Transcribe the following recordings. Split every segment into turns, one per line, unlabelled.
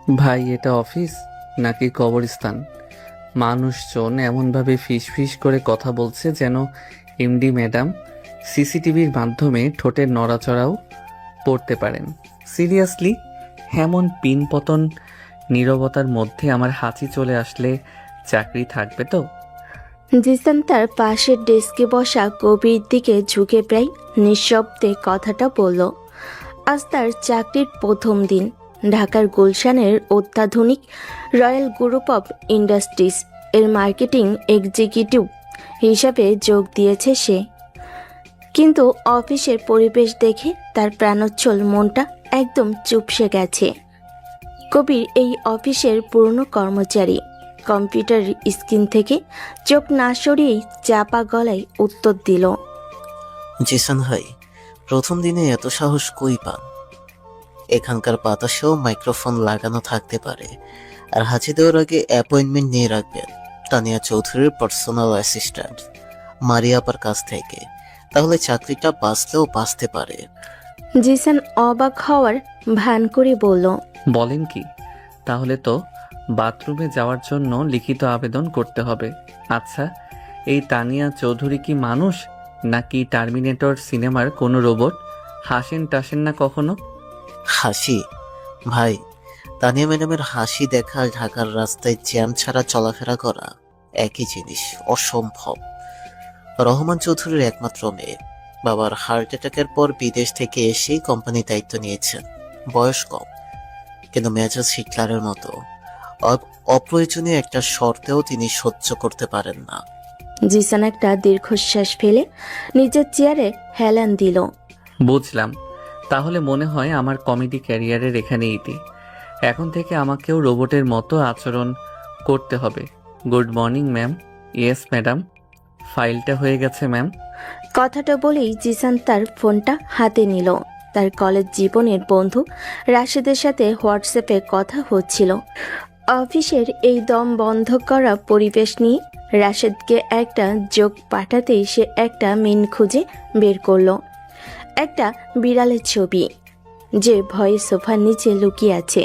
ভাই, এটা অফিস নাকি কবরস্থান? মানুষজন এমনভাবে ফিসফিস করে কথা বলছে যেন এমডি ম্যাডাম সিসিটিভির মাধ্যমে ঠোঁটের নড়াচড়াও পড়তে পারেন। সিরিয়াসলি, এমন পিনপতন নীরবতার মধ্যে আমার হাঁচি চলে আসলে চাকরি থাকবে তো?
জিসান তার পাশের ডেস্কে বসা কবির দিকে ঝুঁকে প্রায় নিঃশব্দে কথাটা বলল। আজ তার চাকরির প্রথম দিন। ঢাকার গুলশানের অত্যাধুনিক রয়্যাল গ্রুপ অব ইন্ডাস্ট্রিজ এর মার্কেটিং এক্সিকিউটিভ হিসাবে যোগ দিয়েছে সে। কিন্তু অফিসের পরিবেশ দেখে তার প্রাণোচ্ছল মনটা একদম চুপসে গেছে। কবির এই অফিসের পুরনো কর্মচারী। কম্পিউটার স্ক্রিন থেকে চোখ না সরিয়েই চাপা গলায় উত্তর দিল।
জিসান ভাই, প্রথম দিনে এত সাহস কই পান? এখানকার বাতাসেও মাইক্রোফোন লাগানো থাকতে পারে। আর হাঁচি দেওয়ার আগে অ্যাপয়েন্টমেন্ট নিয়ে রাখবেন তানিয়া চৌধুরীর পার্সোনাল অ্যাসিস্ট্যান্ট মারিয়া আপার কাছ থেকে। তাহলে চাকরিটা বাঁচলেও বাঁচতে পারে।
জিসান অবাক হওয়ার ভান করে বলল,
বলেন কি? তাহলে তো বাথরুমে যাওয়ার জন্য লিখিত আবেদন করতে হবে। আচ্ছা, এই তানিয়া চৌধুরী কি মানুষ নাকি টার্মিনেটর সিনেমার কোনো রোবট? হাসেন টাসেন না কখনো?
হাসি? ভাই, তানিয়া ম্যাডামের হাসি দেখা আর ঢাকার রাস্তায় জ্যাম ছাড়া চলাফেরা করা একই জিনিস, অসম্ভব। রহমান চৌধুরীর একমাত্র মেয়ে, বাবার হার্ট অ্যাটাকের পর বিদেশ থেকে এসেই কোম্পানির দায়িত্ব নিয়েছেন। বয়স কম, কিন্তু মেজাজ হিটলারের মতো। অপ্রয়োজনীয় একটা শর্তেও তিনি সহ্য করতে পারেন না।
জিসান একটা দীর্ঘশ্বাস ফেলে নিজের চেয়ারে হেলান দিল।
বুঝলাম। তাহলে মনে হয় আমার কমেডি ক্যারিয়ারের এখানে ইতি। এখন থেকে আমাকেও রোবটের মতো আচরণ করতে হবে। Good morning ma'am. Yes madam. ফাইলটা হয়ে গেছে ম্যাম।
কথাটা বলেই জিসান তার ফোনটা হাতে নিল। তার কলেজ জীবনের বন্ধু রাশেদের সাথে হোয়াটসঅ্যাপে কথা হচ্ছিল। অফিসের এই দম বন্ধ করা পরিবেশ নিয়ে রাশেদকে একটা যোগ পাঠাতেই সে একটা মিন খুঁজে বের করলো। একটা বিড়ালের ছবি, যে ভয়ে সোফার নিচে লুকিয়ে আছে।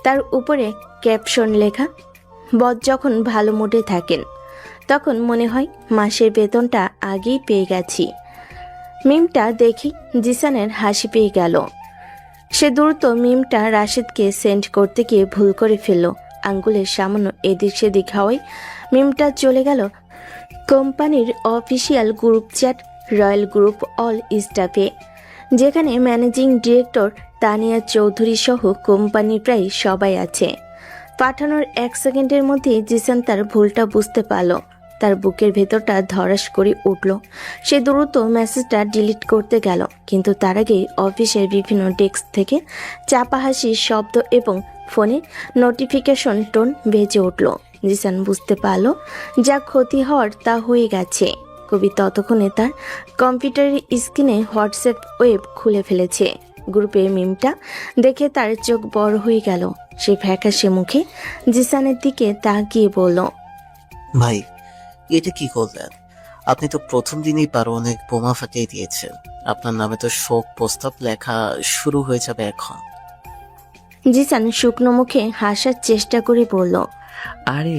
তার উপরে ক্যাপশন লেখা, বস যখন ভালো মুডে থাকেন তখন মনে হয় মাসের বেতনটা আগেই পেয়ে গেছি। মিমটা দেখি জিসানের হাসি পেয়ে গেল। সে দ্রুত মিমটা রাশেদকে সেন্ড করতে গিয়ে ভুল করে ফেলল। আঙ্গুলের সামান্য এদিক সেদিক হওয়ায় মিমটা চলে গেল কোম্পানির official group chat royal group all স্টাফে, যেখানে ম্যানেজিং ডিরেক্টর তানিয়া চৌধুরী সহ কোম্পানির প্রায় সবাই আছে। পাঠানোর 1 সেকেন্ডের মধ্যে জিসান তার ভুলটা বুঝতে পারল। তার বুকের ভেতরটা ধড়াস করে উঠল। সে দ্রুত মেসেজটা ডিলিট করতে গেল, কিন্তু তার আগে অফিসের বিভিন্ন ডেস্ক থেকে চাপা হাসির শব্দ এবং ফোনে নোটিফিকেশন টোন বেজে উঠল। জিসান বুঝতে পারল যা ক্ষতি হওয়ার তা হয়ে গেছে। কবি ততক্ষণে তার কম্পিউটারের স্ক্রিনে হোয়াটসঅ্যাপ ওয়েব খুলে ফেলেছে। গ্রুপে মিমটা দেখে তার চোখ বড় হয়ে গেল। সে ফ্যাকাশে মুখে জিসানের দিকে তাকিয়ে বলল,
ভাই, এটা কি করলেন? আপনি তো প্রথম দিনেই অনেক বোমা ফাটিয়ে দিয়েছেন। আপনার নামে তো শোক প্রস্তাব লেখা শুরু হয়ে যাবে এখন।
জিসান শুকনো মুখে হাসার চেষ্টা করে বলল,
আরে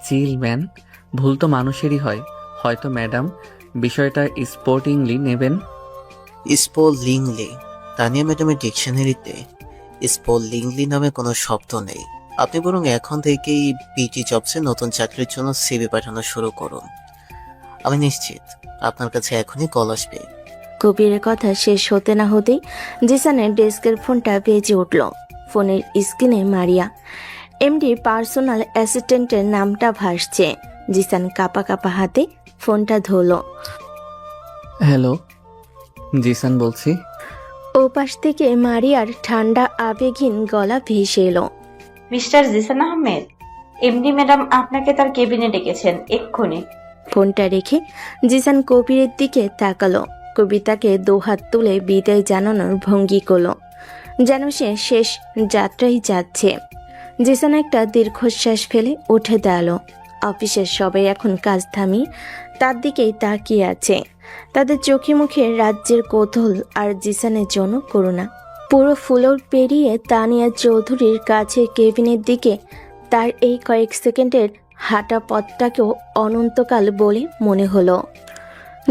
চিল ম্যান, ভুল তো মানুষেরই হয়। হয়তো ম্যাডাম বিষয়টা স্পোর্টিংলি নেবেন।
স্পোলিংলি? তানিয়া ম্যাডামের ডিকশনারিতে স্পোলিংলি নামে কোনো শব্দ নেই। আপনি বরং এখন থেকেই পিটি জবসে নতুন চাকরির জন্য সিভি পাঠানো শুরু করুন। আমি নিশ্চিত আপনার কাছে এখনই কল আসবে।
কবিরের কথা শেষ হতে না হতেই জিসানের ডেস্কের ফোনটা বেজে উঠল। ফোনের স্ক্রিনে মারিয়া, এমডি পার্সোনাল অ্যাসিস্ট্যান্টের নামটা ভাসছে। জিসান কাপা কাপা হাতে ফোনটা ধরল।
হ্যালো, জিসান বলছি।
ওপাশ থেকে মারিয়ার ঠান্ডা আবেগহীন গলা ভেসে এলো।
Mister Jisan Ahmed, MD madam আপনাকে তার কেবিনে ডেকেছেন এক্ষুনি।
ফোনটা রেখে জিসান কবিরের দিকে তাকালো। কবির তাকে দুহাত তুলে বিদায় জানানোর ভঙ্গি করলো, যেন সে শেষ যাত্রায় যাচ্ছে। জিসান একটা দীর্ঘশ্বাস ফেলে উঠে দাঁড়ালো। অফিসের সবাই এখন কাজ থামিয়ে তার দিকেই তাকিয়ে আছে। তাদের চোখে মুখে রাজ্যের কৌতূহল আর জিসানের জন্য করুণা। পুরো ফ্লোর পেরিয়ে তানিয়া চৌধুরীর কাছে কেবিনের দিকে তার এই কয়েক সেকেন্ডের হাঁটা পথটাকেও অনন্তকাল বলে মনে হলো।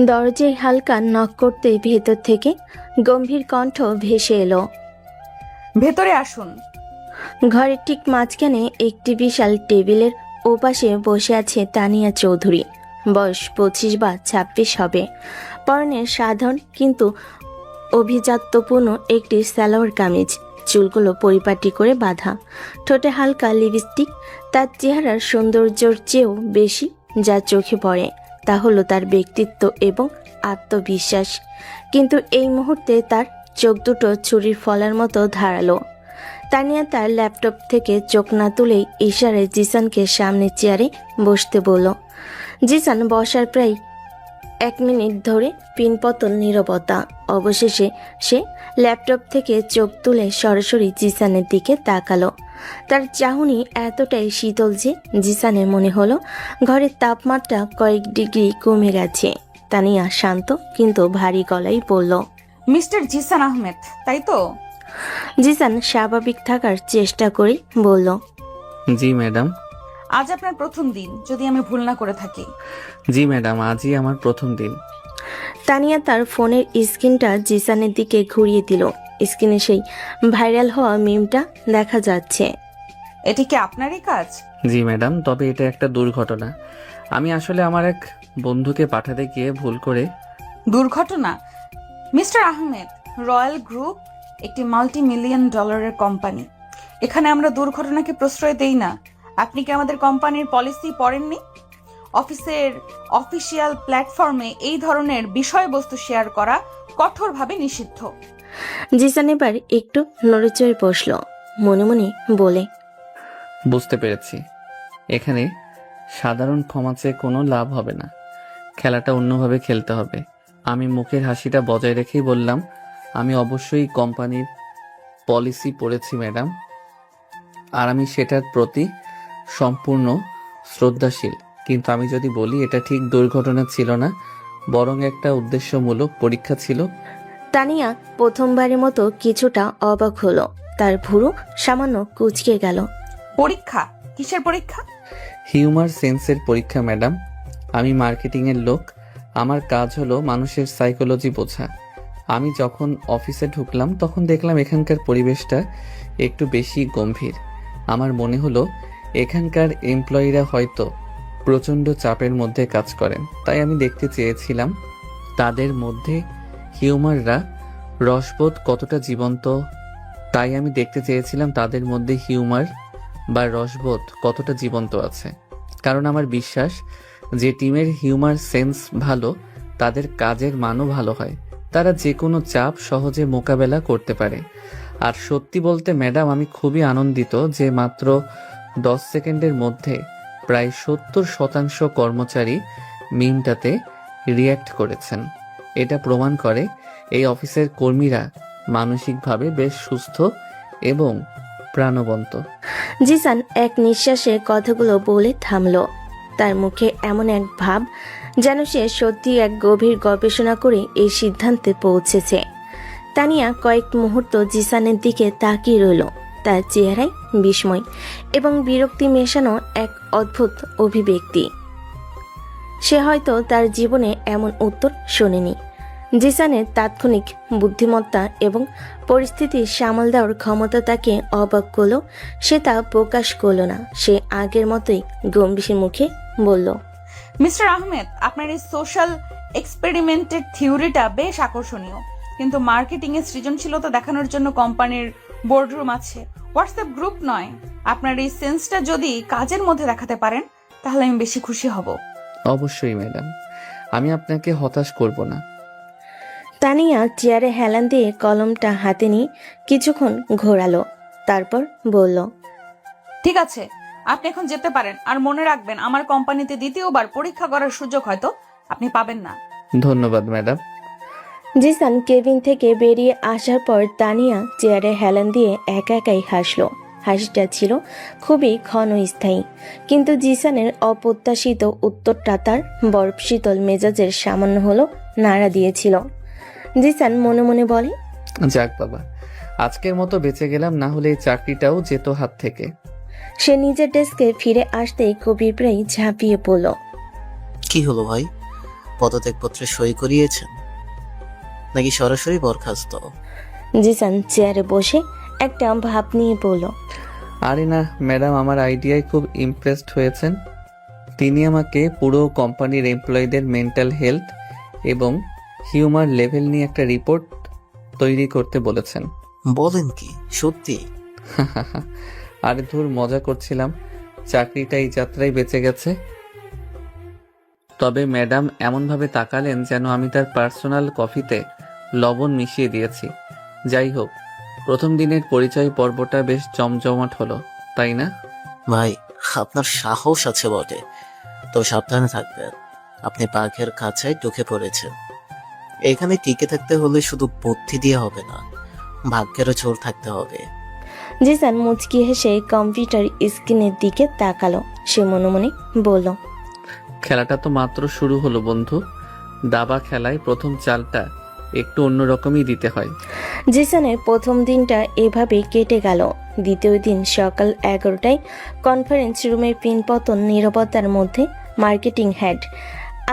দরজায় হালকা নক করতে ভেতর থেকে গম্ভীর কণ্ঠ ভেসে এলো।
ভেতরে আসুন।
ঘরের ঠিক মাঝখানে একটি বিশাল টেবিলের ওপাশে বসে আছে তানিয়া চৌধুরী। বয়স 25 বা 26 হবে। পরনে সাধারণ কিন্তু অভিজাত্যপূর্ণ একটি সালোয়ার কামিজ, চুলগুলো পরিপাটি করে বাঁধা, ঠোঁটে হালকা লিপস্টিক। তার চেহারার সৌন্দর্যের চেয়েও বেশি যা চোখে পড়ে তা হলো তার ব্যক্তিত্ব এবং আত্মবিশ্বাস। কিন্তু এই মুহূর্তে তার চোখ দুটো ছুরির ফলার মতো ধারালো। তানিয়া তার ল্যাপটপ থেকে চোখ না তুলেই ইশারায় জিসানকে সামনে চেয়ারে বসতে বলল। জিসান বসার প্রায় 1 মিনিট ধরে পিনপতন নীরবতা। অবশেষে সে ল্যাপটপ থেকে চোখ তুলে সরাসরি জিসানের দিকে তাকালো। তার চাহনি এতটাই শীতল যে জিসানের মনে হলো ঘরের তাপমাত্রা কয়েক ডিগ্রি কমে গেছে। তানিয়া শান্ত কিন্তু ভারী গলায় বলল,
মিস্টার জিসান আহমেদ, তাই তো?
জিসান স্বাভাবিক থাকার চেষ্টা করে বলল,
জি ম্যাডাম।
আজ আপনার প্রথম দিন, যদি আমি ভুল না করে থাকি।
জি ম্যাডাম, আজই আমার প্রথম দিন।
তানিয়া তার ফোনের স্ক্রিনটা জিসানের দিকে ঘুরিয়ে দিল। স্ক্রিনে সেই ভাইরাল হওয়া মিমটা দেখা যাচ্ছে।
এটি কি আপনারই কাজ?
জি ম্যাডাম, তবে এটা একটা দুর্ঘটনা। আমি আসলে আমার এক বন্ধুকে পাঠাতে গিয়ে ভুল করে।
দুর্ঘটনা? মিস্টার আহমেদ, রয়্যাল গ্রুপ একটি $multi-million কোম্পানি। এখানে আমরা দুর্ঘটনাকে প্রশ্রয় দেই না। আপনি কি আমাদের কোম্পানির পলিসি পড়েননি? অফিসের অফিসিয়াল প্ল্যাটফর্মে এই ধরনের বিষয়বস্তু শেয়ার করা কঠোরভাবে নিষিদ্ধ।
জিসান এবার একটু নড়েচড়ে বসল, মনে মনে বলে,
বুঝতে পেরেছি, এখানে সাধারণ ক্ষমা চেয়ে কোনো লাভ হবে না, খেলাটা অন্যভাবে খেলতে হবে। আমি মুখের হাসিটা বজায় রেখেই বললাম, আমি অবশ্যই কোম্পানির পলিসি পড়েছি ম্যাডাম, আর আমি সেটার প্রতি সম্পূর্ণ শ্রদ্ধাশীল। কিন্তু আমি যদি বলি এটা ঠিক দুর্ঘটনা ছিল না, বরং একটা উদ্দেশ্যমূলক পরীক্ষা ছিল।
তানিয়া প্রথমবারের মতো কিছুটা অবাক হলো। তার ভুরু সামান্য কুঁচকে গেল।
পরীক্ষা? কিসের পরীক্ষা?
হিউমার সেন্সের পরীক্ষা ম্যাডাম। আমি মার্কেটিংয়ের লোক, আমার কাজ হলো মানুষের সাইকোলজি বোঝা। আমি যখন অফিসে ঢুকলাম তখন দেখলাম এখানকার পরিবেশটা একটু বেশি গম্ভীর। আমার মনে হলো এখানকার এমপ্লয়িরা হয়তো প্রচণ্ড চাপের মধ্যে কাজ করেন। তাই আমি দেখতে চেয়েছিলাম তাদের মধ্যে হিউমাররা রসবোধ কতটা জীবন্ত বা রসবোধ কতটা জীবন্ত আছে। কারণ আমার বিশ্বাস যে টিমের হিউমার সেন্স ভালো তাদের কাজের মানও ভালো হয়, তারা যে কোনো চাপ সহজে মোকাবেলা করতে পারে। আর সত্যি বলতে ম্যাডাম, আমি খুবই আনন্দিত যে মাত্র 10 সেকেন্ডের মধ্যে প্রায় 70% কর্মচারী মিমটাতে রিয়্যাক্ট করেছেন। এটা প্রমাণ করে এই অফিসের কর্মীরা মানসিকভাবে বেশ সুস্থ এবং প্রাণবন্ত।
জিসান এক নিঃশ্বাসে কথাগুলো বলে থামলো। তার মুখে এমন এক ভাব যেন সে সত্যি এক গভীর গবেষণা করে এই সিদ্ধান্তে পৌঁছেছে। তানিয়া কয়েক মুহূর্ত জিসানের দিকে তাকিয়ে রইল। তার চেহারায় বিস্ময় এবং বিরক্তি মেশানো এক অদ্ভুত অভিব্যক্তি। সে হয়তো তার জীবনে এমন উত্তর শোনেনি। জিসানের তাৎক্ষণিক বুদ্ধিমত্তা এবং পরিস্থিতি সামাল দেওয়ার ক্ষমতা তাকে অবাক করলো। সে তা প্রকাশ করল না। সে আগের মতোই গম্ভীর মুখে বলল,
মিস্টার আহমেদ, আপনার এই সোশ্যাল এক্সপেরিমেন্টের থিওরিটা বেশ আকর্ষণীয়, কিন্তু মার্কেটিং এর সৃজনশীলতা দেখানোর জন্য কোম্পানির বোর্ডরুম আছে, হোয়াটসঅ্যাপ গ্রুপ নয়। আপনার এই সেন্সটা যদি কাজের মধ্যে দেখাতে পারেন তাহলে আমি বেশি খুশি হব।
অবশ্যই ম্যাডাম, আমি আপনাকে হতাশ করব না।
তানিয়া চেয়ারে হেলান দিয়ে কলমটা হাতে নিয়ে কিছুক্ষণ ঘোরালো, তারপর বলল,
ঠিক আছে, আপনি এখন যেতে পারেন। আর মনে রাখবেন, আমার কোম্পানিতে দ্বিতীয়বার পরীক্ষা করার সুযোগ হয়তো আপনি পাবেন না।
ধন্যবাদ ম্যাডাম।
জিসান কেবিন থেকে বেরিয়ে আসার পর তানিয়া চেয়ারে হেলান দিয়ে একা একাই হাসল। হাসিটা ছিল খুবই ক্ষণস্থায়ী, কিন্তু জিসানের অপ্রত্যাশিত উত্তরটা তার বরফ শীতল মেজাজের সামান্য হলো নাড়া দিয়েছিল। জিসান মনে মনে বলে,
যাক বাবা, আজকের মতো বেঁচে গেলাম, না হলে এই চাকরিটাও যেত হাত থেকে।
সে নিজের ডেস্কে ফিরে আসতেই কবির প্রায় ঝাঁপিয়ে পড়ল।
কি হলো ভাই, পদত্যাগপত্রে সই করিয়েছেন নাকি সরাসরি বরখাস্ত?
জিসান চেয়ারে বসে একটা ভাব নিয়ে বলল,
আরে না ম্যাডাম, আমার আইডিয়ায় খুব ইমপ্রেসড হয়েছেন। তিনি আমাকে পুরো কোম্পানির এমপ্লয়ীদের মেন্টাল হেলথ এবং হিউমার লেভেল নিয়ে একটা রিপোর্ট তৈরি করতে বলেছেন।
বলেন কি, সত্যি?
আরে ধুর, মজা করছিলাম। চাকরিটা এই যাত্রায় বেঁচে গেছে। তবে ম্যাডাম এমনভাবে তাকালেন যেন আমি তার পার্সোনাল কফিতে লবণ মিশিয়ে দিয়েছি। যাই হোক, প্রথম দিনের পরিচয় পর্বটা বেশ জমজমাট হলো, তাই না?
ভাই, আপনার সাহস আছে বটে, তো সাবধানে থাকবেন। আপনি বাঘের কাছায় ঢুকে পড়েছেন। এখানে টিকে থাকতে হলে শুধু বুদ্ধি দিয়ে হবে না, ভাগ্যেরও জোর থাকতে হবে।
জিসান মুচকি হেসে কম্পিউটার স্ক্রিনের দিকে তাকালো। সে মনে মনে বলল,
খেলাটা তো মাত্র শুরু হলো বন্ধু। দাবা খেলায় প্রথম চালটা একটু অন্যরকমই দিতে হয়।
জিসানের প্রথম দিনটা এভাবে কেটে গেল। দ্বিতীয় দিন সকাল 11টায় কনফারেন্স রুমের পিনপতন নীরবতার মধ্যে মার্কেটিং হেড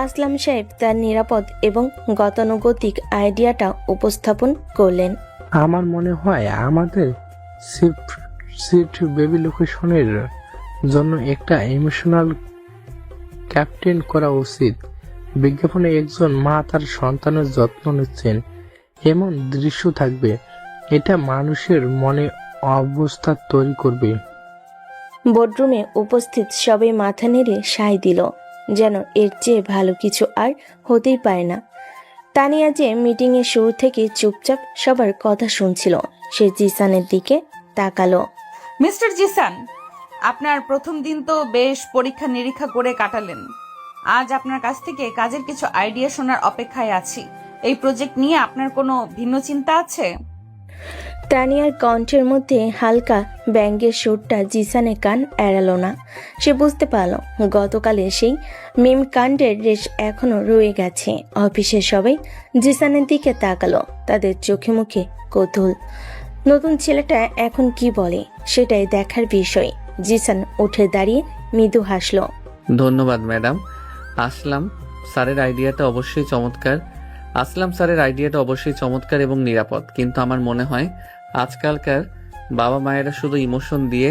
আসলাম সাহেব তার নিরাপদ এবং গতানুগতিক আইডিয়াটা উপস্থাপন করলেন।
আমার মনে হয় আমাদের সিট বেবি লোকেশনের জন্য একটা ইমোশনাল ক্যাপ্টেন করা উচিত। বিজ্ঞাপনে একজন মা তার সন্তানের যত্ন নিচ্ছেন, এমন দৃশ্য থাকবে। এটা মানুষের মনে অবস্থা তৈরি করবে।
বোর্ডরুমে উপস্থিত সবাই মাথা নেড়ে সায় দিল, যেন এর চেয়ে ভালো কিছু আর হতেই পারে না। তানিয়া যে মিটিংয়ের শুরু থেকে চুপচাপ সবার কথা শুনছিল, সে জিসানের দিকে তাকালো।
মিস্টার জিসান, আপনার প্রথম দিন তো বেশ পরীক্ষা নিরীক্ষা করে কাটালেন। আজ আপনার কাছ থেকে কাজের কিছু আইডিয়া শোনার অপেক্ষায় আছি। এই প্রজেক্ট নিয়ে আপনার কোনো ভিন্ন চিন্তা আছে?
তানিয়ার কণ্ঠের মধ্যে হালকা ব্যঙ্গের সুরটা জিসানের কান এড়ালো না। সে বুঝতে পারল গতকালের সেই মিম কাণ্ডের রেশ এখনো রয়ে গেছে। অফিসের সবাই জিসানের দিকে তাকালো, তাদের চোখে মুখে কৌতূহল। নতুন ছেলেটা এখন কি বলে সেটাই দেখার বিষয়। জিসান উঠে দাঁড়িয়ে মৃদু হাসল।
ধন্যবাদ ম্যাডাম। আসলাম স্যারের আইডিয়াটা অবশ্যই চমৎকার এবং নিরাপদ, কিন্তু আমার মনে হয় আজকালকার বাবা মায়েরা শুধু ইমোশন দিয়ে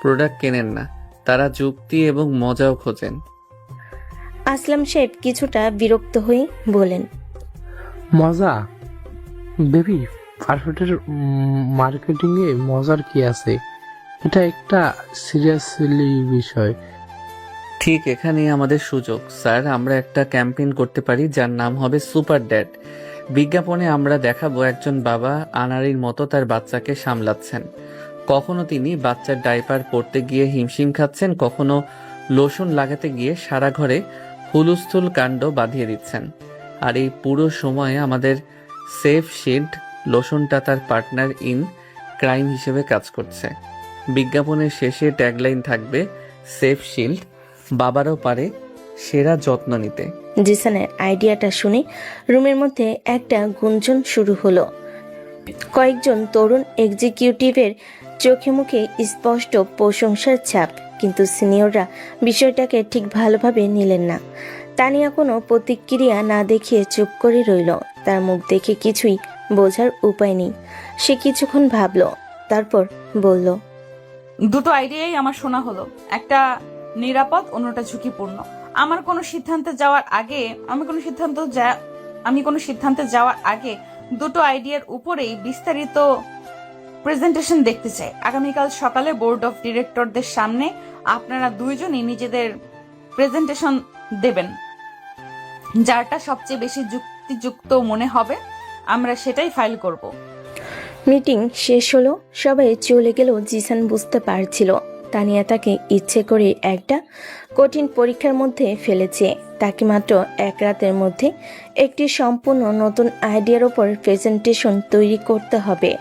প্রোডাক্ট কেনেন না, তারা যুক্তি এবং মজাও খোঁজেন।
আসলাম সাহেব কিছুটা বিরক্ত হয়ে বলেন,
মজা? বেবি পারফেক্টের মার্কেটিংয়ে মজার কি আছে? এটা একটা সিরিয়াসলি বিষয়।
ঠিক এখানেই আমাদের সুযোগ স্যার। আমরা একটা ক্যাম্পেইন করতে পারি যার নাম হবে সুপার ড্যাড। বিজ্ঞাপনে আমরা দেখাবো একজন বাবা আনাড়ির মতো তার বাচ্চাকে সামলাচ্ছেন। কখনো তিনি বাচ্চার ডাইপার পরতে গিয়ে হিমশিম খাচ্ছেন, কখনো লোশন লাগাতে গিয়ে সারা ঘরে হুলুস্থুল কাণ্ড বাঁধিয়ে দিচ্ছেন। আর এই পুরো সময়ে আমাদের সেফ শিল্ড লোশনটা তার পার্টনার ইন ক্রাইম হিসেবে কাজ করছে। বিজ্ঞাপনের শেষে ট্যাগলাইন থাকবে, সেফ শিল্ড, বাবারও পারে সেরা যত্ন নিতে।
জিসানের আইডিয়াটা শুনে রুমের মধ্যে একটা গুঞ্জন শুরু হলো। কয়েকজন তরুণ এক্সিকিউটিভের চোখে মুখে স্পষ্ট প্রশংসার ছাপ, কিন্তু সিনিয়ররা বিষয়টাকে ঠিক ভালোভাবে নিলেন না। তানিয়া কোনো প্রতিক্রিয়া না দেখিয়ে চুপ করে রইল। তার মুখ দেখে কিছুই বোঝার উপায় নেই। সে কিছুক্ষণ ভাবল, তারপর বলল,
দুটো আইডিয়াই আমার শোনা হলো। একটা নিরাপদ, অন্যটা ঝুঁকিপূর্ণ। আমি কোনো সিদ্ধান্তে যাওয়ার আগে দুটো আইডিয়ার উপরেই বিস্তারিত প্রেজেন্টেশন দেখতে চাই। আগামীকাল সকালে বোর্ড অফ ডিরেক্টরদের সামনে আপনারা দুইজনই নিজেদের প্রেজেন্টেশন দেবেন। যারটা সবচেয়ে বেশি যুক্তিযুক্ত মনে হবে আমরা সেটাই ফাইল করব।
মিটিং শেষ হলো, সবাই চলে গেল। জিসান বুঝতে পারছিল তানিয়া তাকে ইচ্ছে করে একটা কঠিন পরীক্ষার মধ্যে ফেলেছে। তাকে মাত্র এক রাতের মধ্যে একটি সম্পূর্ণ নতুন আইডিয়ার ওপর প্রেজেন্টেশন তৈরি করতে হবে।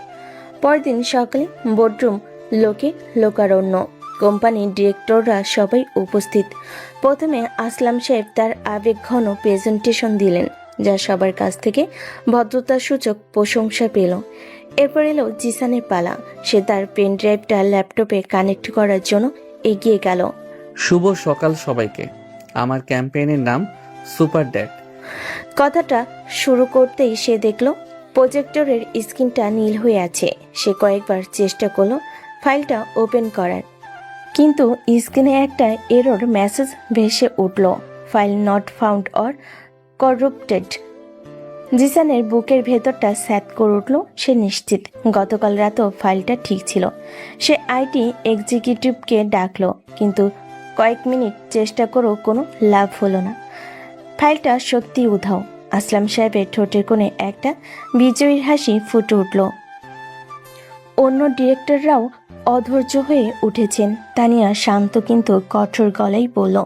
পরদিন সকালে বোর্ডরুম লোকারণ্য। কোম্পানির ডিরেক্টররা সবাই উপস্থিত। প্রথমে আসলাম সাহেব তার আবেগঘন প্রেজেন্টেশন দিলেন, যা সবার কাছ থেকে ভদ্রতাসূচক প্রশংসা পেল। এরপর এলো জিসানের পালা। সে তার পেন ড্রাইভটা ল্যাপটপে কানেক্ট করার জন্য এগিয়ে গেল।
শুভ সকাল সবাইকে। আমার ক্যাম্পেইনের নাম সুপার ড্যাড।
কথাটা শুরু করতেই সে দেখল প্রজেক্টরের স্ক্রিনটা নীল হয়ে আছে। সে কয়েকবার চেষ্টা করলো ফাইলটা ওপেন করার, কিন্তু স্ক্রিনে একটা এরর মেসেজ ভেসে উঠল, ফাইল নট ফাউন্ড অর করপ্টেড। জিসানের বুকের ভেতরটা স্যাত করে উঠল। সে নিশ্চিত গতকাল রাতেও ফাইলটা ঠিক ছিল। সে আইটি এক্সিকিউটিভকে ডাকলো, কিন্তু কয়েক মিনিট চেষ্টা করেও কোনো লাভ হলো না। ফাইলটা সত্যি উধাও। আসলাম সাহেবের ঠোঁটের কোণে একটা বিজয়ীর হাসি ফুটে উঠল। অন্য ডিরেক্টররাও অধৈর্য হয়ে উঠেছেন। তানিয়া শান্ত কিন্তু কঠোর গলায় বলল,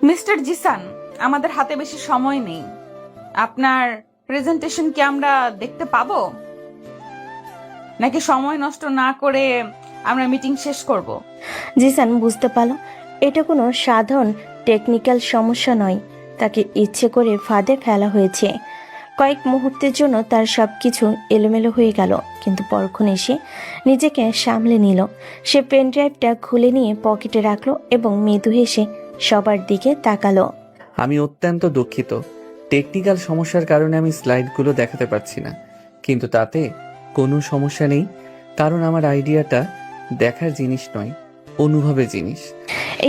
মিস্টার জিসান, আমাদের হাতে বেশি সময় নেই। আপনার প্রেজেন্টেশন কি আমরা দেখতে পাবো, নাকি সময় নষ্ট না করে আমরা মিটিং শেষ করব?
জিসান বুঝতে পারল এটা কোনো সাধারণ টেকনিক্যাল সমস্যা নয়। তাকে ইচ্ছে করে ফাঁদে ফেলা হয়েছে। কয়েক মুহূর্তের জন্য তার সবকিছু এলোমেলো হয়ে গেল, কিন্তু পরক্ষণে সে নিজেকে সামলে নিল। সে পেন ড্রাইভটা খুলে নিয়ে পকেটে রাখলো এবং মৃদু হেসে সবার দিকে তাকালো।
আমি অত্যন্ত দুঃখিত। টেকনিক্যাল সমস্যার কারণে আমি স্লাইডগুলো দেখাতে পারছি না, কিন্তু তাতে কোনো সমস্যা নেই, কারণ আমার আইডিয়াটা দেখার জিনিস নয়, অনুভবের জিনিস।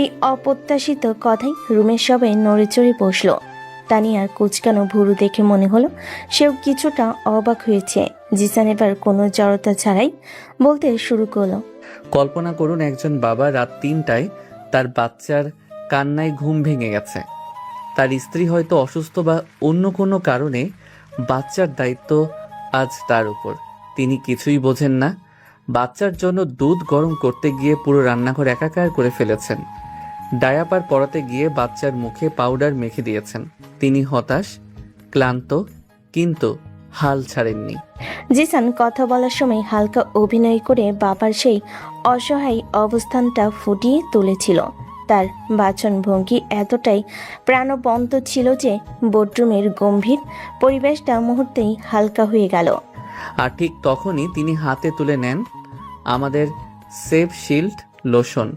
এই অপ্রত্যাশিত কথাই রুমের সবাই নড়েচড়ে বসল। তানিয়ার কুচকানো ভুরু দেখে মনে হলো সেও কিছুটা অবাক হয়েছে। জিসান এবার কোনো জড়তা ছাড়াই বলতে শুরু করলো,
কল্পনা করুন একজন বাবা রাত 3টায় তার বাচ্চার কান্নায় ঘুম ভেঙে গেছে। তার স্ত্রী হয়তো অসুস্থ বা অন্য কোনো কারণে বাচ্চার দায়িত্ব আজ তার উপর। তিনি কিছুই বোঝেন না। বাচ্চার জন্য দুধ গরম করতে গিয়ে পুরো রান্নাঘর একাকার করে ফেলেছেন। ডায়াপার পরাতে গিয়ে বাচ্চার মুখে পাউডার মেখে দিয়েছেন। তিনি হতাশ, ক্লান্ত, কিন্তু হাল ছাড়েননি।
জিসান কথা বলার সময় হালকা অভিনয় করে বাবার সেই অসহায় অবস্থানটা ফুটিয়ে তুলেছিল। তার বাচনভঙ্গি এতটাই প্রাণবন্ত ছিল যে বেডরুমের গম্ভীর পরিবেশটা মুহূর্তেই হালকা হয়ে গেল।
আর ঠিক তখনই তিনি হাতে তুলে নেন আমাদের সেফ শিল্ড লোশন।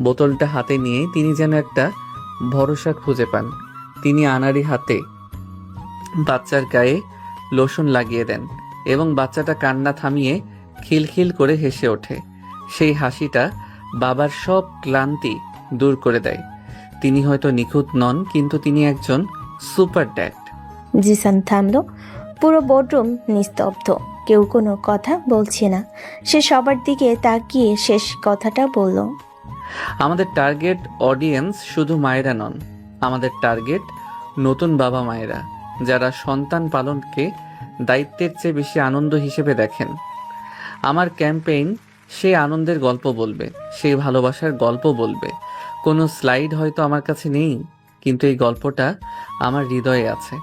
বোতলটা হাতে নিয়ে তিনি যেন একটা ভরসা খুঁজে পান। তিনি আনাড়ি হাতে বাচ্চার গায়ে লোশন লাগিয়ে দেন এবং বাচ্চাটা কান্না থামিয়ে খিলখিল করে হেসে ওঠে। সেই হাসিটা বাবার সব ক্লান্তি দূর করে দেয়। তিনি হয়তো নিখুঁত নন, কিন্তু তিনি একজন সুপার ড্যাড।
জিসান থামলো। পুরো বেডরুম নিস্তব্ধ, কেউ কোনো কথা বলছে না। সে সবার দিকে তাকিয়ে শেষ কথাটা বলল,
আমাদের টার্গেট অডিয়েন্স শুধু মায়েরা নন, আমাদের টার্গেট নতুন বাবা মায়েরা, যারা সন্তান পালনকে দায়িত্বের চেয়ে বেশি আনন্দ হিসেবে দেখেন। আমার ক্যাম্পেইন সেই আনন্দের গল্প বলবে, সেই ভালোবাসার গল্প বলবে। কোনো স্লাইড হয়তো আমার কাছে নেই, কিন্তু এই গল্পটা আমার হৃদয়ে আছে।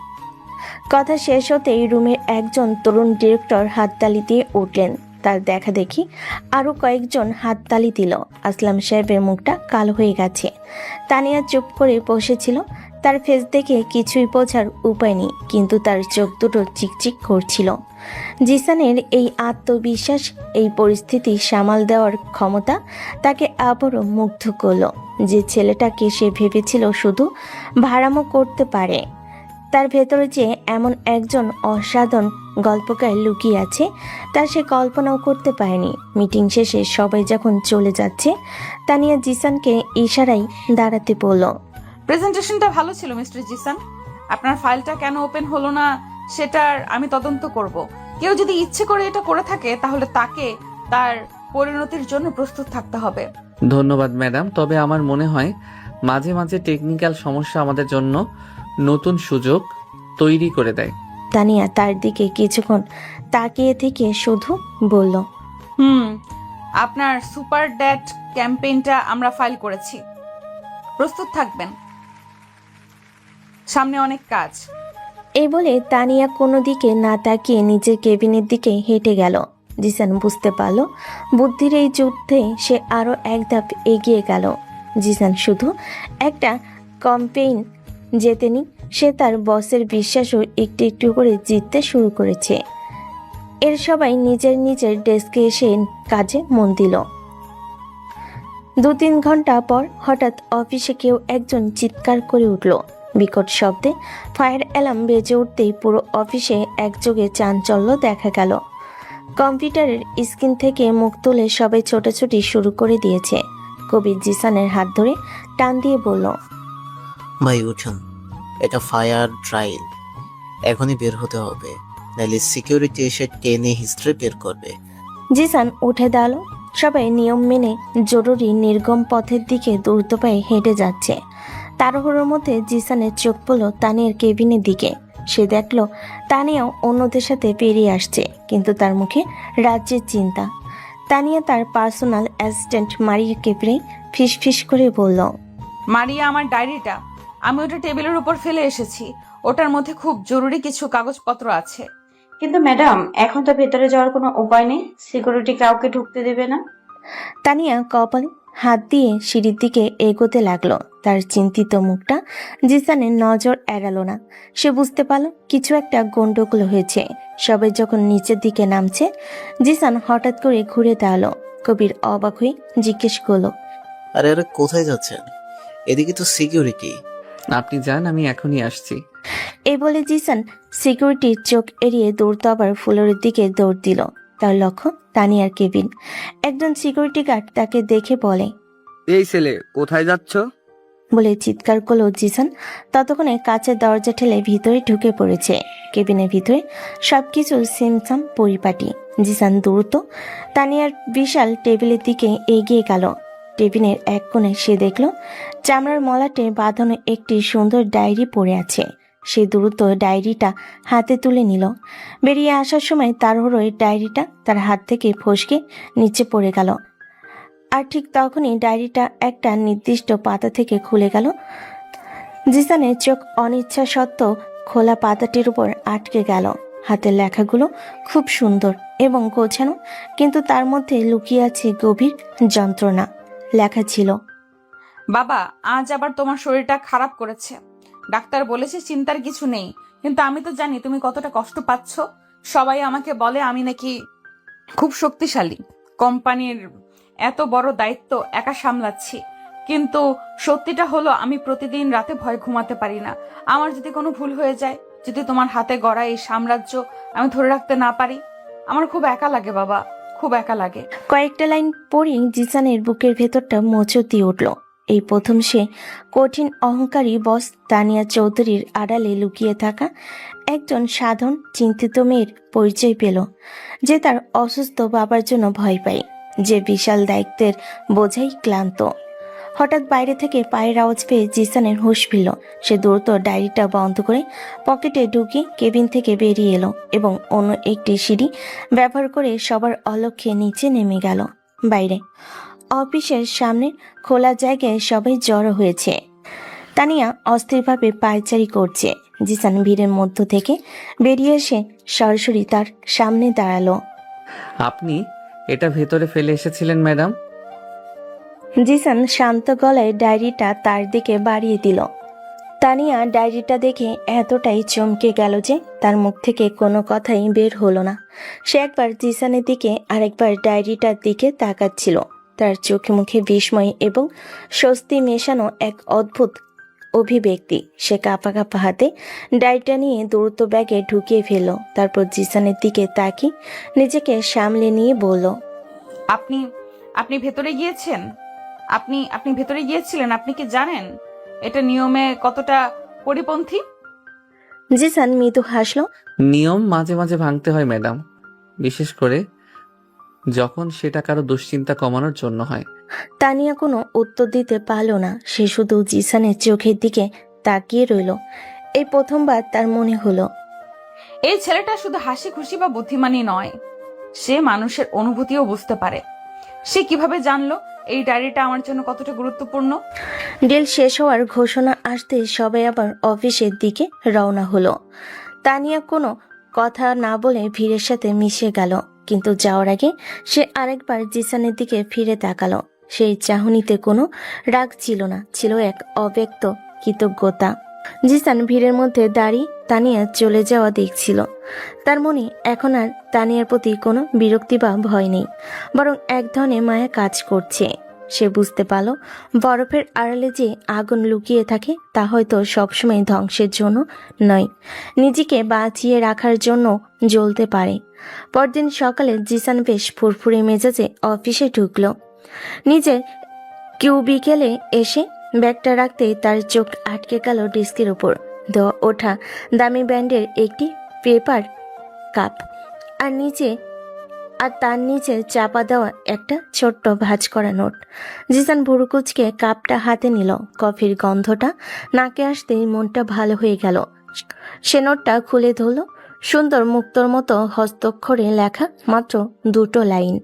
কথা শেষ হতেই রুমের একজন তরুণ ডিরেক্টর হাততালি দিয়ে উঠলেন। তার দেখা দেখি আরও কয়েকজন হাততালি দিল। আসলাম সাহেবের মুখটা কালো হয়ে গেছে। তানিয়া চুপ করে বসেছিল। তার ফেস দেখে কিছুই বোঝার উপায় নেই, কিন্তু তার চোখ দুটো চিকচিক করছিল। জিসানের এই আত্মবিশ্বাস, এই পরিস্থিতি সামাল দেওয়ার ক্ষমতা তাকে আবারও মুগ্ধ করলো। যে ছেলেটাকে সে ভেবেছিল শুধু ভাড়ামো করতে পারে, তার ভেতরে যে এমন একজন অসাধারণ গল্পকার লুকিয়ে আছে তা সে কল্পনাও করতে পারেনি। মিটিং শেষে সবাই যখন চলে যাচ্ছে, তানিয়া জিসানকে ইশারায় দাঁড়াতে বলল,
প্রেজেন্টেশনটা ভালো ছিল মিস্টার জিসান। আপনার ফাইলটা কেন ওপেন হলো না সেটার আমি তদন্ত করব। কেউ যদি ইচ্ছে করে এটা করে থাকে, তাহলে তাকে তার পরিণতির জন্য প্রস্তুত থাকতে হবে।
ধন্যবাদ ম্যাডাম, তবে আমার মনে হয় মাঝে মাঝে টেকনিক্যাল সমস্যা আমাদের জন্য নতুন সুযোগ তৈরি করে দেয়।
তানিয়া তার দিকে কিছুক্ষণ তাকিয়ে থেকে শুধু বলল,
আপনার সুপার ড্যাড ক্যাম্পেইনটা আমরা ফাইল করেছি, প্রস্তুত থাকবেন, সামনে অনেক কাজ।
এই বলে তানিয়া কোনো দিকে না তাকিয়ে নিজের কেবিনের দিকে হেঁটে গেল। জিসান বুঝতে পারল বুদ্ধির এই যুদ্ধে সে আরও এক ধাপ এগিয়ে গেল। জিসান শুধু একটা ক্যাম্পেইন জেতেনি, সে তার বসের বিশ্বাসও একটু একটু করে জিততে শুরু করেছে। এর সবাই নিজের নিজের ডেস্কে এসে কাজে মন দিল। 2-3 ঘন্টা পর হঠাৎ অফিসে কেউ একজন চিৎকার করে উঠল। বিকট শব্দে ফায়ার অ্যালার্ম বেজে উঠতেই পুরো অফিসে একযোগে চাঞ্চল্য দেখা গেল। কম্পিউটারের স্ক্রিন থেকে মুখ তুলে সবাই ছোটাছুটি শুরু করে দিয়েছে। কবির জিসানের হাত ধরে টান দিয়ে বলল,
ভাই উঠুন, এটা ফায়ার ট্রায়াল, এখনই বের হতে হবে, নাহলে সিকিউরিটি এসে টেনে হিস্ট্রি বের করবে।
জিসান উঠে দাঁড়ালো। সবাই নিয়ম মেনে জরুরি নির্গম পথের দিকে দ্রুত পায়ে হেঁটে যাচ্ছে। তাড়াহুড়োর মধ্যে জিসানের চোখ পড়ল তানিয়ার কেবিনের দিকে। সে দেখল তানিয়াও অন্যদের সাথে পেরিয়ে আসছে, কিন্তু তার মুখে রাজ্যের চিন্তা। তানিয়া তার পার্সোনাল অ্যাসিস্ট্যান্ট মারিয়াকে পেয়ে ফিসফিস করে বলল,
মারিয়া, আমার ডায়েরিটা আমি ওটা টেবিলের উপর ফেলে এসেছি। ওটার মধ্যে খুব জরুরি কিছু কাগজপত্র আছে।
কিন্তু ম্যাডাম, এখন তো ভেতরে যাওয়ার কোনো উপায় নেই, সিকিউরিটি কাউকে ঢুকতে দেবে না।
তানিয়া কপালে হাত দিয়ে সিঁড়ির দিকে এগোতে লাগলো। তার চিন্তিত মুখটা জিসানের নজর এড়ালো না। সে বুঝতে পারল কিছু একটা গন্ডগোল হয়েছে। সবাই যখন নিচের দিকে নামছে, জিসান হঠাৎ করে ঘুরে দাঁড়ালো। কবির অবাক হয়ে জিজ্ঞেস করলো,
আরে আরে কোথায় যাচ্ছেন? এদিকে তো সিকিউরিটি।
আপনি যান, আমি এখনই আসছি।
এই বলে জিসান সিকিউরিটির চোখ এড়িয়ে দৌড় আবার ফ্লোরের দিকে দৌড় দিল। তার লক্ষ্য তানিয়ার কেবিন। একজন সিকিউরিটি গার্ড তাকে দেখে বলে,
এই ছেলে, কোথায় যাচ্ছ?
বলে চিৎকার করলো জিসান। ততক্ষণে কাঁচের দরজা ঠেলে ভিতরে ঢুকে পড়েছে। কেবিনের ভিতরে সবকিছু সিমসাম পরিপাটি। জিসান দ্রুত তানিয়ার বিশাল টেবিলের দিকে এগিয়ে গেল। টেবিলের এক কোণে সে দেখল চামড়ার মলাটে বাঁধানো একটি সুন্দর ডায়েরি পড়ে আছে। সে দ্রুত ডায়েরিটা হাতে তুলে নিল। বেরিয়ে আসার সময় তাড়াহুড়োয় ডায়েরিটা তার হাত থেকে ফসকে নিচে পড়ে গেল। আর ঠিক তখনই ডায়েরিটা একটা নির্দিষ্ট পাতা থেকে খুলে গেল। জিসানের চোখ অনিচ্ছা সত্ত্বেও খোলা পাতাটির উপর আটকে গেল। হাতের লেখাগুলো খুব সুন্দর এবং গোছানো, কিন্তু তার মধ্যে লুকিয়ে আছে গভীর যন্ত্রণা। লেখা ছিল,
বাবা, আজ আবার তোমার শরীরটা খারাপ করেছে। ডাক্তার বলেছে চিন্তার কিছু নেই, কিন্তু আমি তো জানি তুমি কতটা কষ্ট পাচ্ছ। সবাই আমাকে বলে আমি নাকি খুব শক্তিশালী, কোম্পানির এত বড় দায়িত্ব একা সামলাচ্ছি। কিন্তু সত্যিটা হলো আমি প্রতিদিন রাতে ভয় ঘুমাতে পারি না। আমার যদি কোনো ভুল হয়ে যায়, যদি তোমার হাতে গড়া এই সাম্রাজ্য আমি ধরে রাখতে না পারি, আমার খুব একা লাগে বাবা, খুব একা লাগে।
কয়েকটা লাইন পড়েই জিসানের বুকের ভেতরটা মোচড় দিয়ে উঠল। এই প্রথম সে কঠিন অহংকারী বস তানিয়া চৌধুরীর আড়ালে লুকিয়ে থাকা একজন সাধারণ চিন্তিত মেয়ের পরিচয় পেল, যে তার অসুস্থ বাবার জন্য ভয় পায়, যে বিশাল দায়িত্বের বোঝাই ক্লান্ত। হঠাৎ বাইরে থেকে পায়ের আওয়াজ পেয়ে জিসানের হুঁশ ফিরল। সে দ্রুত ডায়েরিটা বন্ধ করে পকেটে ঢুকিয়ে কেবিন থেকে বেরিয়ে এলো এবং অন্য একটি সিঁড়ি ব্যবহার করে সবার অলক্ষ্যে নিচে নেমে গেল। বাইরে অফিসের সামনে খোলা জায়গায় সবাই জড়ো হয়েছে। তানিয়া অস্থিরভাবে পায়চারি করছে। জিসান ভিড়ের মধ্য থেকে বেরিয়ে এসে সরাসরি তার সামনে দাঁড়ালো।
আপনি এটা ভেতরে ফেলে এসেছিলেন ম্যাডাম?
জিসান শান্ত গলায় ডায়েরিটা তার দিকে বাড়িয়ে দিল। তানিয়া ডায়েরিটা দেখে এতটাই চমকে গেল যে তার মুখ থেকে কোনো কথাই বের হলো না। সে একবার জিসানের দিকে আরেকবার ডায়েরিটার দিকে তাকাচ্ছিল। তার চোখে মুখে বিস্ময় এবং স্বস্তি মেশানো এক অদ্ভুত অভিব্যক্তি। সে কাঁপা কাঁপা হাতে ডায়েরিটা নিয়ে দ্রুত ব্যাগে ঢুকিয়ে ফেলল। তারপর জিসানের দিকে তাকিয়ে নিজেকে সামলে নিয়ে বলল,
আপনি আপনি ভেতরে গিয়েছেন? আপনি ভেতরে গিয়েছিলেন? আপনি কি জানেন এটা নিয়মে কতটা পরিপন্থী?
জিসান মৃদু হাসল।
নিয়ম মাঝে মাঝে ভাঙতে হয় ম্যাডাম, বিশেষ করে যখন সেটা কারো দুশ্চিন্তা কমানোর জন্য হয়।
তানিয়া কোনো উত্তর দিতে পারল না। সে শুধু জিসানের চোখের দিকে তাকিয়ে রইল। এই প্রথমবার তার মনে হলো
এই ছেলেটা শুধু হাসি খুশি বা বুদ্ধিমানই নয়, সে মানুষের অনুভূতিও বুঝতে পারে। সে কিভাবে জানলো এই ডায়েরিটা আমার জন্য কতটা গুরুত্বপূর্ণ?
ডিল শেষ হওয়ার ঘোষণা আসতে সবাই আবার অফিসের দিকে রওনা হলো। তানিয়া কোনো কথা না বলে ভিড়ের সাথে মিশে গেল, কিন্তু যাওয়ার আগে সে আরেকবার জিসানের দিকে ফিরে তাকালো। সেই চাহনিতে কোনো রাগ ছিল না, ছিল এক অব্যক্ত কৃতজ্ঞতা। জিসান ভিড়ের মধ্যে দাঁড়িয়ে তানিয়া চলে যাওয়া দেখছিল। তার মনে এখন আর তানিয়ার প্রতি কোনো বিরক্তি বা ভয় নেই, বরং এক ধরনের মায়া কাজ করছে। সে বুঝতে পারল বরফের আড়ালে যে আগুন লুকিয়ে থাকে তা হয়তো সবসময় ধ্বংসের জন্য নয়, নিজেকে বাঁচিয়ে রাখার জন্য জ্বলতে পারে। পরদিন সকালে জিসান বেশ ফুরফুরে মেজাজে অফিসে ঢুকল। নিজের কিউবিকেলে এসে ব্যাগটা রাখতেই তার চোখ আটকে গেল ডেস্কের উপর দেওয়া ওঠা দামি ব্যান্ডের একটি পেপার কাপ, আর তার নিচে চাপা দেওয়া একটা ছোট্ট ভাঁজ করা নোট। জিসান ভুরু কুচকে কাপটা হাতে নিল। কফির গন্ধটা নাকে আসতেই মনটা ভালো হয়ে গেল। সে নোটটা খুলে ধরল। সুন্দর মুক্তোর মতো হস্তাক্ষরে লেখা মাত্র 2টো লাইন।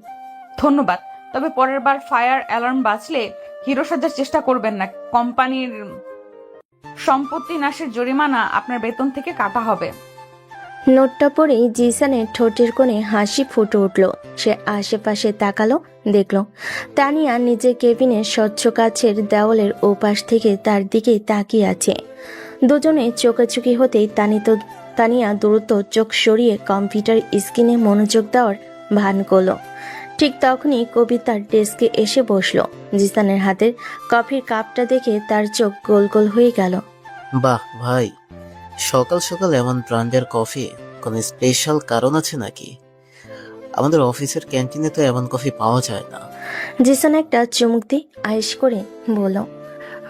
ধন্যবাদ, তবে পরের বার ফায়ার অ্যালার্ম বাজলে হিরো সাজার চেষ্টা করবেন না। কোম্পানির সম্পত্তি নাশের জরিমানা আপনার বেতন থেকে কাটা হবে।
নোটটা পড়েই জিসানের ঠোঁটের কোণে হাসি ফুটে উঠল। সে আশেপাশে তাকালো, দেখল তানিয়া নিজের কেবিনের স্বচ্ছ কাচের দেওয়ালের ওপাশ থেকে তার দিকে তাকিয়ে আছে। দুজনে চোখাচোখি হতেই তানিয়া দ্রুত চোখ সরিয়ে কম্পিউটার স্ক্রিনে মনোযোগ দেওয়ার ভান করল। ঠিক তখনই কবিতার ডেস্কে এসে বসলো। জিসানের হাতের কফির কাপটা দেখে তার চোখ গোল গোল হয়ে গেল।
বাহ ভাই, সকাল সকাল এমন ব্র্যান্ডের কফি, কোনো স্পেশাল কারণ আছে নাকি? আমাদের অফিসের ক্যান্টিনে তো এমন কফি পাওয়া যায় না।
জিসান একটা চুমুক দিয়ে আয়েশ করে বলল,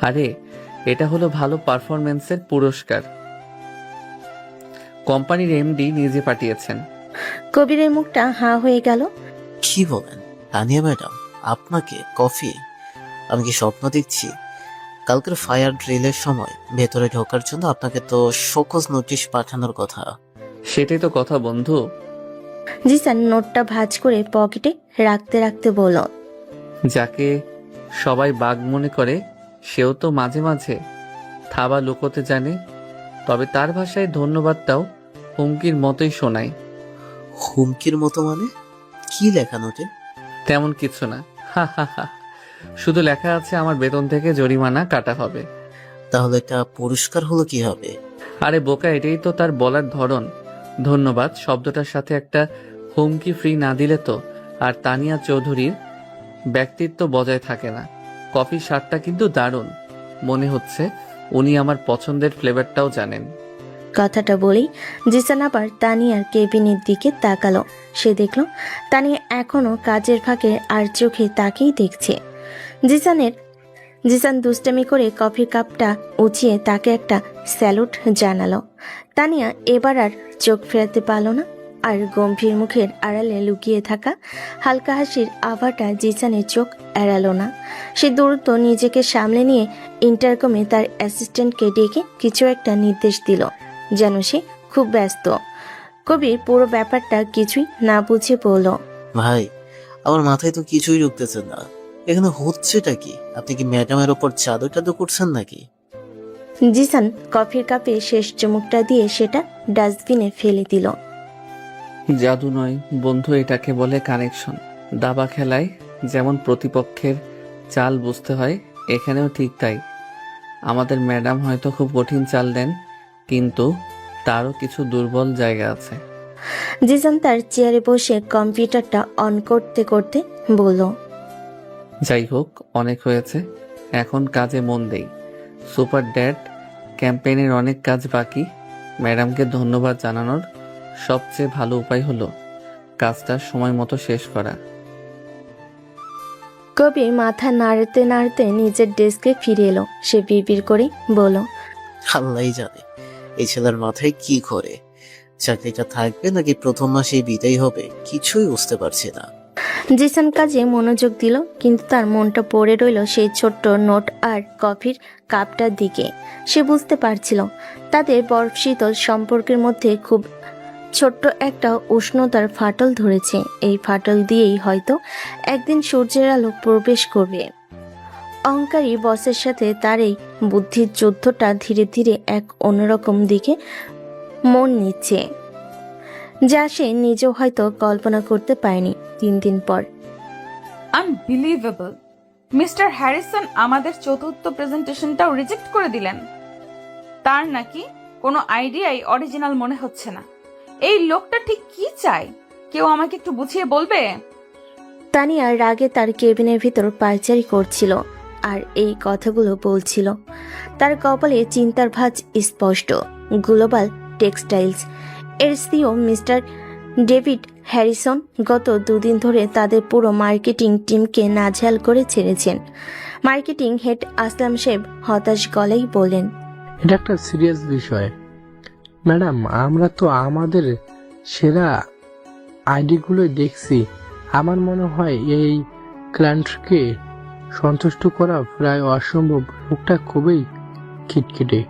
আরে এটা হলো ভালো পারফরম্যান্সের পুরস্কার, কোম্পানির এমডি নিজে পাঠিয়েছেন।
কবিরের মুখটা হাঁ হয়ে গেল।
কি বলেন তানিয়া ম্যাডাম, আপনাকে কফি? আমি কি স্বপ্ন দেখছি? কালকের ফায়ার ড্রিলের সময় ভেতরে ঢোকার জন্য আপনাকে তো শোকজ নোটিশ পাঠানোর কথা।
সেটাই তো কথা বন্ধু।
জিসান নোটটা ভাঁজ করে পকেটে রাখতে রাখতে বলল,
যাকে সবাই বাঘ মনে করে সেও তো মাঝে মাঝে থাবা লুকোতে জানে। তবে তার ভাষায় ধন্যবাদটাও হুমকির মতোই শোনায়।
হুমকির মতো মানে? কি লেখা নোটে?
তেমন কিছু না, হা হা হা। শুধু লেখা আছে আমার বেতন থেকে জরিমানা কাটা হবে।
তাহলে এটা পুরস্কার হলো কি হবে?
আরে বোকা, এটাই তো তার বলার ধরন। ধন্যবাদ শব্দটার সাথে একটা হুমকি ফ্রি না দিলে তো আর তানিয়া চৌধুরীর ব্যক্তিত্ব বজায় থাকে না। কফির স্বাদটা কিন্তু দারুণ, মনে হচ্ছে উনি আমার পছন্দের ফ্লেভারটাও জানেন।
কথাটা বলেই জিসান আবার তানিয়ার কেবিনের দিকে তাকালো। সে দেখল তানিয়া এখনো কাজের ফাঁকে আর চোখে তাকিয়ে দেখছে। জিসান দুষ্টামি করে কফির কাপটা উঁচিয়ে তাকে একটা স্যালুট জানালো। তানিয়া এবার আর চোখ ফেরাতে পারল না, আর গম্ভীর মুখের আড়ালে লুকিয়ে থাকা হালকা হাসির আভাটা জিসানের চোখ এড়ালো না। সে দ্রুত নিজেকে সামলে নিয়ে ইন্টারকমে তার অ্যাসিস্ট্যান্টকে ডেকে কিছু একটা নির্দেশ দিল, যেন সে খুব ব্যস্ত। কবির পুরো ব্যাপারটা কিছুই না বুঝে বলল,
ভাই, আমার মাথায় তো কিছুই ঢুকতেছে না। এখানে হচ্ছেটা কি? আপনি কি ম্যাডামের ওপর জাদু টাদু করছেন নাকি?
জিসান কফির কাপে শেষ চুমুকটা দিয়ে সেটা ডাস্টবিনে ফেলে দিল।
জাদু নয় বন্ধু, এটাকে বলে কানেকশন। দাবা খেলায় যেমন প্রতিপক্ষের চাল বুঝতে হয়, এখানেও ঠিক তাই। আমাদের ম্যাডাম হয়তো খুব কঠিন চাল দেন, কিন্তু তারও কিছু দুর্বল জায়গা আছে।
জিসান তার চেয়ারে বসে কম্পিউটারটা অন করতে করতে বলল,
যাই হোক, অনেক হয়েছে, এখন কাজে মন দেই। সুপার ড্যাড ক্যাম্পেইনের অনেক কাজ বাকি। ম্যাডামকে ধন্যবাদ জানানোর সবচেয়ে ভালো উপায় হলো কাজটা সময় মতো শেষ করা।
কবির মাথা নাড়তে নাড়তে নিজের ডেস্কে ফিরে এলো। সে বিড়বিড় করে বলল,
আল্লাহই জানে এই ছেলের মাথায় কি করে। চাকরিটা থাকবে নাকি প্রথম মাসেই বিদায় হবে কিছুই বুঝতে পারছি না।
জিসান কাজে মনোযোগ দিল, কিন্তু তার মনটা পড়ে রইল সেই ছোট্ট নোট আর কফির কাপটার দিকে। সে বুঝতে পারছিল তাদের বরফ শীতল সম্পর্কের মধ্যে খুব ছোট্ট একটা উষ্ণতার ফাটল ধরেছে। এই ফাটল দিয়েই হয়তো একদিন সূর্যের আলো প্রবেশ করবে। অহংকারী বসের সাথে তার এই বুদ্ধির যুদ্ধটা ধীরে ধীরে এক অন্যরকম দিকে মন নিচ্ছে, যা সে নিজেও হয়তো কল্পনা করতে পারেনি। 3 দিন পর,
আনবিলিভেবল, মিস্টার হ্যারিসন আমাদের চতুর্থ প্রেজেন্টেশনটাও রিজেক্ট করে দিলেন। তার নাকি কোনো আইডিয়াই অরিজিনাল মনে হচ্ছে না। এই লোকটা ঠিক কি চায়, কেউ আমাকে একটু বুঝিয়ে বলবে?
তানিয়া রাগে তার কেবিনের ভিতর পায়চারি করছিল আর এই কথাগুলো বলছিল। তার কপালে চিন্তার ভাঁজ স্পষ্ট। গ্লোবাল টেক্সটাইলস এর সিও মিস্টার ডেভিড হ্যারিসন গত 2 দিন ধরে তাদের পুরো মার্কেটিং টিমকে নাজেহাল করে ছেড়েছেন। মার্কেটিং হেড আসলাম সাহেব হতাশ গলায় বলেন,
এটা একটা সিরিয়াস বিষয় ম্যাডাম। আমরা তো আমাদের সেরা আইডিগুলো দেখছি। আমার মনে হয় এই ক্লায়েন্টকে সন্তুষ্ট করা প্রায় অসম্ভব। লোকটা খুবই খিটখিটে।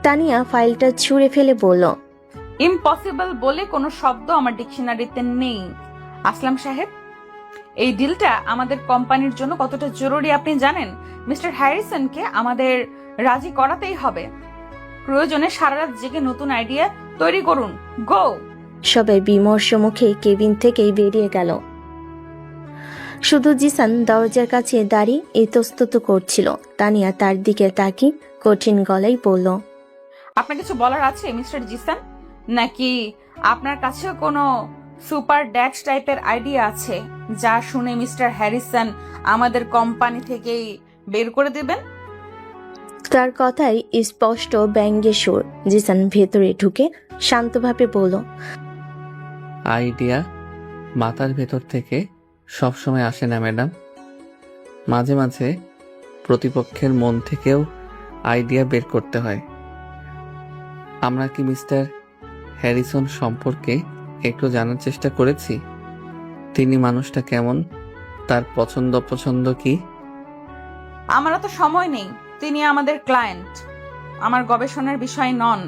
তানিয়া ফাইলটা ছুঁড়ে ফেলে বলল,
ইম্পসিবল বলে কোনো শব্দ আমার ডিকশনারিতে নেই। আসলাম সাহেব, এই ডিলটা আমাদের কোম্পানির জন্য কতটা জরুরি আপনি জানেন? মিস্টার হ্যারিসনকে আমাদের রাজি করাতেই হবে। প্রয়োজনে সারা রাত জেগে নতুন আইডিয়া তৈরি করুন। গো!
সবাই বিমর্ষ মুখে কেবিন থেকেই বেরিয়ে গেল। শুধু জিসান দরজার কাছে দাঁড়িয়ে ইতস্তত করছিল। তানিয়া তার দিকে তাকিয়ে কঠিন গলায় বলল,
আপনার কিছু বলার আছে মিস্টার জিসান? নাকি আপনার কাছেও কোনো সুপার ড্যাশ টাইপের আইডিয়া আছে যা শুনে মিস্টার হ্যারিসন আমাদের কোম্পানি থেকেই বের করে দেবেন?
তার কথায় স্পষ্ট ব্যঙ্গের সুর। জিসান ভেতরে ঢুকে শান্তভাবে বলল,
আইডিয়া মাথার ভেতর থেকে সবসময় আসে না ম্যাডাম, মাঝে মাঝে প্রতিপক্ষের মন থেকেও আইডিয়া বের করতে হয়। আমরা কি মিস্টার হ্যারিসন সম্পর্কে একটু জানার চেষ্টা করেছি? তিনি মানুষটা কেমন, তার পছন্দ অপছন্দ কি?
আমারও তো সময় নেই। তিনি আমাদের ক্লায়েন্ট, আমার গবেষণার বিষয় নন।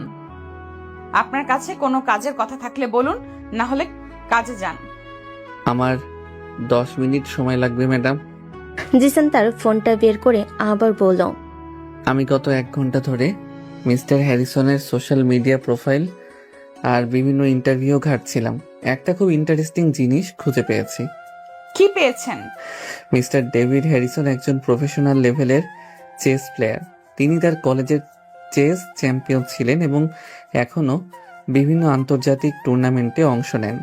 আপনার কাছে কোনো কাজের কথা থাকলে বলুন, না হলে কাজে যান।
আমার 10 মিনিট সময় লাগবে ম্যাডাম।
জিসান তার ফোনটা বের করে আবার বলল,
আমি গত 1 ঘন্টা ধরে মিস্টার হ্যারিসনের সোশ্যাল মিডিয়া প্রোফাইল আর বিভিন্ন ইন্টারভিউ ঘাঁটছিলাম। একটা খুব ইন্টারেস্টিং জিনিস খুঁজে পেয়েছি।
কি পেয়েছেন?
মিস্টার ডেভিড হ্যারিসন একজন প্রফেশনাল লেভেলের চেস প্লেয়ার। তিনি তার কলেজের চেস চ্যাম্পিয়ন ছিলেন এবং এখনও বিভিন্ন আন্তর্জাতিক টুর্নামেন্টে অংশ নেন।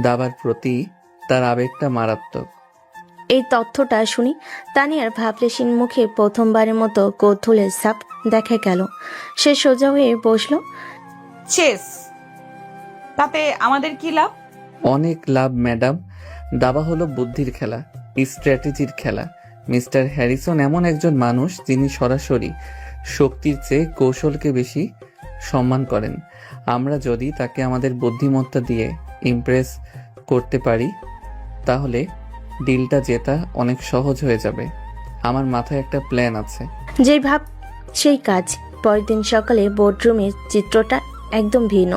দাবার প্রতি তার আবেগটা মারাত্মক।
এই তথ্যটা শুনি তানিয়ার ভাবলেশীন মুখে প্রথমবারের মতো কৌতূহলের ছাপ দেখা গেল। সে সোজা হয়ে বসলো।
চেস, তাতে আমাদের কি লাভ?
অনেক লাভ ম্যাডাম। দাবা হলো বুদ্ধির খেলা, স্ট্র্যাটেজির খেলা। মিস্টার হ্যারিসন এমন একজন মানুষ যিনি সরাসরি শক্তির চেয়ে কৌশলকে বেশি সম্মান করেন। আমরা যদি তাকে আমাদের বুদ্ধিমত্তা দিয়ে ইমপ্রেস করতে পারি তাহলে ডিলটা জেতা অনেক সহজ হয়ে যাবে। আমার মাথায় একটা প্ল্যান আছে।
যেই ভাব সেই কাজ। পরের দিন সকালে বোর্ডরুমের চিত্রটা একদম ভিন্ন।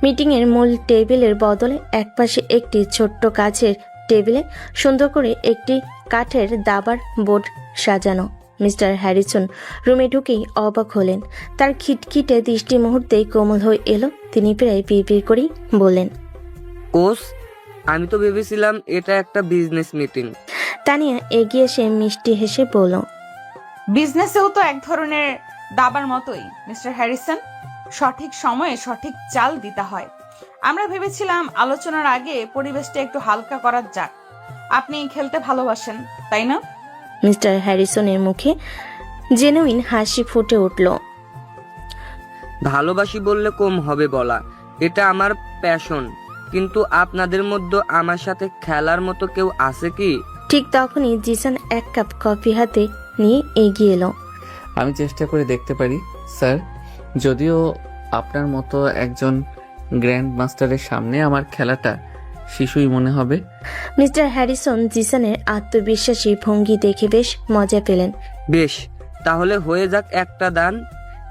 মিটিংয়ের মূল টেবিলের বদলে একপাশে একটি ছোট্ট কাচের টেবিলে সুন্দর করে একটি কাঠের দাবার বোর্ড সাজানো। মিস্টার হ্যারিসন রুমে ঢুকেই অবাক হলেন। তার খিটখিটে দৃষ্টি মুহূর্তেই কোমল হয়ে এলো। তিনি প্রায় পিড় করেই বললেন,
কোচ, আমি তো ভেবেছিলাম এটা একটা বিজনেস মিটিং।
তানিয়া এগিয়ে এসে মিষ্টি হেসে বলল,
বিজনেসেও তো এক ধরনের দাবার মতোই মিস্টার হ্যারিসন। সঠিক সময়ে সঠিক চাল দিতে হয়। আমরা ভেবেছিলাম আলোচনার আগে পরিবেশটা একটু হালকা করা যাক। আপনি খেলতে ভালোবাসেন, তাই না?
মিস্টার হ্যারিসনের মুখে জেনুইন হাসি ফুটে উঠল।
ভালোবাসি বললে কম হবে বলা, এটা আমার প্যাশন। কিন্তু আপনাদের মধ্যে আমার সাথে খেলার মতো কেউ আছে কি?
ঠিক তখনই জিসান 1 কাপ কফি হাতে নিয়ে এগিয়ে এলো।
আমি চেষ্টা করে দেখতে পারি স্যার, যদিও আপনার মতো একজন গ্র্যান্ড মাস্টারের সামনে আমার খেলাটা শিশুই মনে হবে।
মিস্টার হ্যারিসন জিসানের আত্মবিশ্বাসী ভঙ্গি দেখে বেশ মজা পেলেন।
বেশ, তাহলে হয়ে যাক একটা দান।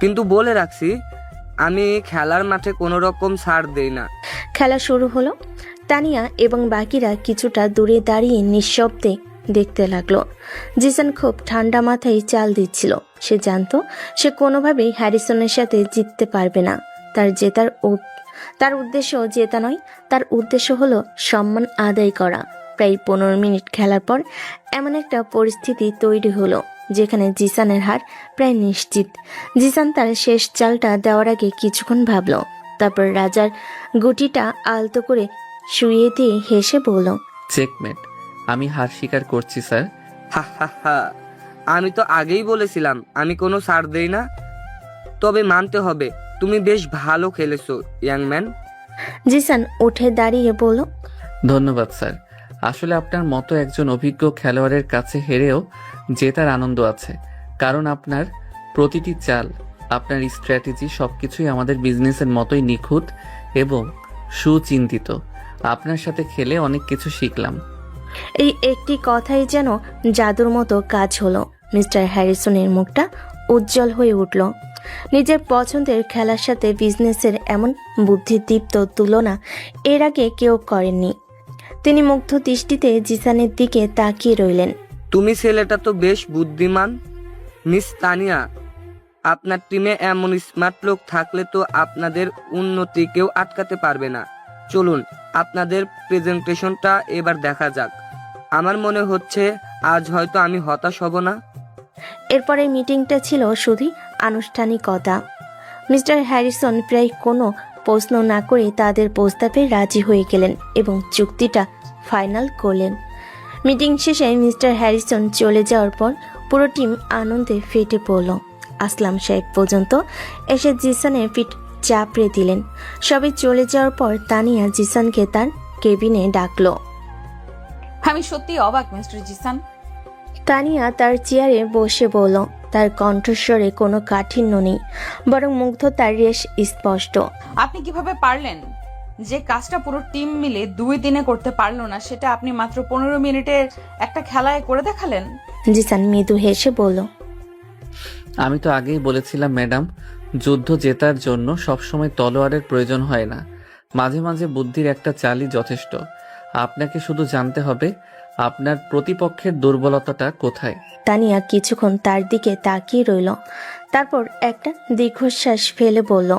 কিন্তু বলে রাখছি, আমি খেলার মাঠে কোনো রকম ছাড় দেই না।
খেলা শুরু হলো। তানিয়া এবং বাকিরা কিছুটা দূরে দাঁড়িয়ে নিঃশব্দে দেখতে লাগলো। জিসান খুব ঠান্ডা মাথায় চাল দিচ্ছিল। সে জানতো সে কোনোভাবেই হ্যারিসনের সাথে জিততে পারবে না। তার উদ্দেশ্য জেতা নয়, তার উদ্দেশ্য হলো সম্মান আদায় করা। প্রায় 15 মিনিট খেলার পর এমন একটা পরিস্থিতি তৈরি হলো যেখানে জিসানের হার প্রায় নিশ্চিত। জিসান তার শেষ চালটা দেওয়ার আগে কিছুক্ষণ ভাবল, তারপর রাজার গুটিটা আলতো করে শুইয়ে দিয়ে হেসে বলল,
চেকমেট। আমি হার স্বীকার করছি স্যার।
হা হা হা, আমি তো আগেই বলেছিলাম আমি কোনো ছাড় দেই না। তবে মানতে হবে তুমি বেশ ভালো খেলেছো ইয়াং ম্যান।
জিসান উঠে দাঁড়িয়ে বলল,
ধন্যবাদ স্যার। আসলে আপনার মতো একজন অভিজ্ঞ খেলোয়াড়ের কাছে হেরেও জেতার আনন্দ আছে, কারণ আপনার প্রতিটি চাল, আপনার স্ট্র্যাটেজি সবকিছুই আমাদের বিজনেসের মতোই নিখুঁত এবং সুচিন্তিত। আপনার সাথে খেলে অনেক কিছু শিখলাম।
এই একটি কথাই যেন জাদুর মতো কাজ হলো। মিস্টার হ্যারিসনের মুখটা উজ্জ্বল হয়ে উঠল। নিজের পছন্দের খেলার সাথে বিজনেসের এমন বুদ্ধিদীপ্ত তুলনা এর আগে কেউ করেননি। তিনি মুগ্ধ দৃষ্টিতে জিসানের দিকে তাকিয়ে রইলেন।
তুমি ছেলেটা তো বেশ বুদ্ধিমান মিস তানিয়া। আপনার টিমে এমন স্মার্ট লোক থাকলে তো আপনাদের উন্নতি কেউ আটকাতে পারবে না। চলুন আপনাদের প্রেজেন্টেশনটা এবার দেখা যাক। আমার মনে হচ্ছে আজ হয়তো আমি হতাশ হব না।
এরপরে মিটিংটা ছিল শুধুই আনুষ্ঠানিকতা। মিস্টার হ্যারিসন প্রায় কোনো প্রশ্ন না করে তাদের প্রস্তাবে রাজি হয়ে গেলেন এবং চুক্তিটা ফাইনাল করলেন। মিটিং শেষে মিস্টার হ্যারিসন চলে যাওয়ার পর পুরো টিম আনন্দে ফেটে পড়ল। আসলাম সাহেব পর্যন্ত এসে জিসানের পিঠ চাপড়ে দিলেন। সবাই চলে যাওয়ার পর তানিয়া জিসানকে তার কেবিনে ডাকলো।
আমি সত্যি অবাক মিস্টার জিসান।
তানিয়া তার চেয়ারে বসে বলল, তার কণ্ঠস্বরে কোনো কাঠিন্য নেই, বরং মুগ্ধতার রেশ স্পষ্ট।
আপনি কিভাবে পারলেন? যে কাজটা পুরো টিম মিলে 2 দিনে করতে পারলো না, সেটা আপনি মাত্র 15 মিনিটের একটা খেলায় করে দেখালেন।
জিসান মৃদু হেসে বলল,
আমি তো আগেই বলেছিলাম ম্যাডাম, যুদ্ধ জেতার জন্য সবসময় তলোয়ারের প্রয়োজন হয় না, মাঝে মাঝে বুদ্ধির একটা চালই যথেষ্ট। আপনাকে শুধু জানতে হবে আপনার প্রতিপক্ষের দুর্বলতাটা কোথায়।
তানিয়া কিছুক্ষণ তার দিকে তাকিয়ে রইল, তারপর একটা দীর্ঘশ্বাস ফেলে বলল,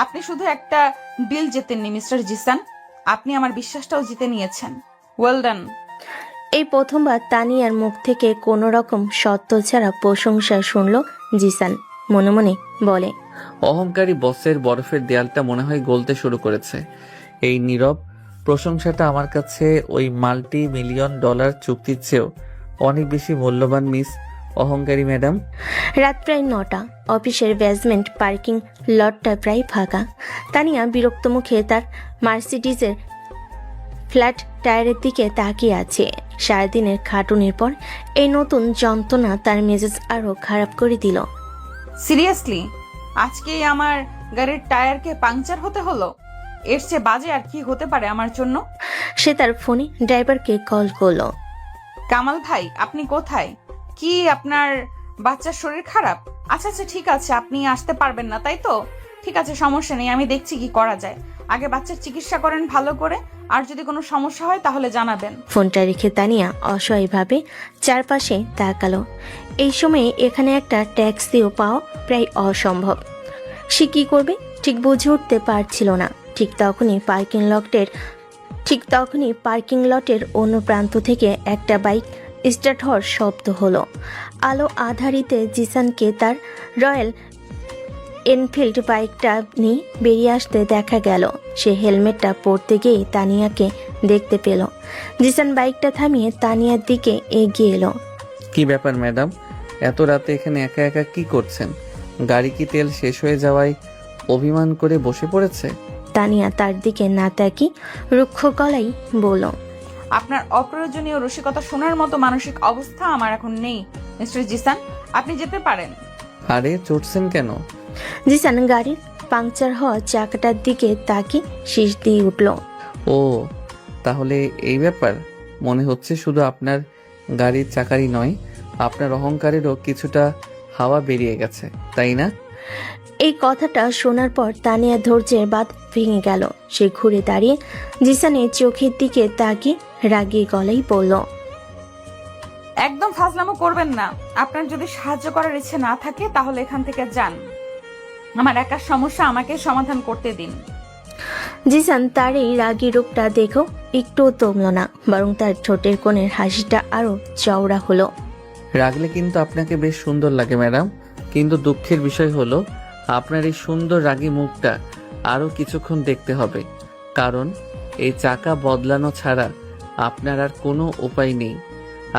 আপনি শুধু একটা ডিল জেতেননি মিস্টার জিসান, আপনি আমার বিশ্বাসটাও জিতে নিয়েছেন। Well done.
এই প্রথমবার তানিয়ার মুখ থেকে কোনো রকম সত্য ছাড়া প্রশংসা শুনল জিসান। মনে মনে বলে,
অহংকারী বসের বরফের দেয়ালটা মনে হয় গলতে শুরু করেছে। এই নীরব প্রশংসাটা আমার কাছে ওই $multi-million চুক্তির চেয়েও অনেক বেশি মূল্যবান মিস অহংকারী ম্যাডাম।
রাত প্রায় 9টা। অফিসের বেসমেন্ট পার্কিং লটটা প্রায় ফাঁকা। তানিয়া বিরক্ত মুখে তার মার্সিডিজের ফ্ল্যাট টায়ারের দিকে তাকিয়ে আছে। সারাদিনের খাটুনির পর এই নতুন যন্ত্রণা তার মেজাজ আরো খারাপ করে দিল।
সিরিয়াসলি, আজকেই আমার গাড়ির টায়ারকে পাংচার হতে হলো? এর চেয়ে বাজে আর কি হতে পারে আমার জন্য?
সে তার ফোনে ড্রাইভারকে কল করলো।
কামাল ভাই, আপনি কোথায়? কি আপনার বাচ্চার শরীর খারাপ? আচ্ছা আচ্ছা, ঠিক আছে, আপনি আসতে পারবেন না তাই তো? ঠিক আছে, সমস্যা নেই, আমি দেখছি কি করা যায়। আগে বাচ্চার চিকিৎসা করেন ভালো করে, আর যদি কোনো সমস্যা হয় তাহলে জানাবেন।
ফোনটা রেখে তানিয়া অসহায়ভাবে চারপাশে তাকালো। এই সময়ে এখানে একটা ট্যাক্সিও পাওয়া প্রায় অসম্ভব। সে কি করবে ঠিক বুঝে উঠতে পারছিল না। ঠিক তখনই পার্কিং লটের অন্য প্রান্ত থেকে একটা বাইক স্টার্ট হওয়ার শব্দ হলো। আলো আধারিতে জিসানকে তার রয়্যাল এনফিল্ড বাইকটা নিয়ে বেরিয়ে আসতে দেখা গেল। সে হেলমেটটা পরতে গিয়েই তানিয়াকে দেখতে পেল। জিসান বাইকটা থামিয়ে তানিয়ার দিকে এগিয়ে এলো।
কি ব্যাপার ম্যাডাম, এত রাতে এখানে একা একা কি করছেন? গাড়ি কি তেল শেষ হয়ে যাওয়ায় অভিমান করে বসে পড়েছে?
তানিয়া তার দিকে না তাকিয়ে রুক্ষ গলাই বলল,
আপনার অপ্রয়োজনীয় রসিকতা শোনার মতো মানসিক অবস্থা আমার এখন নেই মিস্টার জিসান, আপনি যেতে পারেন।
আরে চড়ছেন কেন?
জিসান গাড়ির পাংচার হওয়া চাকাটার দিকে তাকিয়ে শীষ দিয়ে উঠল।
ও, তাহলে এই ব্যাপার। মনে হচ্ছে শুধু আপনার গাড়ির চাকারই নয়, আপনার অহংকারেরও কিছুটা হাওয়া বেরিয়ে গেছে, তাই না?
এই কথাটা শোনার পর তানিয়া ধৈর্যের বাঁধ ভেঙে গেল। সে ঘুরে দাঁড়িয়ে জিসানের চোখের দিকে তাকিয়ে রাগী গলায় বলল,
একদম ফাজলামো করবেন না। আপনার যদি সাহায্য করার ইচ্ছে না থাকে তাহলে এখান থেকে যান। আমার একার সমস্যা আমাকে সমাধান করতে দিন।
জিসান তার এই রাগী রূপটা দেখেও একটুও দমল না, বরং তার ঠোঁটের কোণের হাসিটা আরো চওড়া হলো।
রাগলে কিন্তু আপনাকে বেশ সুন্দর লাগে ম্যাডাম, কিন্তু দুঃখের বিষয় হলো আপনার এই সুন্দর রাগী মুখটা আরও কিছুক্ষণ দেখতে হবে, কারণ এই চাকা বদলানো ছাড়া আপনার আর কোনো উপায় নেই।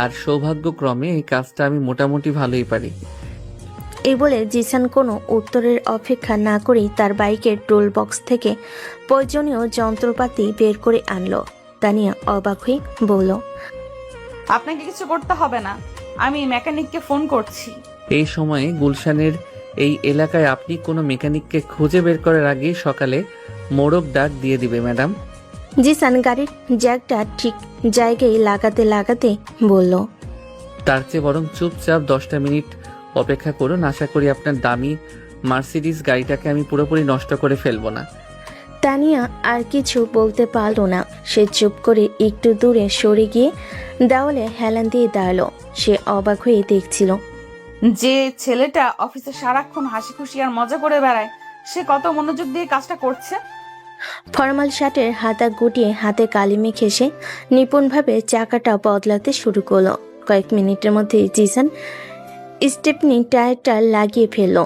আর সৌভাগ্যক্রমে এই কাজটা আমি মোটামুটি ভালোই পারি।
এই বলে জিসান কোনো উত্তরের অপেক্ষা না করেই তার বাইকের টোল বক্স থেকে প্রয়োজনীয় যন্ত্রপাতি বের করে আনলো। তানিয়া অবাক হয়ে বলল,
আপনাকে কিছু করতে হবে না, আমি মেকানিককে ফোন করছি।
এই সময়ে গুলশানের এই এলাকায় আপনি কোনো মেকানিককে খুঁজে বের করার আগেই সকালে মোড়ক ডাক দিয়ে দিবে ম্যাডাম।
জিসান গাড়ির জ্যাকটা ঠিক জায়গায় লাগাতে লাগাতে বলল,
তার চেয়ে বরং চুপচাপ 10টা মিনিট অপেক্ষা করুন, আশা করি আপনার দামি মার্সিডিজ গাড়িটাকে আমি পুরোপুরি নষ্ট করে ফেলবো না।
তানিয়া আর কিছু বলতে পারল না। সে চুপ করে একটু দূরে সরে গিয়ে দেওয়ালে হেলান দিয়ে দাঁড়ালো। সে অবাক হয়ে দেখছিল
যে ছেলেটা অফিসে সারাক্ষণ হাসি খুশি আর মজা করে বেড়ায়, সে কত মনোযোগ দিয়ে কাজটা করছে।
ফরমাল শার্টের হাতা গুটিয়ে হাতে কালি মেখে সে নিপুণভাবে চাকাটা বদলাতে শুরু করলো। কয়েক মিনিটের মধ্যে জিসান স্টেপনি টায়ারটা লাগিয়ে ফেলল।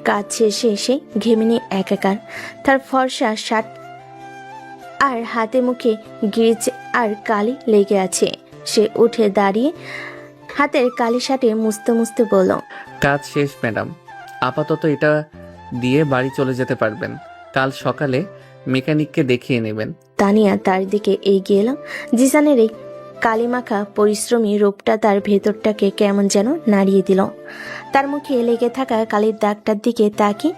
কাজ শেষে এসে ঘেমে নিয়ে একাকার। তার ফর্সা শার্ট আর হাতে মুখে গ্রিজ আর কালি লেগে আছে। সে উঠে দাঁড়িয়ে হাতের কালি শার্টে মুছতে মুছতে বলল,
কাজ শেষ ম্যাডাম, আপাতত এটা দিয়ে বাড়ি চলে যেতে পারবেন। কাল সকালে মেকানিককে দেখিয়ে নেবেন।
তানিয়া তার দিকে এগিয়ে এলো। জিসানের এই কালিমাখা পরিশ্রমী রূপটা তার ভেতরটাকে কেমন যেন নাড়িয়ে দিল। তার মুখে লেগে থাকা কালির দাগটার দিকে তাকিয়ে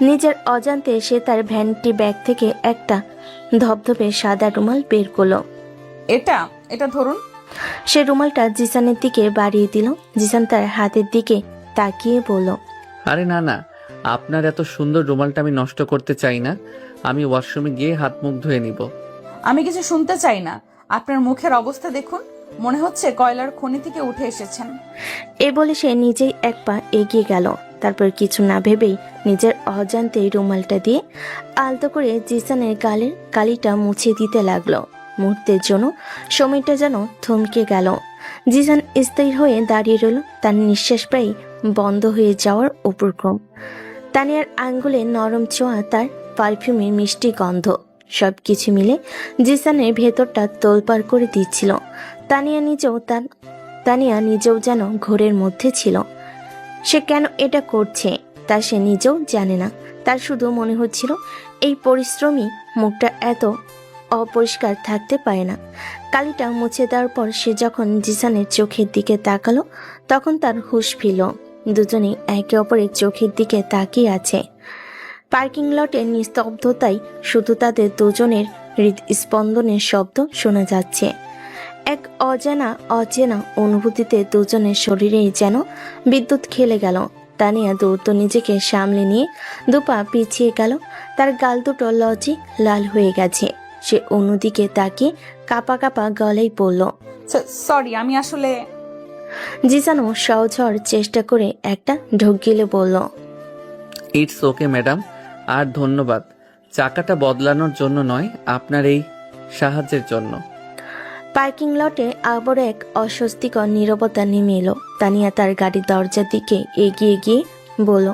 নিজের অজান্তে সে তার ভ্যানিটি ব্যাগ থেকে একটা ধবধবে সাদা রুমাল বের করলো।
এটা ধরুন।
সে রুমালটা জিসানের দিকে বাড়িয়ে দিল। জিসান তার হাতের দিকে তাকিয়ে বলল,
আরে না না, আপনার এত সুন্দর রুমালটা আমি নষ্ট করতে চাই না। আমি ওয়াশরুমে গিয়ে হাত মুখ ধুয়ে নিব।
আমি কিছু শুনতে চাই না, আপনার মুখের অবস্থা দেখুন, মনে হচ্ছে কয়লার খনি থেকে উঠে এসেছেন।
এ বলে সে নিজেই এক পা এগিয়ে গেল। তারপর কিছু না ভেবেই নিজের অজান্তে রুমালটা দিয়ে আলতো করে জিসানের গালের কালিটা মুছে দিতে লাগলো। মুহূর্তের জন্য সময়টা যেন থমকে গেল। জিসান স্থির হয়ে দাঁড়িয়ে রইল, তার নিঃশ্বাস প্রায় বন্ধ হয়ে যাওয়ার উপক্রম। তানিয়ার আঙ্গুলে নরম ছোঁয়া, তার পারফিউমের মিষ্টি গন্ধ, সবকিছু মিলে জিসানের ভেতরটা তোলপাড় করে দিচ্ছিল। তানিয়া নিজেও যেন ঘোরের মধ্যে ছিল। সে কেন এটা করছে তা সে নিজেও জানে না। তার শুধু মনে হচ্ছিল এই পরিশ্রমী মুখটা এত অপরিষ্কার থাকতে পারে না। কালিটা মুছে দেওয়ার পর সে যখন জিসানের চোখের দিকে তাকালো, তখন তার হুঁশ ফিরল। দুজনেই একে অপরের চোখের দিকে তাকিয়ে আছে। পার্কিং লটের নিস্তব্ধতায় শুধু তাদের দুজনের হৃদস্পন্দনের শব্দ শোনা যাচ্ছে। এক অচেনা অনুভূতিতে দুজনের শরীরেই যেন বিদ্যুৎ খেলে গেল। তানিয়া দ্রুত নিজেকে সামলে নিয়ে দুপা পিছিয়ে গেল। তার গাল দুটো লজ্জে লাল হয়ে গেছে। সে অন্যদিকে তাকিয়ে কাপা কাপা গলায় বলল,
সরি, আমি আসলে।
জিসানও সহজ হওয়ার চেষ্টা করে একটা ঢোক গিলে বলল,
ইটস ওকে ম্যাডাম, আর ধন্যবাদ। চাকাটা বদলানোর জন্য নয়, আপনার এই সাহায্যের জন্য।
পার্কিং লটে আবার এক অস্বস্তিকর নীরবতা নেমে এলো। তানিয়া তার গাড়ির দরজার দিকে এগিয়ে গিয়ে বলল,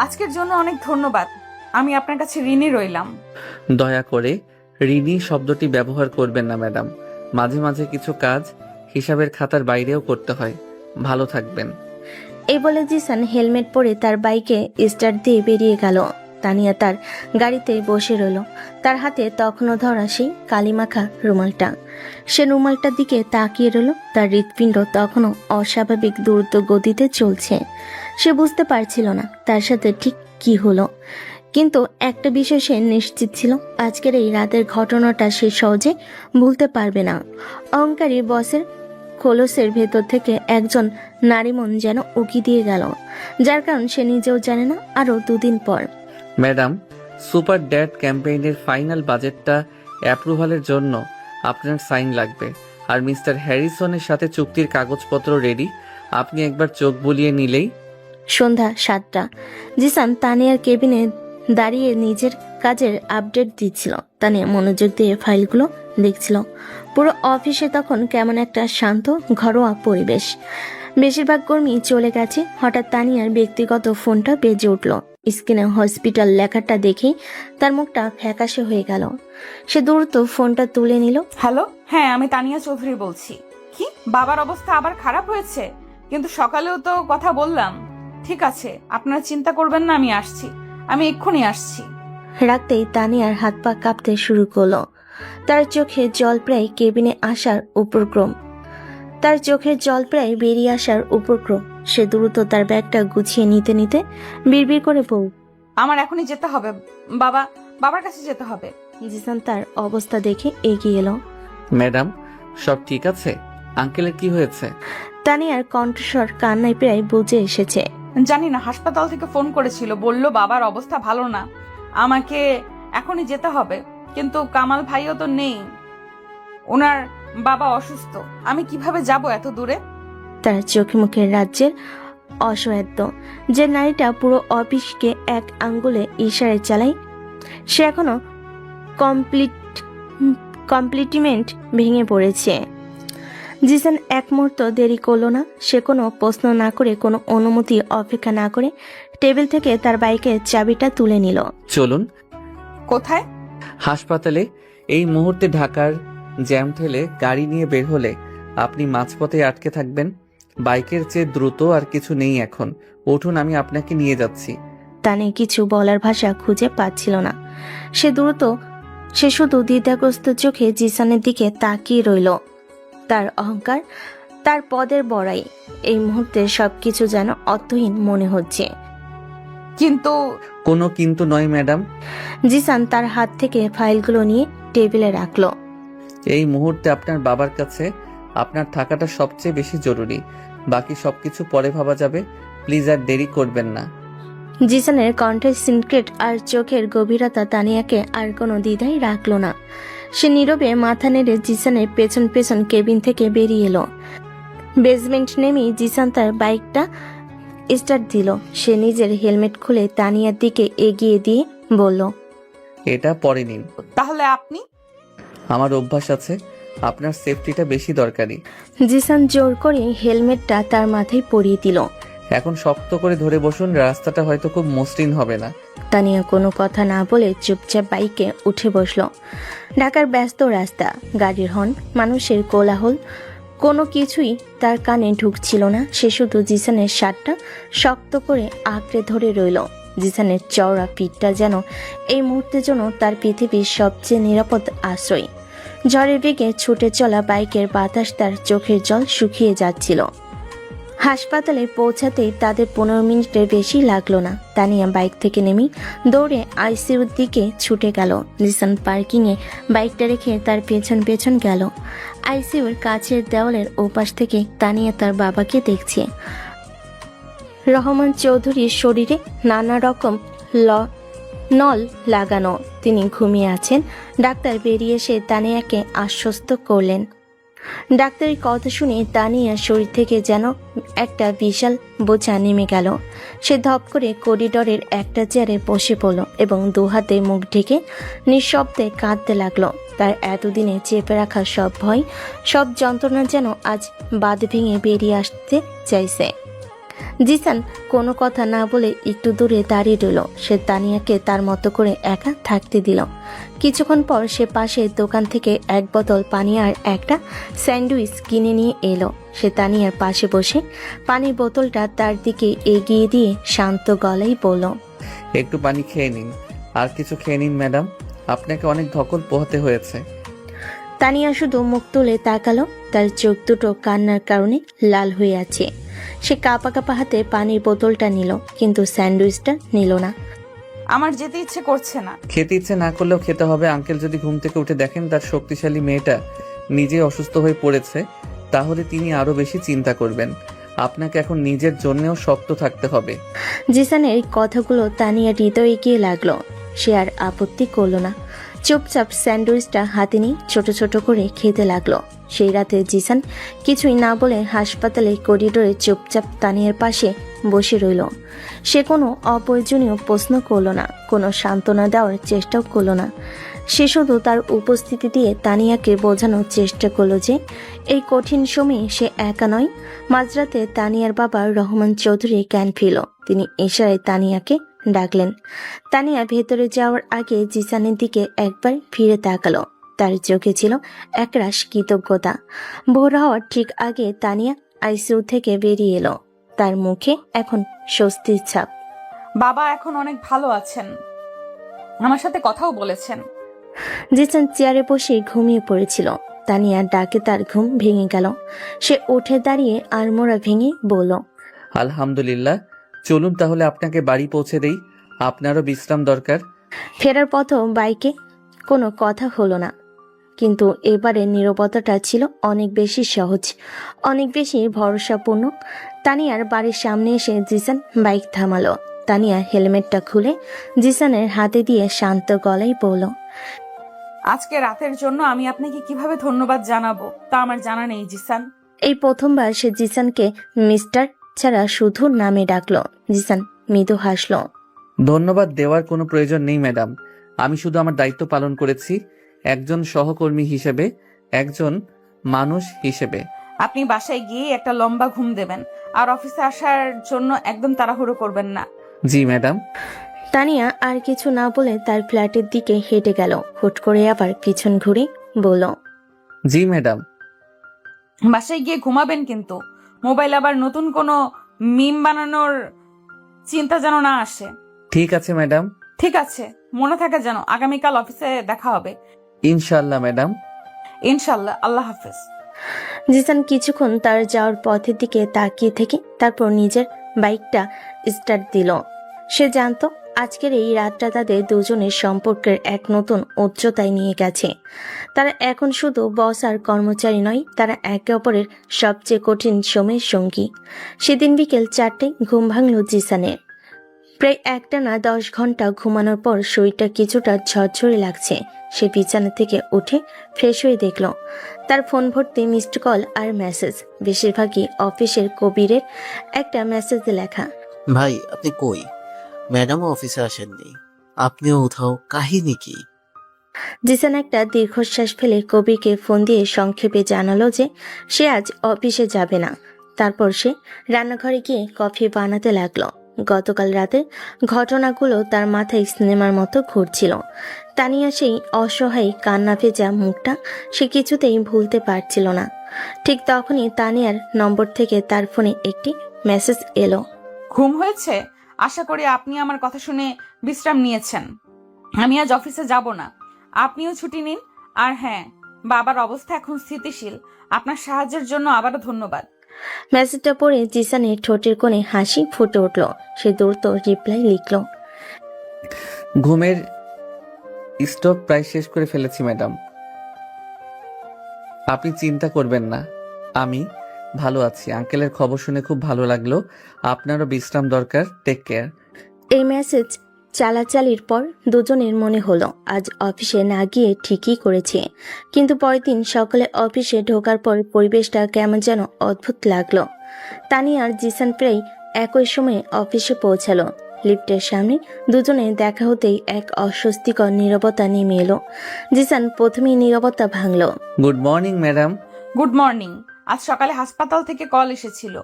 আজকের জন্য অনেক ধন্যবাদ, আমি আপনার কাছে ঋণী রইলাম।
দয়া করে ঋণী শব্দটি ব্যবহার করবেন না ম্যাডাম। মাঝে মাঝে কিছু কাজ হিসাবের খাতার বাইরেও করতে হয়। ভালো থাকবেন।
এই বলে জিসান হেলমেট পরে তার বাইকে স্টার্ট দিয়ে বেরিয়ে গেল। তানিয়া তার গাড়িতে বসে রইল, তার হাতে তখনও ধরা সেই কালিমাখা রুমালটা। সে রুমালটার দিকে তাকিয়ে রইল। তার হৃৎপিণ্ড তখনও অস্বাভাবিক দ্রুত গতিতে চলছে। সে বুঝতে পারছিল না তার সাথে ঠিক কি হলো, কিন্তু একটা বিষয় সে নিশ্চিত ছিল, আজকের এই রাতের ঘটনাটা সে সহজে ভুলতে পারবে না। অহংকারী বসের খোলসের ভেতর থেকে একজন নারী মন যেন উকি দিয়ে গেল, যার কারণ সে নিজেও জানে না। আরো 2 দিন পর
ম্যাডাম, সুপার ড্যাড ক্যাম্পেইনের ফাইনাল বাজেটটা অ্যাপ্রুভালের জন্য আপনার সাইন লাগবে। আর মিস্টার হ্যারিসনের সাথে চুক্তির কাগজপত্র রেডি। আপনি একবার চোখ বুলিয়ে নিলেই।
সন্ধ্যা 7টা। জিসান তানিয়ার কেবিনে দাঁড়িয়ে নিজের কাজের আপডেট দিচ্ছিল। তানিয়া মনোযোগ দিয়ে ফাইলগুলো দেখছিল। পুরো অফিসে তখন কেমন একটা শান্ত ঘরোয়া পরিবেশ। বেশিরভাগ কর্মী চলে গেছে। হঠাৎ তানিয়ার ব্যক্তিগত ফোনটা বেজে উঠল। স্ক্রিনে হসপিটাল লেখাটা দেখেই তার মুখটা ফ্যাকাশে হয়ে গেল। সে দ্রুত ফোনটা তুলে নিল।
হ্যালো, হ্যাঁ আমি তানিয়া চৌধুরী বলছি। কি, বাবার অবস্থা আবার খারাপ হয়েছে? কিন্তু সকালেও তো কথা বললাম। ঠিক আছে, আপনারা চিন্তা করবেন না, আমি এক্ষুনি আসছি।
রাখতেই তানিয়ার হাত পা কাঁপতে শুরু করলো। তার চোখে জল প্রায় কেবিনে আসার উপক্রম। বেরিয়ে আসার উপক্রম। সে দ্রুত তার ব্যাগটা গুছিয়ে নিতে নিতে বিড়বিড় করে বউ,
আমার এখনই যেতে হবে, বাবার কাছে যেতে হবে।
জিসান তার অবস্থা দেখে এগিয়ে এলো।
ম্যাডাম, সব ঠিক আছে? আঙ্কেলের কি হয়েছে?
তানিয়ার কণ্ঠস্বর কান্নায় প্রায় বুঝে এসেছে।
জানি না, হাসপাতাল থেকে ফোন করেছিল, বলল বাবার অবস্থা ভালো না, আমাকে এখনই যেতে হবে। কিন্তু কামাল ভাইও তো নেই, ওনার বাবা অসুস্থ, আমি কিভাবে যাব এত দূরে?
তার চোখে মুখের রাজ্যের অসহায়ত্ব। যে নারীটা পুরো অফিসকে এক আঙ্গুলে ইশারায় চালায়, সে এখনো কমপ্লিটমেন্ট ভেঙে পড়েছে। জিসান এক মুহূর্ত দেরি করলো না। সে কোনো প্রশ্ন না করে, কোনো অনুমতি অপেক্ষা না করে টেবিল থেকে তার বাইকের চাবিটা তুলে নিল।
চলুন।
কোথায়?
হাসপাতালে। এই মুহূর্তে ঢাকার জ্যাম ঠেলে গাড়ি নিয়ে বের হলে আপনি মাঝপথে আটকে থাকবেন। বাইকের চেয়ে দ্রুত আর কিছু নেই এখন। উঠুন, আমি আপনাকে নিয়ে যাচ্ছি।
তানে কিছু বলার ভাষা খুঁজে পাচ্ছিল না। সে শুধু দ্বিধাগ্রস্ত চোখে জিসানের দিকে তাকিয়ে রইল। তার অহংকার, তার পদের বড়াই, এই মুহূর্তে সবকিছু যেন অর্থহীন মনে হচ্ছে।
কিন্তু
কোনো কিন্তু নয় ম্যাডাম।
জিসান তার হাত থেকে ফাইলগুলো নিয়ে টেবিলে রাখলো।
এই মুহূর্তে আপনার বাবার কাছে আপনার থাকাটা সবচেয়ে বেশি জরুরি। বাকি সবকিছু পরে ভাবা যাবে। প্লিজ আর দেরি করবেন না।
জিসানের কণ্ঠের সিনক্রেট আর চোখের গভীরতা তানিয়াকে আর কোনো দ্বিধাই রাখলো না। সে নীরবে মাথা নেড়ে জিসানের পেছন পেছন কেবিন থেকে বেরিয়ে এলো। বেসমেন্ট নেমেই জিসান তার বাইকটা স্টার্ট দিল। সে নিজের হেলমেট খুলে তানিয়ার দিকে এগিয়ে দিয়ে বলল,
এটা পরে নিন।
তাহলে আপনি?
আমার অভ্যাস আছে, আপনার সেফটিটা বেশি দরকারি।
জিসান জোর করে হেলমেটটা তার মাথায় পরিয়ে দিল।
এখন শক্ত করে ধরে বসুন, রাস্তাটা হয়তো খুব মসৃণ হবে না।
তানিয়া কোনো কথা না বলে চুপচাপ বাইকে উঠে বসলো। ঢাকার ব্যস্ত রাস্তা, গাড়ির হর্ন, মানুষের কোলাহল, কোনো কিছুই তার কানে ঢুকছিল না। সে শুধু জিসানের শার্টটা শক্ত করে আঁকড়ে ধরে রইল। জিসানের চওড়া পিঠটা যেন এই মুহূর্তের জন্য তার পৃথিবীর সবচেয়ে নিরাপদ আশ্রয়। ঝড়ের বেগে ছুটে চলা বাইকের বাতাস তার চোখের জল শুকিয়ে যাচ্ছিল। হাসপাতালে পৌঁছাতেই তাদের 15 মিনিটের বেশি লাগলো না। তানিয়া বাইক থেকে নেমে দৌড়ে আইসিইউর দিকে ছুটে গেল। জিসান পার্কিংয়ে বাইকটা রেখে তার পেছন পেছন গেল। আইসিইউর কাছের দেওয়ালের ওপাশ থেকে তানিয়া তার বাবাকে দেখছে। রহমান চৌধুরীর শরীরে নানা রকম নল লাগানো, তিনি ঘুমিয়ে আছেন। ডাক্তার বেরিয়ে এসে তানিয়াকে আশ্বস্ত করলেন। ডাক্তারের কথা শুনে তানিয়ার শরীর থেকে যেন একটা বিশাল বোঝা নেমে গেল। সে ধপ করে করিডোরের একটা চেয়ারে বসে পড়ল এবং দুহাতে মুখ ঢেকে নিঃশব্দে কাঁদতে লাগলো। তার এতদিনে চেপে রাখা সব ভয়, সব যন্ত্রণা যেন আজ বাঁধ ভেঙে বেরিয়ে আসতে চাইছে। জিসান কোনো কথা না বলে একটু দূরে দাঁড়িয়ে রইল। সে তানিয়াকে তার মতো করে একা থাকতে দিল। কিছুক্ষণ পর সে পাশের দোকান থেকে এক বোতল পানি আর একটা স্যান্ডউইচ কিনে নিয়ে এলো। সে তানিয়ার পাশে বসে পানির বোতলটা তার দিকে এগিয়ে দিয়ে শান্ত গলায় বলল,
একটু পানি খেয়ে নিন। আর কিছু খেয়ে নিন ম্যাডাম, আপনাকে অনেক ধকল পোহাতে হয়েছে।
তানিয়া শুধু মুখ তুলে তাকালো। তার চোখ দুটো কান্নার কারণে লাল হয়ে আছে। সে কাঁপা কাঁপা হাতে পানির বোতলটা নিল, কিন্তু স্যান্ডউইচটা নিল না।
আমার যেতে ইচ্ছে করছে না।
খেতে ইচ্ছে না করলেও খেতে হবে। আঙ্কেল যদি ঘুম থেকে উঠে দেখেন তার শক্তিশালী মেয়েটা নিজে অসুস্থ হয়ে পড়েছে, তাহলে তিনি আরো বেশি চিন্তা করবেন। আপনাকে এখন নিজের জন্যও শক্ত থাকতে হবে।
জিসানের এই কথাগুলো তানিয়া হৃদয়ে গিয়ে লাগলো। সে আর আপত্তি করলো না। চুপচাপ স্যান্ডউইচটা হাতে নিয়ে ছোট ছোট করে খেতে লাগলো। সেই রাতে জিসান কিছুই না বলে হাসপাতালে করিডোরে চুপচাপ তানিয়ার পাশে বসে রইল। সে কোনো অপ্রয়োজনীয় প্রশ্ন করলো না, কোনো সান্ত্বনা দেওয়ার চেষ্টাও করলো না। সে শুধু তার উপস্থিতি দিয়ে তানিয়াকে বোঝানোর চেষ্টা করলো যে এই কঠিন সময়ে সে একা নয়। মাঝরাতে তানিয়ার বাবা রহমান চৌধুরী জ্ঞান ফিরল। তিনি ইশারায় তানিয়াকে ডাকলেন। তানিয়া ভেতরে যাওয়ার আগে জিসানের দিকে একবার ফিরে তাকালো। তার চোখে ছিল একরাশ কৃতজ্ঞতা। ভোর হওয়ার ঠিক আগে তানিয়া আইসিইউ থেকে বেরিয়ে এলো। তার মুখে এখন স্বস্তির ছাপ।
বাবা এখন অনেক ভালো আছেন, আমার সাথে কথাও বলেছেন।
জিসান চেয়ারে বসে ঘুমিয়ে পড়েছিল। তানিয়ার ডাকে তার ঘুম ভেঙে গেল। সে উঠে দাঁড়িয়ে আড়মোড়া ভেঙে বলল,
আলহামদুলিল্লাহ, চলুন তাহলে আপনাকে বাড়ি পৌঁছে দেই, আপনারও বিশ্রাম দরকার।
ফেরার পথও বাইকে কোনো কথা হলো না, কিন্তু এবারে নীরবতাটা ছিল অনেক বেশি সহজ, অনেক বেশি ভরসাপূর্ণ। তানিয়ার বাড়ির সামনে এসে জিসান বাইক থামালো। তানিয়া হেলমেটটা খুলে জিসানের হাতে দিয়ে শান্ত গলায় বলল,
আজকে রাতের জন্য আমি আপনাকে কিভাবে ধন্যবাদ জানাবো তা আমার জানা নেই জিসান।
এই প্রথমবার সে জিসানকে মিস্টার ছাড়া শুধু নামে ডাকলো। জিসান মৃদু হাসলো।
ধন্যবাদ দেওয়ার কোনো প্রয়োজন নেই ম্যাডাম, আমি শুধু আমার দায়িত্ব পালন করেছি, একজন সহকর্মী হিসেবে, একজন মানুষ হিসেবে।
আপনি বাসায় গিয়ে একটা লম্বা ঘুম দেবেন, আর অফিসে আসার জন্য একদম তাড়াহুড়ো করবেন না।
জি ম্যাডাম।
তানিয়া আর কিছু না বলে তার ফ্ল্যাটের দিকে হেঁটে গেল। হুট করে আবার পিছন ঘুরে বলল,
জি ম্যাডাম।
বাসায় গিয়ে ঘুমাবেন, কিন্তু মোবাইল আবার নতুন কোনো মিম বানানোর চিন্তা যেন না আসে।
ঠিক আছে ম্যাডাম।
ঠিক আছে, মনে থাকে যেন। আগামীকাল অফিসে দেখা হবে।
ইনশাআল্লাহ ম্যাডাম।
ইনশাল্লাহ। আল্লাহ হাফেজ।
জিসান কিছুক্ষণ তার যাওয়ার পথের দিকে তাকিয়ে থেকে তারপর নিজের বাইকটা স্টার্ট দিল। সে জানতো আজকের এই রাতটা তাদের দুজনের সম্পর্কের এক নতুন উচ্চতায় নিয়ে গেছে। তারা এখন শুধু বস আর কর্মচারী নয়, তারা একে অপরের সবচেয়ে কঠিন সময়ের সঙ্গী। সেদিন বিকেল 4টায় ঘুম ভাঙল জিসানের। প্রায় একটানা 10 ঘন্টা ঘুমানোর পর শরীরটা কিছুটা ঝরঝরে লাগছে। সে বিছানা থেকে উঠে ফ্রেশ হয়ে দেখল তার ফোন ভর্তি মিসড কল আর মেসেজ। বেশিরভাগই অফিসের কবিরের একটা মেসেজ লেখা।
ভাই আপনি কই? ম্যাডামও অফিসে আসেননি, আপনিও উঠাও, কাহিনী কি?
জিসান একটা দীর্ঘশ্বাস ফেলে কবিরকে ফোন দিয়ে সংক্ষেপে জানালো যে সে আজ অফিসে যাবে না। তারপর সে রান্নাঘরে গিয়ে কফি বানাতে লাগলো। গতকাল রাতে ঘটনাগুলো তার মাথায় সিনেমার মতো ঘুরছিল। তানিয়া সেই অসহায় কান্না ভেজা মুখটা সে কিছুতেই ভুলতে পারছিল না। ঠিক তখনই তানিয়ার নম্বর থেকে তার ফোনে একটি মেসেজ এলো।
ঘুম হয়েছে? আশা করি আপনি আমার কথা শুনে বিশ্রাম নিয়েছেন। আমি আজ অফিসে যাব না, আপনিও ছুটি নিন। আর হ্যাঁ, বাবার অবস্থা এখন স্থিতিশীল। আপনার সাহায্যের জন্য আবারও ধন্যবাদ।
মেসেজটা পড়ে জিসানের ঠোঁটের কোণে হাসি ফুটে উঠল। সে দ্রুত রিপ্লাই লিখল,
ঘুমের স্টক প্রায় শেষ করে ফেলেছি ম্যাডাম, আপনি চিন্তা করবেন না, আমি ভালো আছি। আঙ্কেলের খবর শুনে খুব ভালো লাগলো, আপনারও বিশ্রাম দরকার, টেক কেয়ার।
এই মেসেজ চালাচালির পর দুজনের মনে হলো আজ অফিসে না গিয়ে ঠিকই করেছে। কিন্তু পরের দিন সকালে অফিসে ঢোকার পর পরিবেশটা কেমন যেন অদ্ভুত লাগলো। তানিয়া আর জিসান প্রায় একই সময়ে অফিসে পৌঁছালো। লিফটের সামনে দুজনে দেখা হতেই এক অস্বস্তিকর নীরবতা নেমে এলো। জিসান প্রথমেই নীরবতা ভাঙল।
Good morning madam.
Good morning. আজ সকালে হাসপাতাল থেকে কল এসেছিল,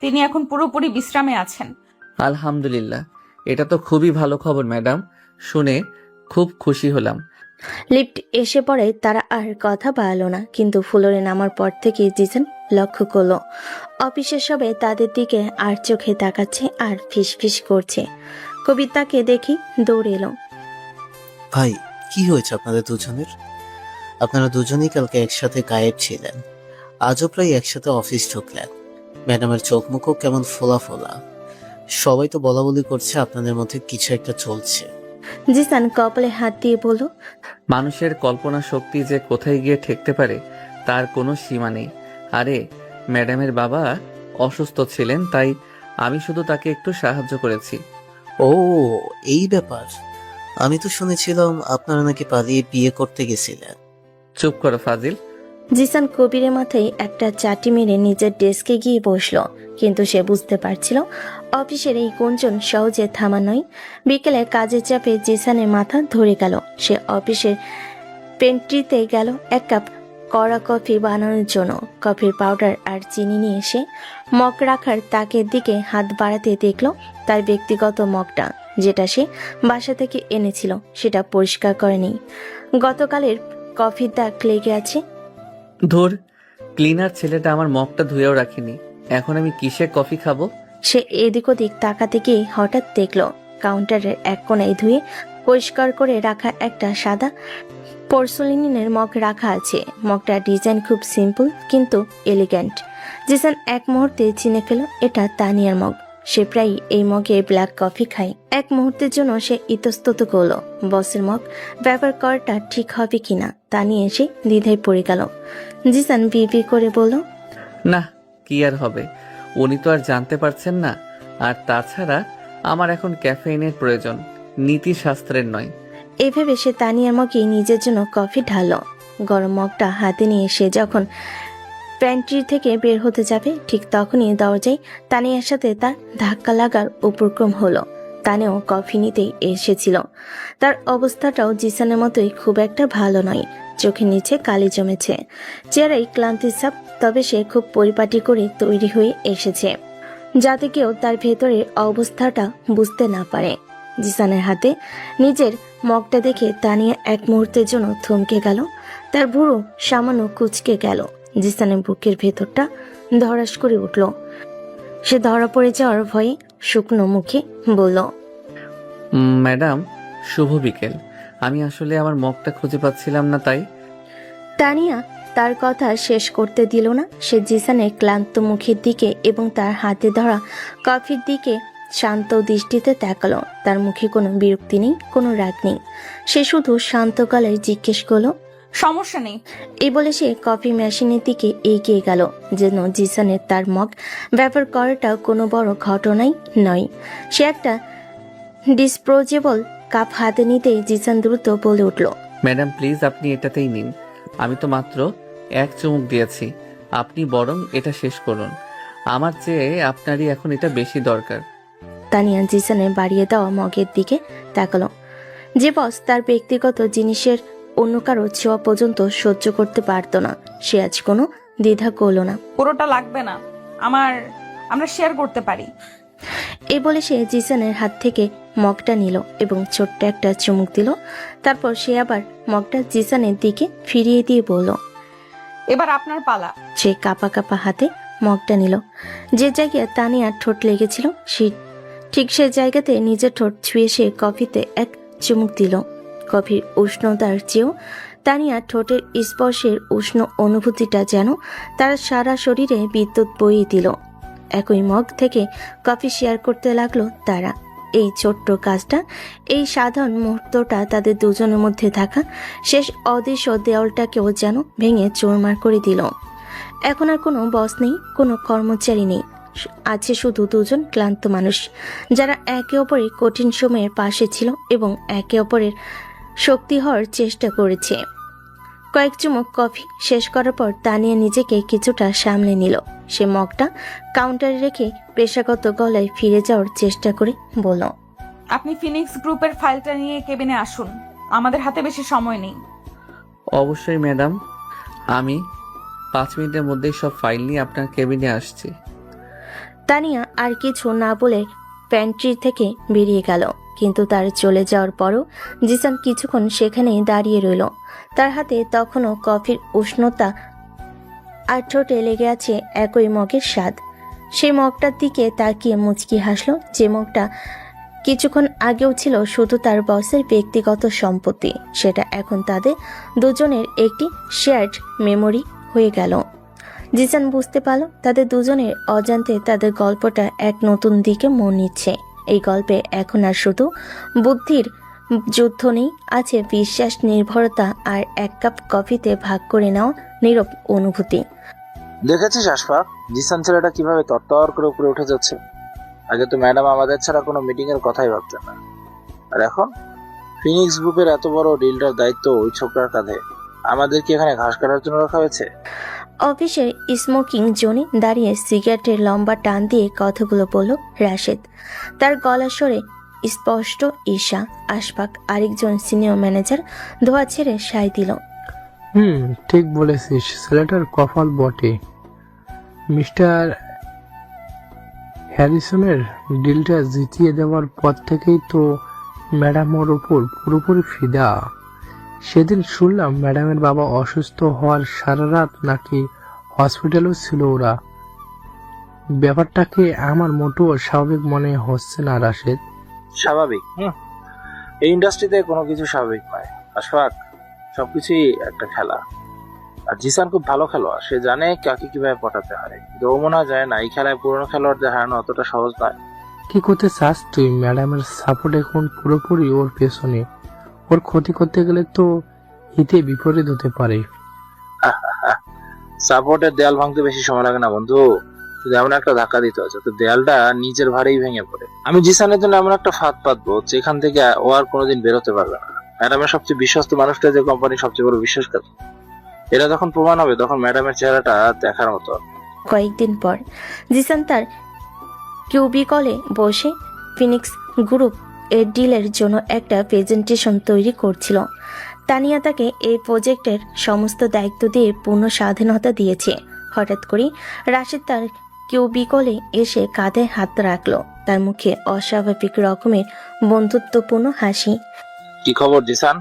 তিনি এখন পুরোপুরি বিশ্রামে আছেন।
আলহামদুলিল্লাহ, এটা তো খুবই ভালো খবর ম্যাডাম, শুনে খুব খুশি হলাম।
লিফট এসে পড়ে তারা আর কথা বাড়ালো না, কিন্তু ফ্লোরে নামার পর থেকে জিসান লক্ষ্য করলো অফিসের সবাই তাদের দিকে আর চোখে তাকাচ্ছে আর ফিসফিস করছে। কবিতাকে দেখি দৌড়ে এলো।
ভাই কি হয়েছে আপনাদের দুজনের? আপনারা দুজনেই কালকে একসাথে গায়েব ছিলেন, আজও প্রায় একসাথে অফিস ঢুকলেন। ম্যাডামের চোখ মুখও কেমন ফোলা ফোলা। সবাই তো বলা বলি করছে আপনাদের মধ্যে কিছু একটা চলছে।
জিসান কপালে হাত দিয়ে বলল,
মানুষের কল্পনা শক্তি যে কোথায় গিয়ে ঠেকতে পারে তার কোনো সীমা নেই। আরে ম্যাডামের বাবা অসুস্থ ছিলেন, তাই আমি শুধু তাকে একটু সাহায্য করেছি।
ও এই ব্যাপার। আমি তো শুনেছিলাম আপনারা নাকি পালিয়ে বিয়ে করতে গেছিলেন।
চুপ করো ফাজিল,
জিসান কবিরের মাথায় একটা চাটি মেরে নিজের ডেস্কে গিয়ে বসলো, কিন্তু সে বুঝতে পারছিল অফিসের এই গুঞ্জন সহজে থামা নয়। বিকেলে কাজের চাপে জিসানের মাথা ধরে গেল। সে অফিসের পেন্ট্রিতে গেল এক কাপ কড়া কফি বানানোর জন্য। কফির পাউডার আর চিনি নিয়ে এসে মগ রাখার তাকের দিকে হাত বাড়াতে দেখল তার ব্যক্তিগত মগটা, যেটা সে বাসা থেকে এনেছিল, সেটা পরিষ্কার করেনি। গতকালের কফির দাগ লেগে আছে।
ধুর, ক্লিনার ছেলেটা আমার মগটা ধুয়েও রাখিনি। এখন আমি কিসে কফি খাবো?
সে এদিক ওদিক তাকাতে গিয়ে হঠাৎ দেখল কাউন্টারের এক কোণায় ধুয়ে পরিষ্কার করে রাখা একটা সাদা পোর্সোলিনের মগ রাখা আছে। মগটার ডিজাইন খুব সিম্পল কিন্তু এলিগ্যান্ট। জিসান এক মুহূর্তে চিনে ফেল এটা তানিয়ার মগ। সে প্রায় এই মগে ব্ল্যাক কফি খায়। এক মুহূর্তের জন্য সে ইতস্তত করল বসের মগ ব্যবহার করাটা ঠিক হবে কিনা তা নিয়ে এসে দ্বিধায় পড়ে গেল। জিসান বিবি করে বলল,
না, কি আর হবে, উনি তো আর জানতে পারছেন না। আর তাছাড়া আমার এখন ক্যাফেইনের প্রয়োজন, নীতি শাস্ত্রের নয়।
এভাবে সে তানিয়ার মগে নিজের জন্য কফি ঢালল। গরম মগটা হাতে নিয়ে সে যখন প্যান্ট্রি থেকে বের হতে যাবে, ঠিক তখনই দরজায় তানিয়ার সাথে তার ধাক্কা লাগার উপক্রম হলো। তানেও কফি নিতেই এসেছিল। তার অবস্থাটাও জিসানের মতোই খুব একটা ভালো নয়। চোখের নিচে কালি জমেছে, চেহারায় ক্লান্তির ছাপ, তবে সে খুব পরিপাটি করে তৈরি হয়ে এসেছে যাতে কেউ তার ভেতরের অবস্থাটা বুঝতে না পারে। জিসানের হাতে নিজের মগটা দেখে তানিয়া এক মুহূর্তের জন্য থমকে গেল। তার ভুরু সামান্য কুঁচকে গেল। জিসানের বুকের ভেতরটা ধড়াস করে উঠল। সে ধরা পড়ে যাওয়ার ভয়ে শুকনো মুখে বলল,
ম্যাডাম, শুভ বিকেল। আমি আসলে আমার মগটা খুঁজে পাচ্ছিলাম না, তাই।
তানিয়া তার কথা শেষ করতে দিল না। সে জিসানের ক্লান্ত মুখের দিকে এবং তার হাতে ধরা কফির দিকে শান্ত দৃষ্টিতে তাকালো। তার মুখে কোনো বিরক্তি নেই, কোনো রাগ নেই। সে শুধু শান্ত গলায় জিজ্ঞেস করলো,
সমস্যা নেই।
এই বলে সে কফি মেশিনের দিকে এগিয়ে গেল, যেন জিসানের তার মগ ব্যবহার করাটা কোনো বড় ঘটনাই নয়। সে একটা ডিসপোজেবল কাপ হাতে নিতেই জিসান দ্রুত বলে উঠল,
ম্যাডাম প্লিজ, আপনি এটাতেই নিন। আমি তো মাত্র এক চুমুক দিয়েছি, আপনি বরং এটা শেষ করুন। আমার চেয়ে আপনারই এখন এটা বেশি দরকার।
তানিয়া জিসানের বাড়িয়ে দেওয়া মগের দিকে তাকালো। যে বস তার ব্যক্তিগত জিনিসের অন্য কারো ছোঁয়া পর্যন্ত সহ্য করতে পারত না, সে আজ কোনো দ্বিধা করল না।
পুরোটা লাগবে না, আমরা শেয়ার করতে পারি।
এই বলে সে জিসানের হাত থেকে মগটা নিল এবং ছোট্ট একটা চুমুক দিল। তারপর সে আবার মগটা জিসানের দিকে ফিরিয়ে দিয়ে বলল,
এবার আপনার পালা।
সে কাপা কাপা হাতে মগটা নিল। যে জায়গায় তানিয়ার ঠোঁট লেগেছিল ঠিক সে জায়গাতে নিজের ঠোঁট ছুঁয়ে সে কফিতে এক চুমুক দিল। কফির উষ্ণতার চেয়েও তানিয়ার ঠোঁটের স্পর্শের উষ্ণ অনুভূতিটা যেন তার সারা শরীরে বিদ্যুৎ বইয়ে দিল। একই মগ থেকে কফি শেয়ার করতে লাগলো তারা। এই ছোট্ট কাজটা, এই সাধারণ মুহূর্তটা তাদের দুজনের মধ্যে থাকা শেষ অদৃশ্য দেওয়ালটাকেও যেন ভেঙে চুরমার করে দিল। এখন আর কোনো বস নেই, কোনো কর্মচারী নেই, আছে শুধু দুজন ক্লান্ত মানুষ যারা একে অপরের কঠিন সময়ের পাশে ছিল এবং একে অপরের শক্তি হওয়ার চেষ্টা করেছে। কয়েক চুমুক কফি শেষ করার পর তানিয়া নিজেকে কিছুটা সামলে নিল। সে মগটা কাউন্টারে রেখে পেশাগত গলায় ফিরে যাওয়ার চেষ্টা করে বলল,
আপনি ফিনিক্স গ্রুপের ফাইলটা নিয়ে কেবিনে আসুন, আমাদের হাতে বেশি সময় নেই।
অবশ্যই ম্যাডাম, আমি 5 মিনিটের মধ্যেই সব ফাইল নিয়ে আপনার কেবিনে আসছি।
তানিয়া আর কিছু না বলে প্যান্ট্রি থেকে বেরিয়ে গেল। কিন্তু তার চলে যাওয়ার পরও জিসান কিছুক্ষণ সেখানেই দাঁড়িয়ে রইল। তার হাতে তখনও কফির উষ্ণতা আর ঠোঁটে লেগে আছে একই মগের স্বাদ। সেই মগটার দিকে তাকিয়ে মুচকি হাসলো, যে মগটা কিছুক্ষণ আগেও ছিল শুধু তার বসের ব্যক্তিগত সম্পত্তি, সেটা এখন তাদের দুজনের একটি শেয়ার্ড মেমোরি হয়ে গেল। জিসান বুঝতে পারল তাদের দুজনের অজান্তে তাদের গল্পটা এক নতুন দিকে মোড় নিচ্ছে। এই গল্পে এখন আর শুধু বুদ্ধির যুদ্ধ নেই, আছে বিশ্বাস, নির্ভরতা আর এক কাপ কফিতে ভাগ করে নেওয়া নীরব অনুভূতি।
দেখেছিস আশফাক, জিসান ছেলেটা কিভাবে তরতর করে উপরে উঠে যাচ্ছে? আগে তো ম্যাডাম আমাদের ছাড়া কোনো মিটিং এর কথাই ভাবতেন না, আর এখন ফিনিক্স গ্রুপের এত বড় ডিলটার দায়িত্ব ওই ছোকরার কাঁধে। আমাদের কি এখানে ঘাস কাটার জন্য রাখা হয়েছে?
অফিসের স্মোকিং জোনে দাঁড়িয়ে সিগারেটের লম্বা টান দিয়ে কথাগুলো বলল রাশেদ। তার গলা সরে স্পষ্ট ঈশা। আশফাক আরেকজন সিনিয়র ম্যানেজার ধোয়া ছেড়ে সায় দিল।
ঠিক বলেছিস, ছেলেটার কপাল বটে। মিস্টার হ্যারিসনের ডিলটা জিতিয়ে দেওয়ার পর থেকেই তো ম্যাডাম ওর উপর পুরোপুরি ফিদা। সেদিন শুনলাম ম্যাডামের বাবা অসুস্থ হওয়ার সারা রাত নাকি হসপিটালেও ছিল ওরা। ব্যাপারটাকে আমার মোটেও স্বাভাবিক মনে হচ্ছে না রাশেদ।
স্বাভাবিক? এই ইন্ডাস্ট্রিতে কোনো কিছু স্বাভাবিক নয় আশফাক, সবকিছুই একটা খেলা। আর জিসান খুব ভালো খেলোয়াড়, সে জানে কাকে কিভাবে পটাতে হয়। কিন্তু ও মনে হয় যায় না এই খেলায় পুরনো খেলোয়াড়দের হারানো অতটা সহজ নয়।
কি করতে চাস তুই? ম্যাডামের সাপোর্ট এখন পুরোপুরি ওর পেছনে। ওর ক্ষতি করতে গেলে তো হিতে বিপরীত হতে পারে।
সাপোর্টের দেয়াল ভাঙতে বেশি সময় লাগে না বন্ধু, শুধু এমন একটা ধাক্কা দিতে হয় যাতে দেয়ালটা নিজের ভারেই ভেঙে পড়ে। আমি জিসানের জন্য এমন একটা ফাঁদ পাতবো যেখান থেকে ও আর কোনোদিন বেরোতে পারবে না। ম্যাডামের সবচেয়ে বিশ্বস্ত মানুষটা যে কোম্পানির সবচেয়ে বড় বিশ্বাসঘাতক, এটা যখন প্রমাণ হবে তখন ম্যাডামের চেহারাটা দেখার মতো হবে।
কয়েকদিন পর জিসান তার কিউবিকলে বসে ফিনিক্স গ্রুপ এর ডিলের জন্য একটা প্রেজেন্টেশন তৈরি করছিল। তানিয়া তাকে এই প্রজেক্টের সমস্ত দায়িত্ব দিয়ে পূর্ণ স্বাধীনতা দিয়েছে। হঠাৎ করে রাশেদ তার কিউবিকলে এসে কাঁধে হাত রাখলো। তার মুখে অস্বাভাবিক রকমের বন্ধুত্বপূর্ণ হাসি।
কি খবর জিসান?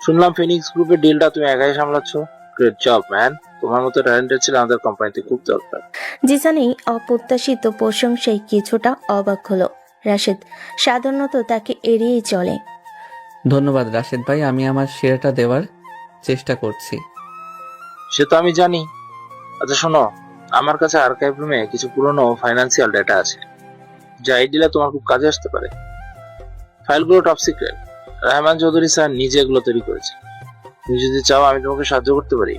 শুনলাম ফিনিক্স গ্রুপের ডিলটা তুমি একাই সামলাচ্ছ। গ্রেট জব ম্যান, তোমার মতো ট্যালেন্টেড ছিল আমাদের কোম্পানিতে খুব দরকার।
জিসান এই অপ্রত্যাশিত প্রশংসায় কিছুটা অবাক হলো। রাশেদ সাধারণত তাকে এড়িয়েই চলে।
ধন্যবাদ রাশেদ ভাই, আমি আমার শেয়ারটা দেওয়ার চেষ্টা করছি।
সে তো আমি জানি। আচ্ছা শোনো, আমার কাছে আর্কাইভ রুমে কিছু পুরনো ফাইন্যান্সিয়াল ডেটা আছে যা এই ডিলে তোমার খুব কাজে আসতে পারে। ফাইলগুলো top secret, Rahman Chowdhury sir নিজে এগুলো তৈরি করেছে। তুমি যদি চাও আমি তোমাকে সাহায্য করতে পারি।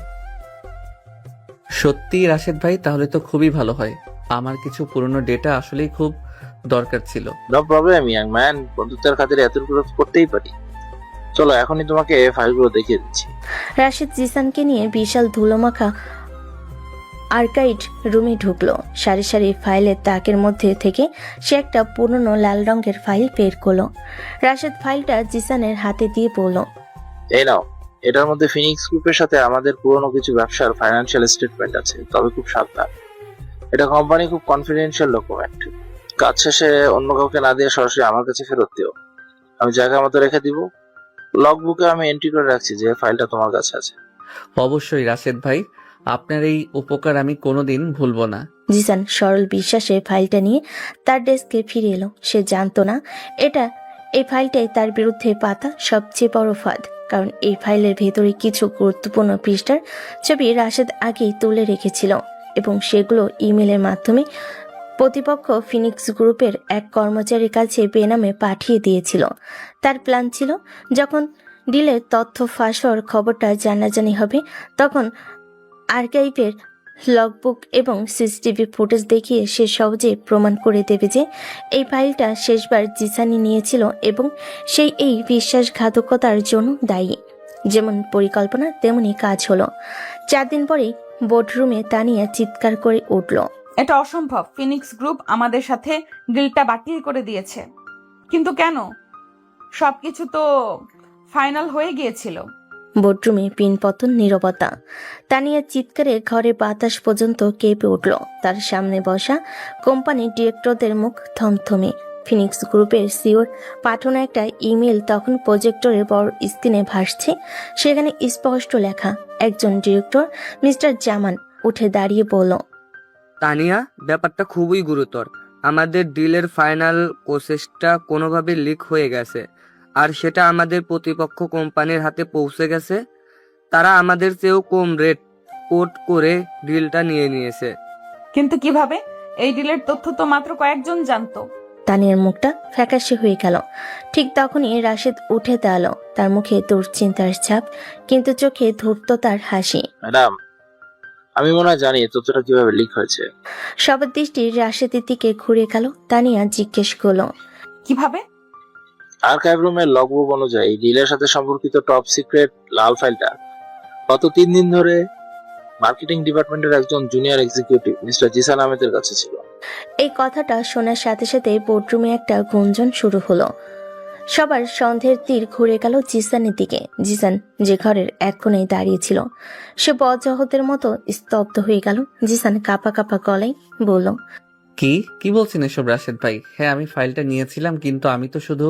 সত্যি রাশেদ ভাই, তাহলে তো খুবই ভালো হয়। আমার কিছু পুরনো ডেটা আসলেই খুব দরকার ছিল।
নো প্রবলেম ইয়াং ম্যান, বন্ধুত্বের খাতিরে এতটুকু করতেই পারি। চলো এখনই তোমাকে ফাইলগুলো দেখিয়ে দিচ্ছি।
রাশেদ জিসানকে নিয়ে বিশাল ধুলোমাখা আর্কাইড রুমে ঢুকলো। সারি সারি ফাইলের তাকের মধ্যে থেকে সে একটা পুরনো লাল রঙের ফাইল বের করলো। রাশেদ ফাইলটা জিসানের হাতে দিয়ে বলল,
এই নাও, এটার মধ্যে ফিনিক্স গ্রুপের সাথে আমাদের পুরনো কিছু ব্যবসার ফাইন্যান্সিয়াল স্টেটমেন্ট আছে। তবে খুব সাবধান, এটা কোম্পানি খুব কনফিডেন্সিয়াল ডকুমেন্ট। কাজ শেষে অন্য কাউকে না দিয়ে সরাসরি আমার কাছে ফেরত দিও। আমি জায়গা মতো রেখে দিব। লগ বুকে আমি এন্ট্রি করে রাখছি যে ফাইলটা তোমার কাছে আছে।
অবশ্যই রাশেদ ভাই, আপনার এই উপকার আমি কোনোদিন ভুলবো না।
জিসান সরল বিশ্বাসে ফাইলটা নিয়ে তার ডেস্কে ফিরে এলো। সে জানতো না এই ফাইলটাই তার বিরুদ্ধে পাতা সবচেয়ে বড় ফাঁদ। কারণ এই ফাইলের ভেতরে কিছু গুরুত্বপূর্ণ পৃষ্ঠার ছবি রাশেদ আগেই তুলে রেখেছিল এবং সেগুলো ইমেলের মাধ্যমে প্রতিপক্ষ ফিনিক্স গ্রুপের এক কর্মচারীর কাছে বেনামে পাঠিয়ে দিয়েছিল। তার প্ল্যান ছিল যখন ডিলের তথ্য ফাঁস হওয়ার খবরটা জানাজানি হবে তখন আর্কাইভের লগবুক এবং সিসিটিভি ফুটেজ দেখিয়ে সে সহজে প্রমাণ করে দেবে যে এই ফাইলটা শেষবার জিসানি নিয়েছিল এবং সেই এই বিশ্বাসঘাতকতার জন্য দায়ী। যেমন পরিকল্পনা তেমনি কাজ হলো। 4 দিন পরেই বোর্ডরুমে তানিয়া চিৎকার করে উঠল,
এটা অসম্ভব। ফিনিক্স গ্রুপ আমাদের সাথে ডিলটা বাতিল করে দিয়েছে। কিন্তু কেন? সবকিছু তো ফাইনাল হয়ে গিয়েছিল।
বোর্ডরুমে পিনপতন নীরবতা। তানিয়া চিৎকারে ঘরে বাতাস পর্যন্ত কেঁপে উঠল। তার সামনে বসা কোম্পানির ডিরেক্টরদের মুখ থমথমে। ফিনিক্স গ্রুপের সিওর পাঠানো একটা ইমেল তখন প্রজেক্টরের বড় স্ক্রিনে ভাসছে। সেখানে স্পষ্ট লেখা, একজন ডিরেক্টর মিস্টার জামান উঠে দাঁড়িয়ে বলল,
তানিয়া, ব্যাপারটা খুবই গুরুতর। আমাদের ডিলের ফাইনাল প্রসেসটা কোনোভাবে লিক হয়ে গেছে, আর সেটা আমাদের প্রতিপক্ষ কোম্পানির হাতে পৌঁছে গেছে। তারা আমাদের চেয়েও কম রেট কোট করে ডিলটা নিয়ে নিয়েছে।
কিন্তু কিভাবে? এই ডিলের তথ্য তো মাত্র কয়েকজন জানতো।
তানিয়ার মুখটা ফ্যাকাশে হয়ে গেল। ঠিক তখনই রাশেদ উঠে দাঁড়ালো। তার মুখে দুশ্চিন্তার ছাপ, কিন্তু চোখে ধূর্ততার হাসি।
ম্যাডাম, আমি মনে হয় জানি তথ্যটা কিভাবে লিক হয়েছে।
সবার দৃষ্টি রাশেদের দিকে ঘুরে গেল। তানিয়া জিজ্ঞেস করলো,
কিভাবে?
আর্কাইভ রুমের লগবুক অনুযায়ী ডিলের সাথে সম্পর্কিত টপ সিক্রেট লাল ফাইলটা গত 3 দিন ধরে মার্কেটিং ডিপার্টমেন্টের একজন জুনিয়র এক্সিকিউটিভ মিস্টার জিসান আহমেদের কাছে ছিল।
এই কথাটা শোনার সাথে সাথে বোর্ডরুমে একটা গুঞ্জন শুরু হলো। সবার সন্দেহের তীর ঘুরে গেল জিসানের দিকে। জিসান যে ঘরের এক কোণে দাঁড়িয়ে ছিল, সে বজ্রহতের মতো স্তব্ধ হয়ে গেল। জিসান কাঁপা কাঁপা গলায় বলল,
কি বলছেন এসব রাশেদ ভাই? হ্যাঁ, আমি ফাইলটা নিয়েছিলাম, কিন্তু আমি তো শুধু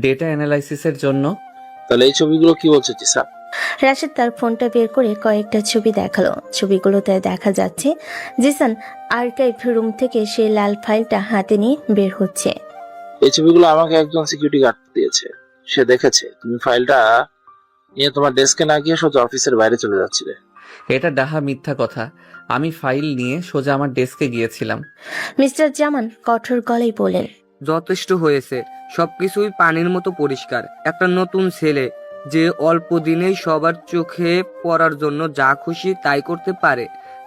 ডেটা অ্যানালাইসিসের জন্য।
তাহলে এই ছবিগুলো কি বলছে জিসান?
রাশেদ তার ফোনটা বের করে কয়েকটা ছবি দেখালো। ছবিগুলোতে দেখা যাচ্ছে জিসান আর্কাইভ রুম থেকে সেই লাল ফাইলটা হাতে নিয়ে বের হচ্ছে।
এই ছবিগুলো আমাকে একজন সিকিউরিটি গার্ড দিয়েছে। সে দেখেছে তুমি ফাইলটা নিয়ে তোমার ডেস্কে না গিয়ে সোজা অফিসের বাইরে চলে যাচ্ছিলে।
এটা ডাহা মিথ্যা কথা। আমি ফাইল নিয়ে সোজা আমার ডেস্কে গিয়েছিলাম।
মিস্টার জামান কঠোর গলায় বলেন,
যথেষ্ট হয়েছে, সবকিছুই পানির মতো পরিষ্কার। একটা নতুন ছেলে যে অল্প দিনেই সবার চোখে পড়ার জন্য যা খুশি তাই করতে পারে,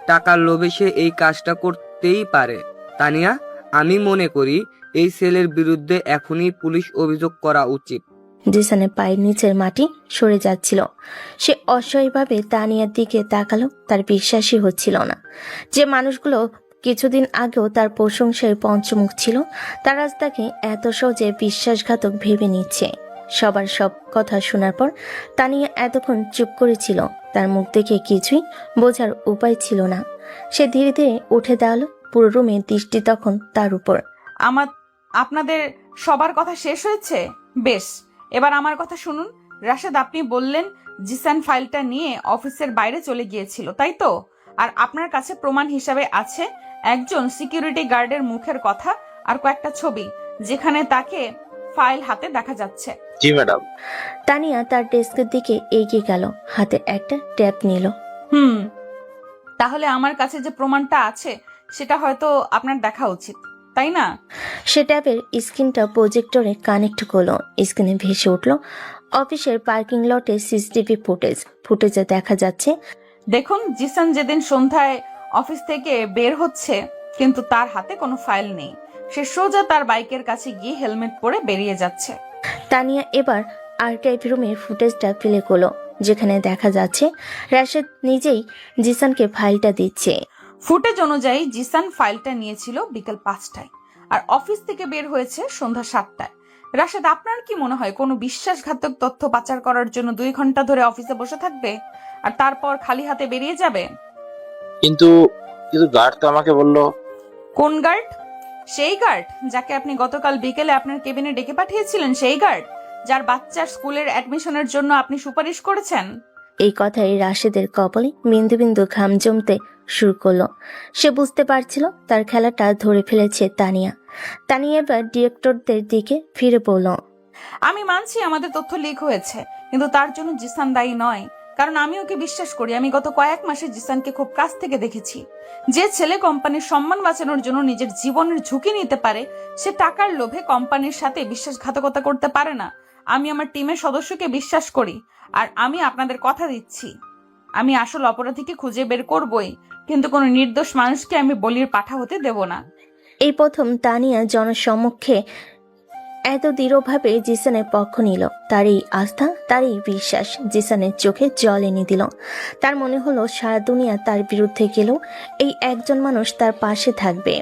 টাকার লোভে সে এই কাজটা করতেই পারে। তানিয়া, আমি মনে করি এই ছেলের বিরুদ্ধে এখনই পুলিশ অভিযোগ করা উচিত।
জিসানের পায়ের নিচের মাটি সরে যাচ্ছিল। সে অসহায়ভাবে তানিয়ার দিকে তাকালো। তার বিশ্বাসই হচ্ছিল না যে মানুষগুলো কিছুদিন আগেও তার প্রশংসায় পঞ্চমুখ ছিল, তারা আজ তাকে এত সহজে বিশ্বাসঘাতক ভেবে নিচ্ছে। সবার সব কথা শোনার পর তানিয়া এতক্ষণ চুপ করেছিল। তার মুখ দেখে কিছুই বোঝার উপায় ছিল না। সে ধীরে ধীরে উঠে দাঁড়ালো। পুরো রুমের দৃষ্টি তখন তার উপর।
আপনাদের সবার কথা শেষ হয়েছে? বেশ, এবার আমার কথা শুনুন। রাশেদ, আপনি বললেন জিসান ফাইলটা নিয়ে অফিসের বাইরে চলে গিয়েছিল, তাই তো? আর আপনার কাছে প্রমাণ হিসাবে আছে একজন সিকিউরিটি গার্ডের মুখের কথা আর কয়েকটা ছবি, যেখানে তাকে ফাইল হাতে দেখা যাচ্ছে।
জি ম্যাডাম।
তানিয়া তার ডেস্কের দিকে এগিয়ে গেল, হাতে একটা ট্যাব নিল।
তাহলে আমার কাছে যে প্রমাণটা আছে সেটা হয়তো আপনার দেখা উচিত, তাই না?
সে ট্যাবের স্ক্রিনটা প্রজেক্টরে কানেক্ট করলো। স্ক্রিনে ভেসে উঠল অফিসের পার্কিং লটে সিসিটিভি ফুটেজে দেখা যাচ্ছে,
দেখুন, জিসান যেদিন সন্ধ্যায় অফিস থেকে বের হচ্ছে, কিন্তু তার হাতে কোনো ফাইল নেই। সে সোজা তার বাইকের কাছে গিয়ে হেলমেট পরে বেরিয়ে যাচ্ছে।
তানিয়া এবার আর্কাইভ রুমের ফুটেজটা প্লে করলো, যেখানে দেখা যাচ্ছে রাশেদ নিজেই জিসানকে ফাইলটা দিচ্ছে।
ফুটেজ অনুযায়ী জিসান ফাইলটা নিয়েছিল বিকেল 5টায় আর অফিস থেকে বের হয়েছে সন্ধ্যা 7টায়। রাশেদ, আপনার কি মনে হয় কোনো বিশ্বাসঘাতক তথ্য পাচার করার জন্য 2 ঘন্টা ধরে অফিসে বসে থাকবে আর তারপর খালি হাতে বেরিয়ে যাবে?
কিন্তু গার্ড তো আমাকে বললো।
কোন গার্ড? সেই গার্ড যাকে আপনি গতকাল বিকেলে আপনার কেবিনে ডেকে পাঠিয়েছিলেন, সেই গার্ড যার বাচ্চার স্কুলের অ্যাডমিশনের জন্য আপনি সুপারিশ করেছেন।
এই কথায় রাশেদের কপালে বিন্দু বিন্দু ঘাম জমতে শুরু করলো। সে বুঝতে পারছিল তার খেলাটা ধরে ফেলেছে তানিয়া। তানিয়া এবার ডিরেক্টরদের দিকে ফিরে বলল,
আমি মানছি আমাদের তথ্য লিক হয়েছে, কিন্তু তার জন্য জিসান দায়ী নয়। কারণ আমি ওকে বিশ্বাস করি। আমি গত কয়েক মাসে জিসানকে খুব কাছ থেকে দেখেছি। যে ছেলে কোম্পানির সম্মান বাঁচানোর জন্য নিজের জীবনের ঝুঁকি নিতে পারে, সে টাকার লোভে কোম্পানির সাথে বিশ্বাসঘাতকতা করতে পারে না। আমি আমার টিমের সদস্যকে বিশ্বাস করি, আর আমি আপনাদের কথা দিচ্ছি, আমি আসল অপরাধীকে খুঁজে বের করবই, কিন্তু কোনো নির্দোষ মানুষকে আমি বলির পাঠা হতে দেব না।
এই প্রথম তানিয়া জনসম্মুখে এত দৃঢ়ভাবে জিসানের পক্ষ নিল। তার এই আস্থা, তার এই বিশ্বাস জিসানের চোখে জল এনে দিল। তার মনে হলো সারা দুনিয়া তার বিরুদ্ধে গেলেও এই একজন মানুষ তার পাশে থাকবে।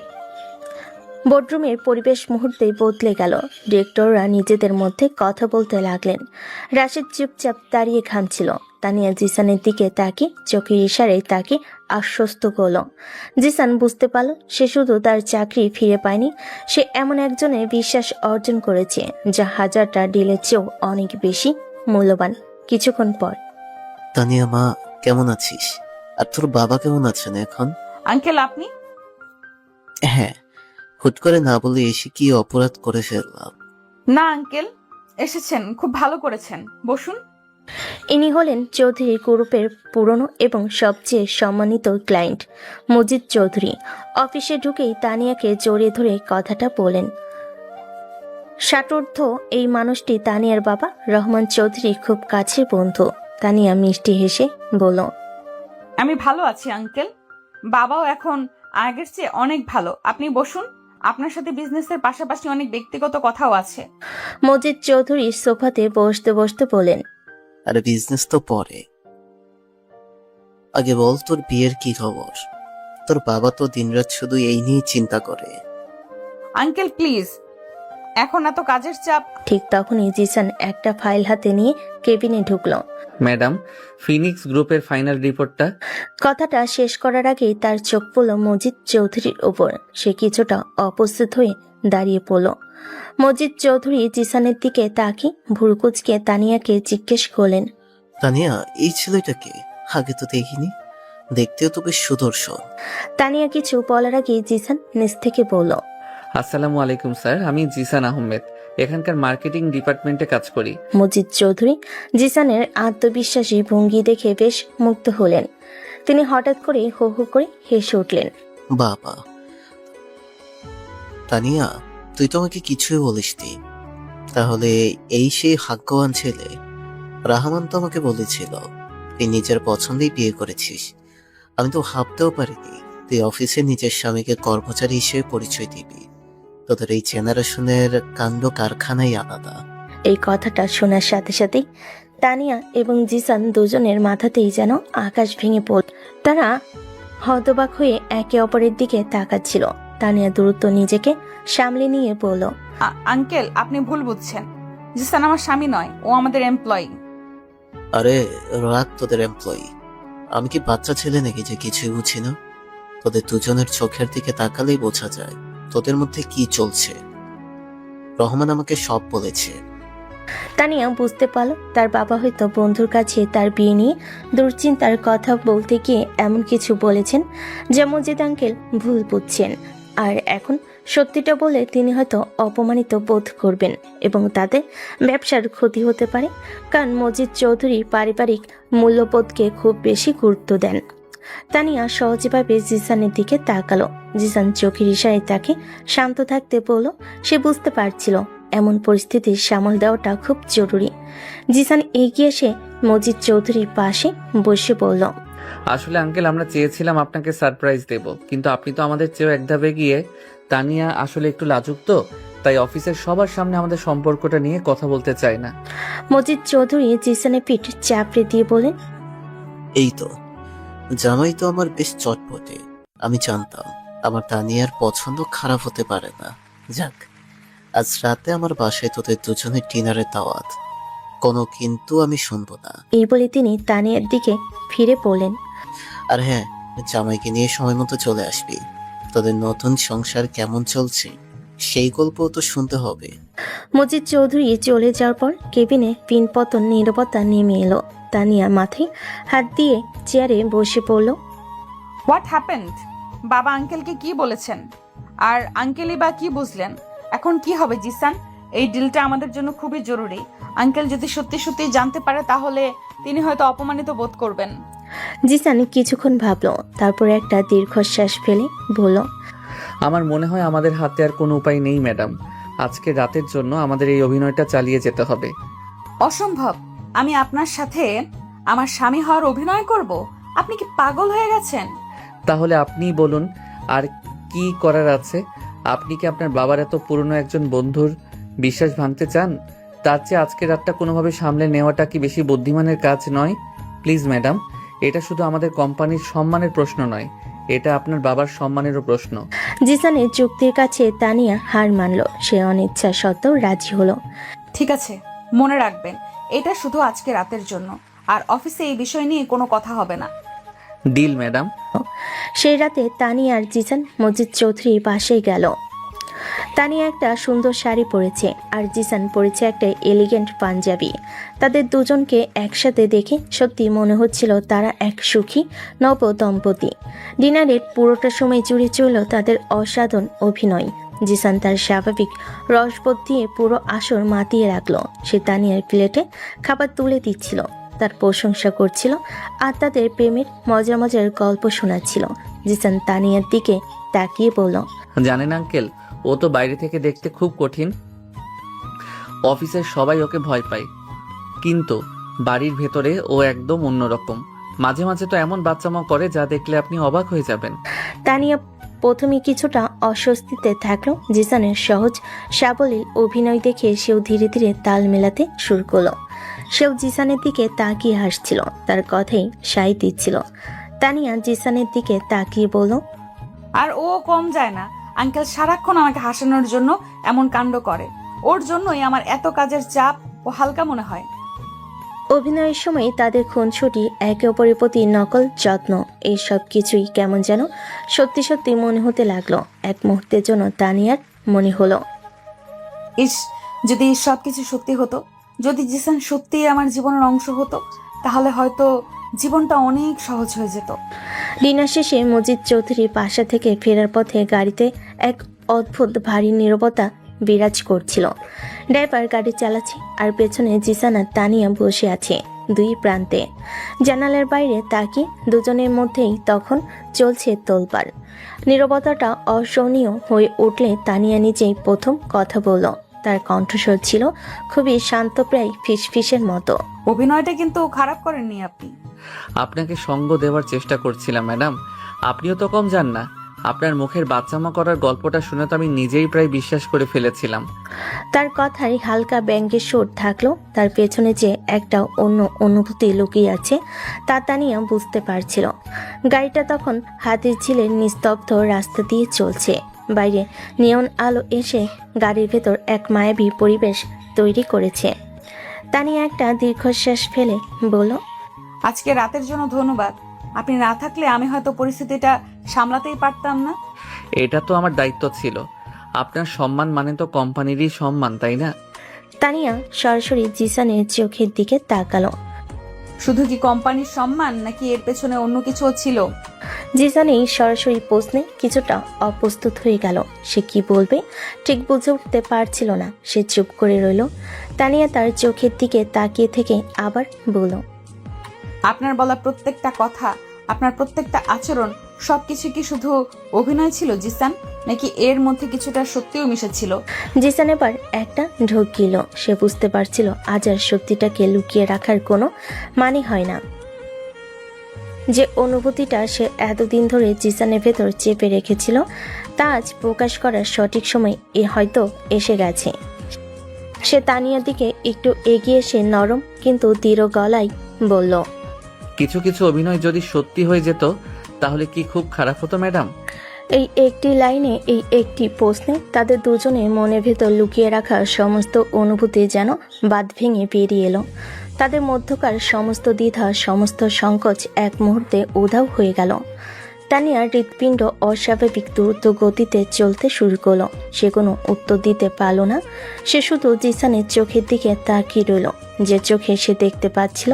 বোর্ডরুমের পরিবেশ মুহূর্তেই বদলে গেল। ডিরেক্টররা নিজেদের মধ্যে কথা বলতে লাগলেন। রাশেদ চুপচাপ দাঁড়িয়ে ঘামছিল। তানিয়া জিসানের দিকে তাকে চোখের ইশারায় তাকে আশ্বস্ত করল। জিসান বুঝতে পারল সে শুধু তার চাকরি ফিরে পায়নি, সে এমন একজনের বিশ্বাস অর্জন করেছে যা হাজারটা ডিলের চেয়েও অনেক বেশি মূল্যবান। কিছুক্ষণ পর,
তানিয়া মা, কেমন আছিস? আর তোর বাবা কেমন আছেন এখন?
আঙ্কেল, আপনি?
হ্যাঁ, হুট করে না বলে এসে কি অপরাধ করে ফেললাম?
না আঙ্কেল, এসেছেন, খুব ভালো করেছেন, বসুন।
ইনি হলেন চৌধুরী গ্রুপের পুরনো এবং সবচেয়ে সম্মানিত ক্লায়েন্ট মজিদ চৌধুরী। অফিসে ঢুকেই তানিয়াকে জড়িয়ে ধরে কথাটা বলেন। ষাটোর্ধ্ব এই মানুষটি তানিয়ার বাবা রহমান চৌধুরী খুব কাছের বন্ধু। তানিয়া মিষ্টি হেসে বলল,
আমি ভালো আছি আঙ্কেল। বাবাও এখন আগের চেয়ে অনেক ভালো। আপনি বসুন, আপনার সাথে বিজনেসের পাশাপাশি অনেক ব্যক্তিগত কথাও আছে।
মজিদ চৌধুরী সোফাতে বসতে বসতে বলেন,
আরে বিজনেস তো পরে, আগে বল তোর বিয়ের কি খবর? তোর বাবা তো দিনরাত শুধু এই নিয়েই চিন্তা করে।
আঙ্কেল প্লিজ, এখন এত কাজের চাপ।
ঠিক তখনই জিসান একটা ফাইল হাতে নিয়ে কেবিনে ঢুকলো।
ম্যাডাম, ফিনিক্স গ্রুপের ফাইনাল রিপোর্টটা।
কথাটা শেষ করার আগেই তার চোখ পড়ল মজিদ চৌধুরীর উপর। সে কিছুটা অপ্রস্তুত হয়ে দাঁড়িয়ে পড়ল। মজিদ চৌধুরী জিসানের দিকে তাকিয়ে ভুরুকুচকে তানিয়াকে জিজ্ঞেস করলেন,
তানিয়া, এই ছেলেটাকে আগে তো দেখিনি, দেখতেও তো বেশ সুদর্শন।
তানিয়া কিছু বলার আগেই জিসান নিচ থেকে বলল,
আসসালামু আলাইকুম স্যার, আমি জিসান আহমেদ, এখানকার মার্কেটিং ডিপার্টমেন্টে কাজ করি।
মজিদ চৌধুরী জিসানের আত্মবিশ্বাসী ভঙ্গি দেখে বেশ মুগ্ধ হলেন। তিনি হঠাৎ করে হো হো করে হেসে উঠলেন।
বাবা, তানিয়া, তুই তো আমাকে কিছুই বলিসনি। তাহলে এই সেই ভাগ্যবান ছেলে। রাহমান তো আমাকে বলেছিল তুই নিজের পছন্দেই বিয়ে করেছিস। আমি তো ভাবতেও পারিনি তুই অফিসে নিজের স্বামীকে কর্মচারী হিসেবে পরিচয় দিবি। তোদের এই জেনারেশনের কাণ্ড কারখানাই আলাদা।
এই কথাটা শোনার সাথে সাথেই তানিয়া এবং জিসান দুজনের মাথাতেই যেন আকাশ ভেঙে পড়ল। তারা হতবাক হয়ে একে অপরের দিকে তাকাচ্ছিল। তানিয়া দ্রুত নিজেকে সামলে নিয়ে বলল,
আঙ্কেল আপনি ভুল বুঝছেন, জিসান আমার স্বামী নয়, ও আমাদের এমপ্লয়ি।
আরে রাত তোদের এমপ্লয়ি। আমি কি বাচ্চা ছেলে নাকি যে কিছুই বুঝি না? তোদের দুজনের চোখের দিকে তাকালেই বোঝা যায় তোদের মধ্যে কি চলছে। রহমান আমাকে সব বলেছে।
তানিয়া বুঝতে পারল তার বাবা হয়তো বন্ধুর কাছে তার বিয়ে নিয়ে দুশ্চিন্তার কথা বলতে গিয়ে এমন কিছু বলেছেন যা মজিদ আঙ্কেল ভুল বুঝছেন। আর এখন সত্যিটা বলে তিনি হয়তো অপমানিত বোধ করবেন এবং তাদের ব্যবসার ক্ষতি হতে পারে, কারণ মজিদ চৌধুরী পারিবারিক মূল্যবোধকে খুব বেশি গুরুত্ব দেন। তানিয়া সহজভাবে জিসানের দিকে তাকালো। জিসান চোখের ইশারায় তাকে শান্ত থাকতে বলল। সে বুঝতে পারছিল এমন পরিস্থিতি সামাল দেওয়াটা খুব জরুরি। জিসান এগিয়ে এসে মজিদ চৌধুরীর পাশে বসে বলল,
আসলে আঙ্কেল, আমরা চেয়েছিলাম আপনাকে সারপ্রাইজ দেব, কিন্তু আপনি তো আমাদের চেয়েও এক ধাপে গিয়ে। তানিয়া আসলে একটু লাজুক, তো তাই অফিসের সবার সামনে আমাদের সম্পর্কটা নিয়ে কথা বলতে চায় না।
মজিদ চৌধুরী জিসানের পিঠ চাপড়ে দিয়ে বলেন,
এই তো, জামাই তো আমার বেশ চটপটে। আমি জানতাম আমার তানিয়ার পছন্দ খারাপ হতে পারে না। যাক, আজ রাতে আমার বাসায় তোদের দুজনের ডিনারের দাওয়াত। কোনো কিন্তু আমি শুনবো না।
এই বলে তিনি তানিয়ার দিকে ফিরে বললেন,
আর হ্যাঁ, জামাইকে নিয়ে সময় মতো চলে আসবি। তোদের নতুন সংসার কেমন চলছে সেই গল্পও তো শুনতে হবে।
মজিদ চৌধুরী চলে যাওয়ার পর কেবিনে পিনপতন নীরবতা নেমে এলো। তানিয়া মাথায় হাত দিয়ে চেয়ারে বসে পড়ল।
What happened? বাবা আঙ্কেলকে কি বলেছেন? আর আঙ্কেলই বা কি বুঝলেন? এখন কি হবে জিসান? এই ডিলটা আমাদের জন্য খুবই জরুরি। আঙ্কেল যদি সত্যি সত্যি জানতে পারে তাহলে তিনি হয়তো অপমানিত বোধ করবেন।
জিসান কিছুক্ষণ ভাবলো, তারপর একটা দীর্ঘশ্বাস ফেলে বলল,
আমার মনে হয় আমাদের হাতে আর কোনো উপায় নেই ম্যাডাম। আজকে রাতের জন্য আমাদের এই অভিনয়টা চালিয়ে যেতে হবে।
অসম্ভব। আমি আপনার সাথে আমার স্বামী হওয়ার অভিনয় করব? আপনি কি পাগল হয়ে গেছেন?
তাহলে আপনিই বলুন, আর কি করার আছে? আপনি কি আপনার বাবার এত পুরনো একজন বন্ধুর বিশ্বাস ভাঙতে চান? তার চেয়ে আজকে রাতটা কোনোভাবে সামলে নেওয়াটা কি বেশি বুদ্ধিমানের কাজ নয়? প্লিজ ম্যাডাম, এটা শুধু আমাদের কোম্পানির সম্মানের প্রশ্ন নয়, এটা আপনার বাবার সম্মানেরও প্রশ্ন।
জিসানের যুক্তির কাছে তানিয়া হার মানল। সে অনিচ্ছা সত্ত্বেও রাজি হলো।
ঠিক আছে, মনে রাখবেন এটা শুধু আজকে রাতের জন্য, আর অফিসে এই বিষয় নিয়ে কোনো কথা হবে না।
Deal madam.
সেই রাতে তানিয়া আর জিসান মজিদ চৌধুরীর বাসায় গেল। তানিয়া একটা সুন্দর শাড়ি পরেছে আর জিসান পরেছে একটা এলিগেন্ট পাঞ্জাবি। তাদের দুজনকে একসাথে দেখে সত্যি মনে হচ্ছিল তারা এক সুখী নব দম্পতি। ডিনারের পুরোটা সময় জুড়ে চলল তাদের অসাধারণ অভিনয়। জিসান তার স্বাভাবিক রসবোধ দিয়ে পুরো আসর মাতিয়ে রাখলো। সে তানিয়ার প্লেটে খাবার তুলে দিচ্ছিল, তার প্রশংসা করছিল আর তাদের প্রেমের মজার মজার গল্প শোনাচ্ছিল। জিসান তানিয়ার দিকে তাকিয়ে বলল,
জানেন আঙ্কেল, ও তো বাইরে থেকে দেখতে খুব কঠিন, অফিসের সবাই ওকে ভয় পায়, কিন্তু বাড়ির ভেতরে ও একদম অন্যরকম। মাঝে মাঝে তো এমন বাচ্চামো করে যা দেখলে আপনি অবাক হয়ে যাবেন।
তানিয়া প্রথমে কিছুটা অস্বস্তিতে থাকলো। জিসানের সহজ সাবলীল অভিনয় দেখে সেও ধীরে ধীরে তাল মেলাতে শুরু করলো। সেও জিসানের দিকে তাকিয়ে হাসছিল, তার কথাই সায় দিচ্ছিল। তানিয়া জিসানের দিকে তাকিয়ে বলল,
আর ও কম যায় না। আঙ্কেল সারাক্ষণ আমাকে হাসানোর জন্য এমন কাণ্ড করে। ওর জন্যই আমার এত কাজের চাপ ও হালকা মনে হয়।
অভিনয়ের সময় তাদের খুনসুটি, একে অপরের প্রতি নকল যত্ন, এই সব কিছুই কেমন যেন সত্যি সত্যি মনে হতে লাগলো। এক মুহূর্তের জন্য তানিয়ার মনে হলো,
ইস, যদি এই সব কিছু সত্যি হতো, যদি জিসান সত্যিই আমার জীবনের অংশ হতো, তাহলে হয়তো জীবনটা অনেক সহজ হয়ে যেত।
ডিনার শেষে মজিদ চৌধুরীর বাসা থেকে ফেরার পথে গাড়িতে এক অদ্ভুত ভারী নীরবতা বিরাজ করছিল। ড্রাইভার গাড়ি চালাচ্ছে আর পেছনে জিসান আর তানিয়া বসে আছে দুই প্রান্তে। জানালার বাইরে তাকিয়ে দুজনের মধ্যেই তখন চলছে তোলপাড়। নীরবতাটা অসহনীয় হয়ে উঠলে তানিয়া নিজেই প্রথম কথা বলল। তার কণ্ঠস্বর ছিল খুবই শান্ত, প্রায় ফিসফিসের মতো।
অভিনয়টা কিন্তু খারাপ করেননি আপনি।
আপনাকে সঙ্গ দেওয়ার চেষ্টা করছিলাম ম্যাডাম, আপনিও তো কম যান না। আপনার মুখের বাচ্চামা করার গল্পটা শুনে তো আমি নিজেই প্রায় বিশ্বাস করে ফেলেছিলাম।
তার কথায় হালকা ব্যঙ্গের সুর থাকলো, তার পেছনে যে একটা অন্য অনুভূতি লুকিয়ে আছে তা তানিয়া বুঝতে পারছিল। গাড়িটা তখন হাতির ঝিলের নিস্তব্ধ রাস্তা দিয়ে চলছে। বাইরে নিয়ন আলো এসে গাড়ির ভেতর এক মায়াবী পরিবেশ তৈরি করেছে। তানিয়া একটা দীর্ঘশ্বাস ফেলে বলল,
আজকে রাতের জন্য ধন্যবাদ। আপনি না থাকলে আমি হয়তো পরিস্থিতিটা সামলাতেই পারতাম না।
এটা তো আমার দায়িত্ব ছিল। আপনার সম্মান মানে তো কোম্পানিরই সম্মান, তাই না?
তানিয়া সরাসরি জিসানের চোখের দিকে তাকালো।
শুধু কি কোম্পানির সম্মান, নাকি এর পেছনে অন্য কিছুও ছিল?
জিসান এই সরাসরি প্রশ্নে কিছুটা অপ্রস্তুত হয়ে গেল। সে কি বলবে ঠিক বুঝে উঠতে পারছিল না। সে চুপ করে রইল। তানিয়া তার চোখের দিকে তাকিয়ে থেকে আবার বলল,
আপনার বলা প্রত্যেকটা কথা, আপনার প্রত্যেকটা আচরণ, সবকিছু কি শুধু অভিনয় ছিল জিসান, নাকি এর মধ্যে কিছুটা সত্যিও মিশেছিল?
জিসান এবার একটা ঢোক গেল। সে বুঝতে পারছিল আজ আর সত্যিটাকে লুকিয়ে রাখার কোনো মানে হয় না। যে অনুভূতিটা সে এতদিন ধরে জিসানের ভেতর চেপে রেখেছিল তা আজ প্রকাশ করার সঠিক সময় হয়তো এসে গেছে। সে তানিয়ার দিকে একটু এগিয়ে এসে নরম কিন্তু দৃঢ় গলায় বলল,
কিছু কিছু অভিনয় যদি সত্যি হয়ে যেত তাহলে কি খুব খারাপ হতো ম্যাডাম?
এই একটি লাইনে, এই একটি প্রশ্নে তাদের দুজনের মনের ভেতর লুকিয়ে রাখা সমস্ত অনুভূতি যেন বাঁধ ভেঙে বেরিয়ে এলো। তাদের মধ্যকার সমস্ত দ্বিধা, সমস্ত সংকোচ এক মুহূর্তে উধাও হয়ে গেল। তানিয়ার হৃৎপিণ্ড অস্বাভাবিক দ্রুত গতিতে চলতে শুরু করলো। সে কোনো উত্তর দিতে পারল না। সে শুধু জিসানের চোখের দিকে তাকিয়ে রইল, যে চোখে সে দেখতে পাচ্ছিল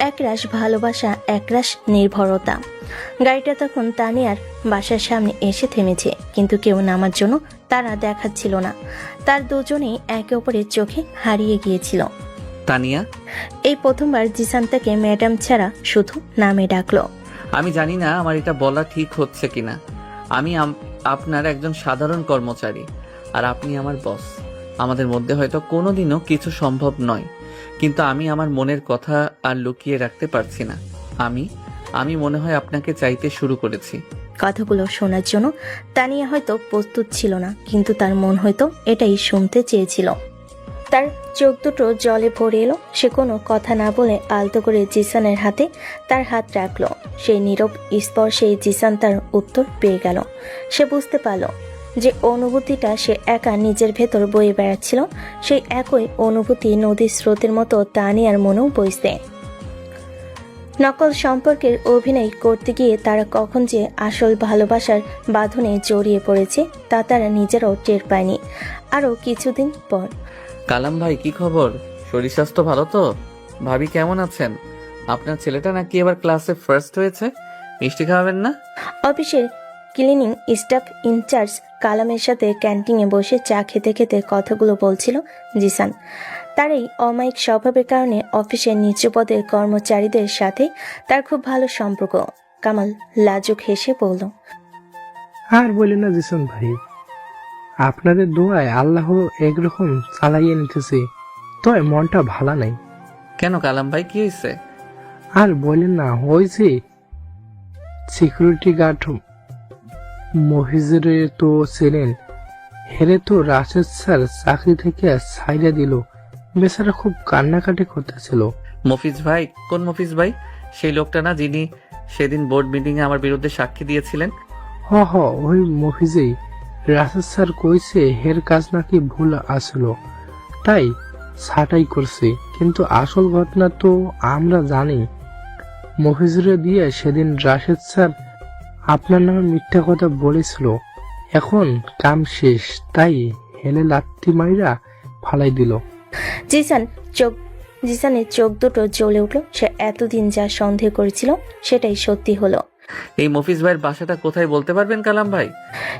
একরাশ ভালোবাসা, একরাশ নির্ভরতা। গাড়িটা তখন তানিয়ার বাসার সামনে এসে থেমেছে, কিন্তু কেউ নামার জন্য তারা দেখাচ্ছিল না। তার দুজনেই একে অপরের চোখে হারিয়ে গিয়েছিল।
তানিয়া,
এই প্রথমবার জিসান তাকে ম্যাডাম ছাড়া শুধু নামে ডাকলো।
আমি জানি না আমার এটা বলা ঠিক হচ্ছে কিনা। আমি আপনার একজন সাধারণ কর্মচারী আর আপনি আমার বস। আমাদের মধ্যে হয়তো কোনোদিনও কিছু সম্ভব নয়, কিন্তু আমি আমার মনের কথা আর লুকিয়ে রাখতে পারছি না। আমি মনে হয় আপনাকে চাইতে শুরু করেছি।
কথাগুলো শোনার জন্য তানিয়া হয়তো প্রস্তুত ছিল না, কিন্তু তার মন হয়তো এটাই শুনতে চেয়েছিল। তার চোখ দুটো জলে ভরে এলো। সে কোনো কথা না বলে আলতো করে জিসানের হাতে তার হাত রাখলো। সেই নীরব স্পর্শে জিসান তার উত্তর পেয়ে গেল। সে বুঝতে পারল যে অনুভূতিটা সে একা নিজের ভেতর বয়ে বেড়াচ্ছিল, সেই একই অনুভূতি নদীর স্রোতের মতো তানিয়ার মনেও বইছে। নকল সম্পর্কের অভিনয় করতে গিয়ে তারা কখন যে আসল ভালোবাসার বাঁধনে জড়িয়ে পড়েছে তা তারা নিজেরাও টের পায়নি। আরও কিছুদিন পর,
কালাম ভাই, কি খবর? শরীর স্বাস্থ্য ভালো তো? ভাবি কেমন আছেন? আপনার ছেলেটা নাকি এবার ক্লাসে ফার্স্ট হয়েছে, মিষ্টি খাওয়াবেন না?
অফিসের ক্লিনিং স্টাফ ইনচার্জ কালামের সাথে ক্যান্টিনে বসে চা খেতে খেতে কথাগুলো বলছিল জিসান। তার এই অমায়িক স্বভাবের কারণে অফিসের নিচু পদের কর্মচারীদের সাথে তার খুব ভালো সম্পর্ক। কামাল লাজুক হেসে বলল,
আর বলি না জিসান ভাই, আপনাদের দোয়ায় আল্লাহ একরকম চালাইয়ে নিতেছে, তবে মনটা ভালো নাই।
কেন কালাম ভাই, কি হয়েছে?
আর বলেন না, হয়েছে সিকিউরিটি গার্ড মহিজের তো ছিলেন, হেরে তো রাশেদ স্যার চাকরি থেকে ছাইড়া দিল। বেচারা খুব কান্নাকাটি করতেছিল।
মফিজ ভাই? কোন মফিজ ভাই? সেই লোকটা না যিনি সেদিন বোর্ড মিটিংয়ে আমার বিরুদ্ধে সাক্ষী দিয়েছিলেন?
হ ওই মফিজেই রাশেদ স্যার কইছে হের কাজ নাকি ভুল আসলো, তাই ছাটাই করছে। কিন্তু আসল ঘটনা তো আমরা জানি। মফিজরে দিয়ে সেদিন রাশেদ স্যার আপনার নামে মিথ্যা কথা বলেছিল। এখন কাম শেষ, তাই হেলে লাত্তি মাইরা ফালাই দিল।
জিসানের চোখ দুটো জ্বলে উঠল। সে এতদিন যা সন্দেহ করেছিল সেটাই সত্যি হলো।
এই মফিজ ভাইয়ের বাসাটা কোথায় বলতে পারবেন কালাম ভাই?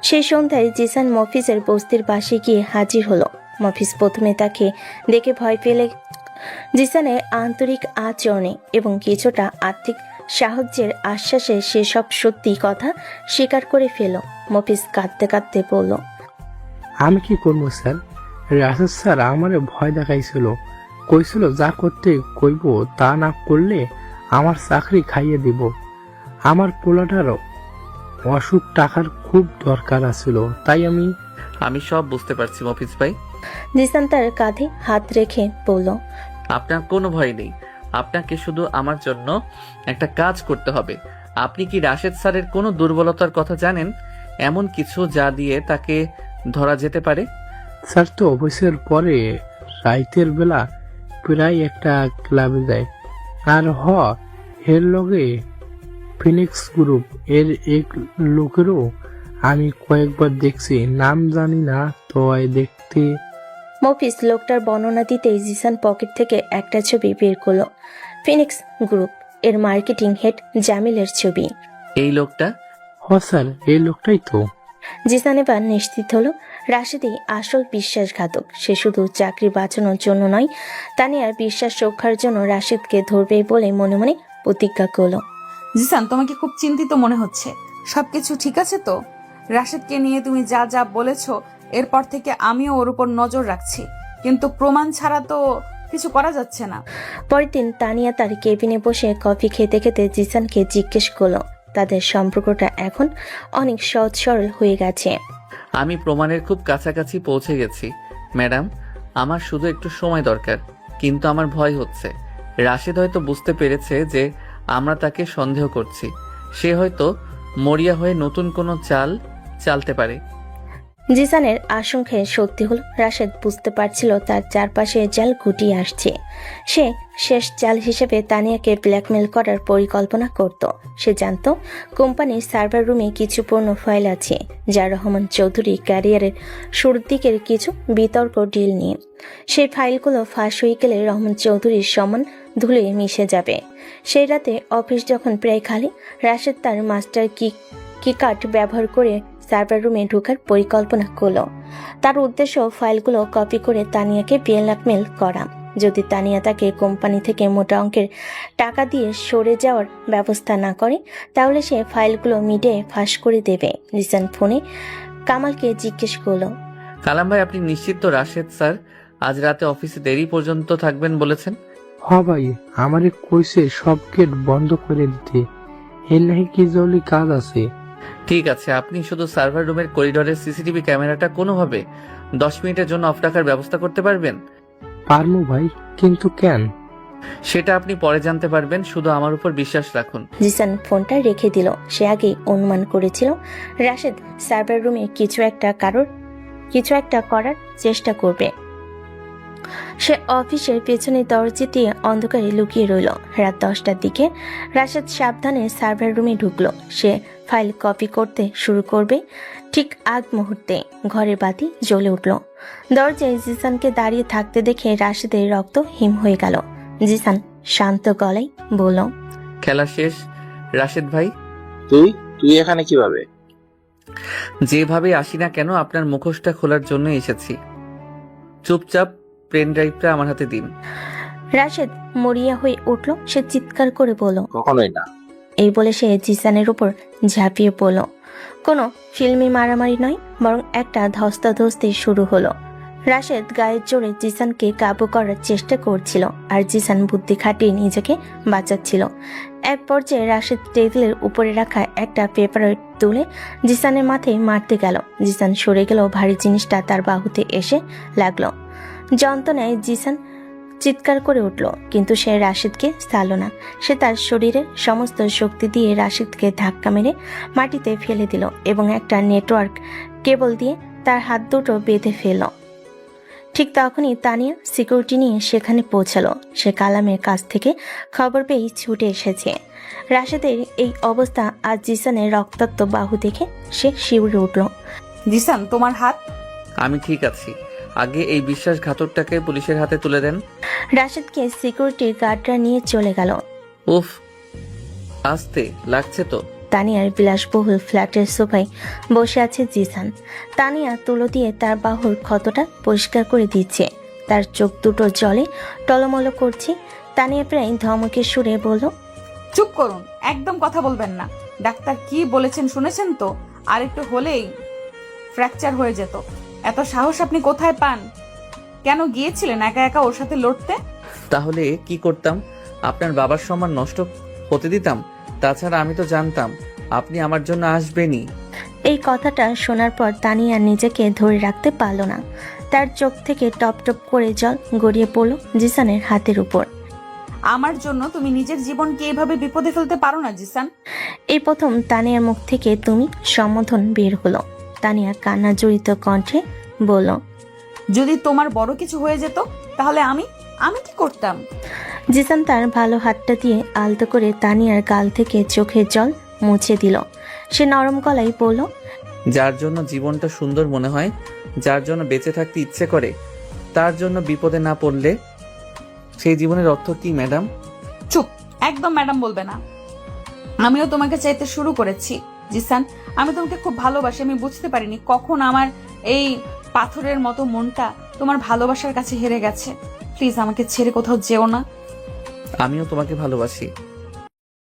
সেই সন্ধ্যায় জিসান মফিজের বস্তির পাশে গিয়ে হাজির হলো। মফিজ প্রথমে তাকে দেখে ভয় পেলে জিসানের আন্তরিক আচরণে এবং কিছুটা আর্থিক সাহায্যের আশ্বাসে সেসব সত্যি কথা স্বীকার করে ফেল। মফিজ কাঁদতে কাঁদতে বলল,
আমি কি করবো স্যার? রাশেদ স্যার আমারে ভয় দেখাইছিল, কইছিল যা করতে কইব তা না করলে আমার চাকরি খাইয়ে দিব। আমার পোলাটার অসুখ টাকার খুব দরকার আছিল, তাই
আমি সব বুঝতে পারছি মফিজ ভাই।
জিসান তার কাঁধে হাত রেখে বলল,
আপনার কোনো ভয় নেই। আপনাকে শুধু আমার জন্য একটা কাজ করতে হবে। আপনি কি রাশেদ স্যারের কোনো দুর্বলতার কথা জানেন? এমন কিছু যা দিয়ে তাকে ধরা যেতে পারে?
স্যার তো অফিসের পরে রাইতের বেলা প্রায় একটা ক্লাবে যায়। আর এর লগে ফিনিক্স গ্রুপ এর এক লোকেরও আমি কয়েকবার দেখছি, নাম জানি না, তো দেখতে।
মফিজ লোকটার বর্ণনা দিতেই জিসান পকেট থেকে একটা ছবি বের করলো। ফিনিক্স গ্রুপ এর মার্কেটিং হেড জামিলের ছবি।
এই লোকটা?
স্যার এই লোকটাই তো।
জিসান এবার নিশ্চিত হলো রাশেদই আসল বিশ্বাসঘাতক। সে শুধু চাকরি বাঁচানোর জন্য নয়, তানিয়ার বিশ্বাস রক্ষার জন্য রাশেদকে ধরবে বলে মনে মনে প্রতিজ্ঞা করলো।
জিসান, তোমাকে খুব চিন্তিত মনে হচ্ছে। সবকিছু ঠিক আছে তো? রাশেদকে নিয়ে তুমি যা যা বলেছো, এরপর থেকে আমিও ওর উপর নজর রাখছি, কিন্তু প্রমাণ ছাড়া তো কিছু করা যাচ্ছে না।
পরের দিন তানিয়া তার কেবিনে বসে কফি খেতে খেতে জিসানকে জিজ্ঞেস করলো তাদের সম্পর্কটা এখন অনেক সহজ সরল হয়ে গেছে।
আমি প্রমাণের খুব কাছাকাছি পৌঁছে গেছি ম্যাডাম। আমার শুধু একটু সময় দরকার। কিন্তু আমার ভয় হচ্ছে, রাশেদ হয়তো বুঝতে পেরেছে যে আমরা তাকে সন্দেহ করছি। সে হয়তো মরিয়া হয়ে নতুন কোনো চাল চালতে পারে।
জিসানের আশঙ্কায় সত্যি হলো। রাশেদ বুঝতে পারছিল তার চারপাশে জাল গুটিয়ে আসছে। সে শেষ চাল হিসেবে তানিয়াকে ব্ল্যাকমেল করার পরিকল্পনা করত। সে জানত কোম্পানির সার্ভার রুমে কিছু পুরনো ফাইল আছে, যা রহমান চৌধুরী ক্যারিয়ারের শুরুর দিকের কিছু বিতর্ক ডিল নিয়ে। সেই ফাইলগুলো ফাঁস হয়ে গেলে রহমান চৌধুরীর সমান ধুলে মিশে যাবে। সেই রাতে অফিস যখন প্রায় খালি, রাশেদ তার মাস্টার কি কার্ড ব্যবহার করে সার্ভার রুমে ঢোকার পরিকল্পনা করলো। তার উদ্দেশ্য ফাইলগুলো কপি করে তানিয়াকে ব্ল্যাকমেল করা। যদি তানিয়া তাকে কোম্পানি থেকে মোটা অঙ্কের টাকা দিয়ে সরে যাওয়ার ব্যবস্থা না করে, তাহলে সে ফাইলগুলো মিডিয়ায় ফাঁস করে দেবে। জিসান ফোনে কামালকে জিজ্ঞেস করলো,
কালাম ভাই, আপনি নিশ্চিত তো রাশেদ স্যার আজ রাতে অফিসে দেরি পর্যন্ত থাকবেন বলেছেন?
ভাই আমারে কইছে সব গেট বন্ধ করে দিতে, এর নাকি কি জরুরি কাজ আছে।
ঠিক আছে, আপনি শুধু সার্ভার রুমের করিডোরের সিসিটিভি ক্যামেরাটা কোনোভাবে 10 মিনিটের জন্য অফ রাখার ব্যবস্থা করতে পারবেন?
পারমু ভাই, কিন্তু কেন?
সেটা আপনি পরে জানতে পারবেন, শুধু আমার উপর বিশ্বাস রাখুন।
জিসান ফোনটা রেখে দিল। সে আগেই অনুমান করেছিল রাশেদ সার্ভার রুমে কিছু একটা করার চেষ্টা করবে। সে অফিসের পেছনে দরজা দিয়ে অন্ধকারে লুকিয়ে রইল। রাত 10টার দিকে রাশেদ সাবধানে সার্ভার রুমে ঢুকলো। সে ফাইল কপি করতে শুরু করবে, ঠিক আগ মুহূর্তে ঘরের বাতি জ্বলে উঠল। দরজায় জিসানকে দাঁড়িয়ে থাকতে দেখে রাশেদের রক্ত হিম হয়ে গেল। জিসান শান্ত গলায় বলল,
খেলা শেষ রাশেদ ভাই।
তুই এখানে কিভাবে?
যেভাবে আসি না কেন, আপনার মুখোশটা খোলার জন্য এসেছি। চুপচাপ পেন ড্রাইভটা আমার হাতে দিন।
রাশেদ মরিয়া হয়ে উঠল। সে চিৎকার করে বলল,
কখনোই না।
এই বলে সে জিসানের উপর ঝাঁপিয়ে পড়ল। কোনো ফিল্মি মারামারি নয়, বরং একটা ধস্তাধস্তি শুরু হলো। রাশেদ গায়ের জোরে জিসানকে কাবু করার চেষ্টা করছিল, আর জিসান বুদ্ধি খাটিয়ে নিজেকে বাঁচাচ্ছিল। এক পর্যায়ে রাশেদ টেবিলের উপরে রাখা একটা পেপার তুলে জিসানের মাথায় মারতে গেল। জিসান সরে গেল, ভারী জিনিসটা তার বাহুতে এসে লাগলো। যন্ত্রণায় জিসান চিৎকার করে উঠল, কিন্তু সে রাশিদকে ছাড়ল না। সে তার শরীরের সমস্ত শক্তি দিয়ে রাশিদকে ধাক্কা মেরে মাটিতে ফেলে দিল এবং একটা নেটওয়ার্ক কেবল দিয়ে তার হাত দুটো বেঁধে ফেলল। ঠিক তখনই তানিয়া সিকিউরিটি নিয়ে সেখানে পৌঁছালো। সে কালামের কাছ থেকে খবর পেয়ে ছুটে এসেছে। রাশেদের এই অবস্থা আর জিসানের রক্তাক্ত বাহু দেখে সে শিউরে উঠল।
জিসান, তোমার হাত।
আমি ঠিক আছি, আগে এই বিশ্বাসঘাতকটাকে পুলিশের হাতে তুলে দেন।
রাশেদকে সিকিউরিটির গার্ডরা নিয়ে চলে গেল।
উফ, আস্তে লাগছে তো।
তানিয়ার বিলাসবহুল ফ্ল্যাটের সোফায় বসে আছে জিসান। তানিয়া তুলো দিয়ে তার বাহুর ক্ষতটা পরিষ্কার করে দিচ্ছে। তার চোখ দুটো জলে টলমল করছে। তানিয়া প্রায় ধমকের সুরে বলল,
চুপ করুন, একদম কথা বলবেন না। ডাক্তার কি বলেছেন শুনেছেন তো? আর একটু হলেই ফ্র্যাকচার হয়ে যেত। এত সাহস আপনি কোথায় পান? কেন গিয়েছিলেন একা একা ওর সাথে লড়তে?
তাহলে কি করতাম? আপনার বাবার সম্মান নষ্ট হতে দিতাম? তাছাড়া আমি তো জানতাম আপনি আমার জন্য আসবেনই।
এই কথাটা শোনার পর তানিয়া নিজেকে ধরে রাখতে পারল না। তার চোখ থেকে টপ টপ করে জল গড়িয়ে পড়ল জিসানের হাতের উপর।
আমার জন্য তুমি নিজের জীবনকে এভাবে বিপদে ফেলতে পারো না জিসান।
এই প্রথম তানিয়ার মুখ থেকে তুমি সম্বোধন বের হলো। তানিয়া কান্না জড়িত কণ্ঠে বলল,
যদি তোমার বড় কিছু হয়ে যেত তাহলে আমি কি করতাম?
জিসান তার ভালো হাতটা দিয়ে আলতো করে তানিয়ার গাল থেকে চোখের জল মুছে দিল। সে নরম গলায় বলল,
যার জন্য জীবনটা সুন্দর মনে হয়, যার জন্য বেঁচে থাকতে ইচ্ছে করে, তার জন্য বিপদে না পড়লে সেই জীবনের অর্থ কি ম্যাডাম?
চুপ, একদম ম্যাডাম বলবে না। আমিও তোমাকে চাইতে শুরু করেছি জিসান। আমি তোমাকে খুব ভালোবাসি। আমি বুঝতে পারিনি কখন আমার এই পাথরের মতো মনটা তোমার ভালোবাসার কাছে হেরে গেছে। প্লিজ আমাকে ছেড়ে কোথাও যেও না।
আমিও তোমাকে ভালোবাসি।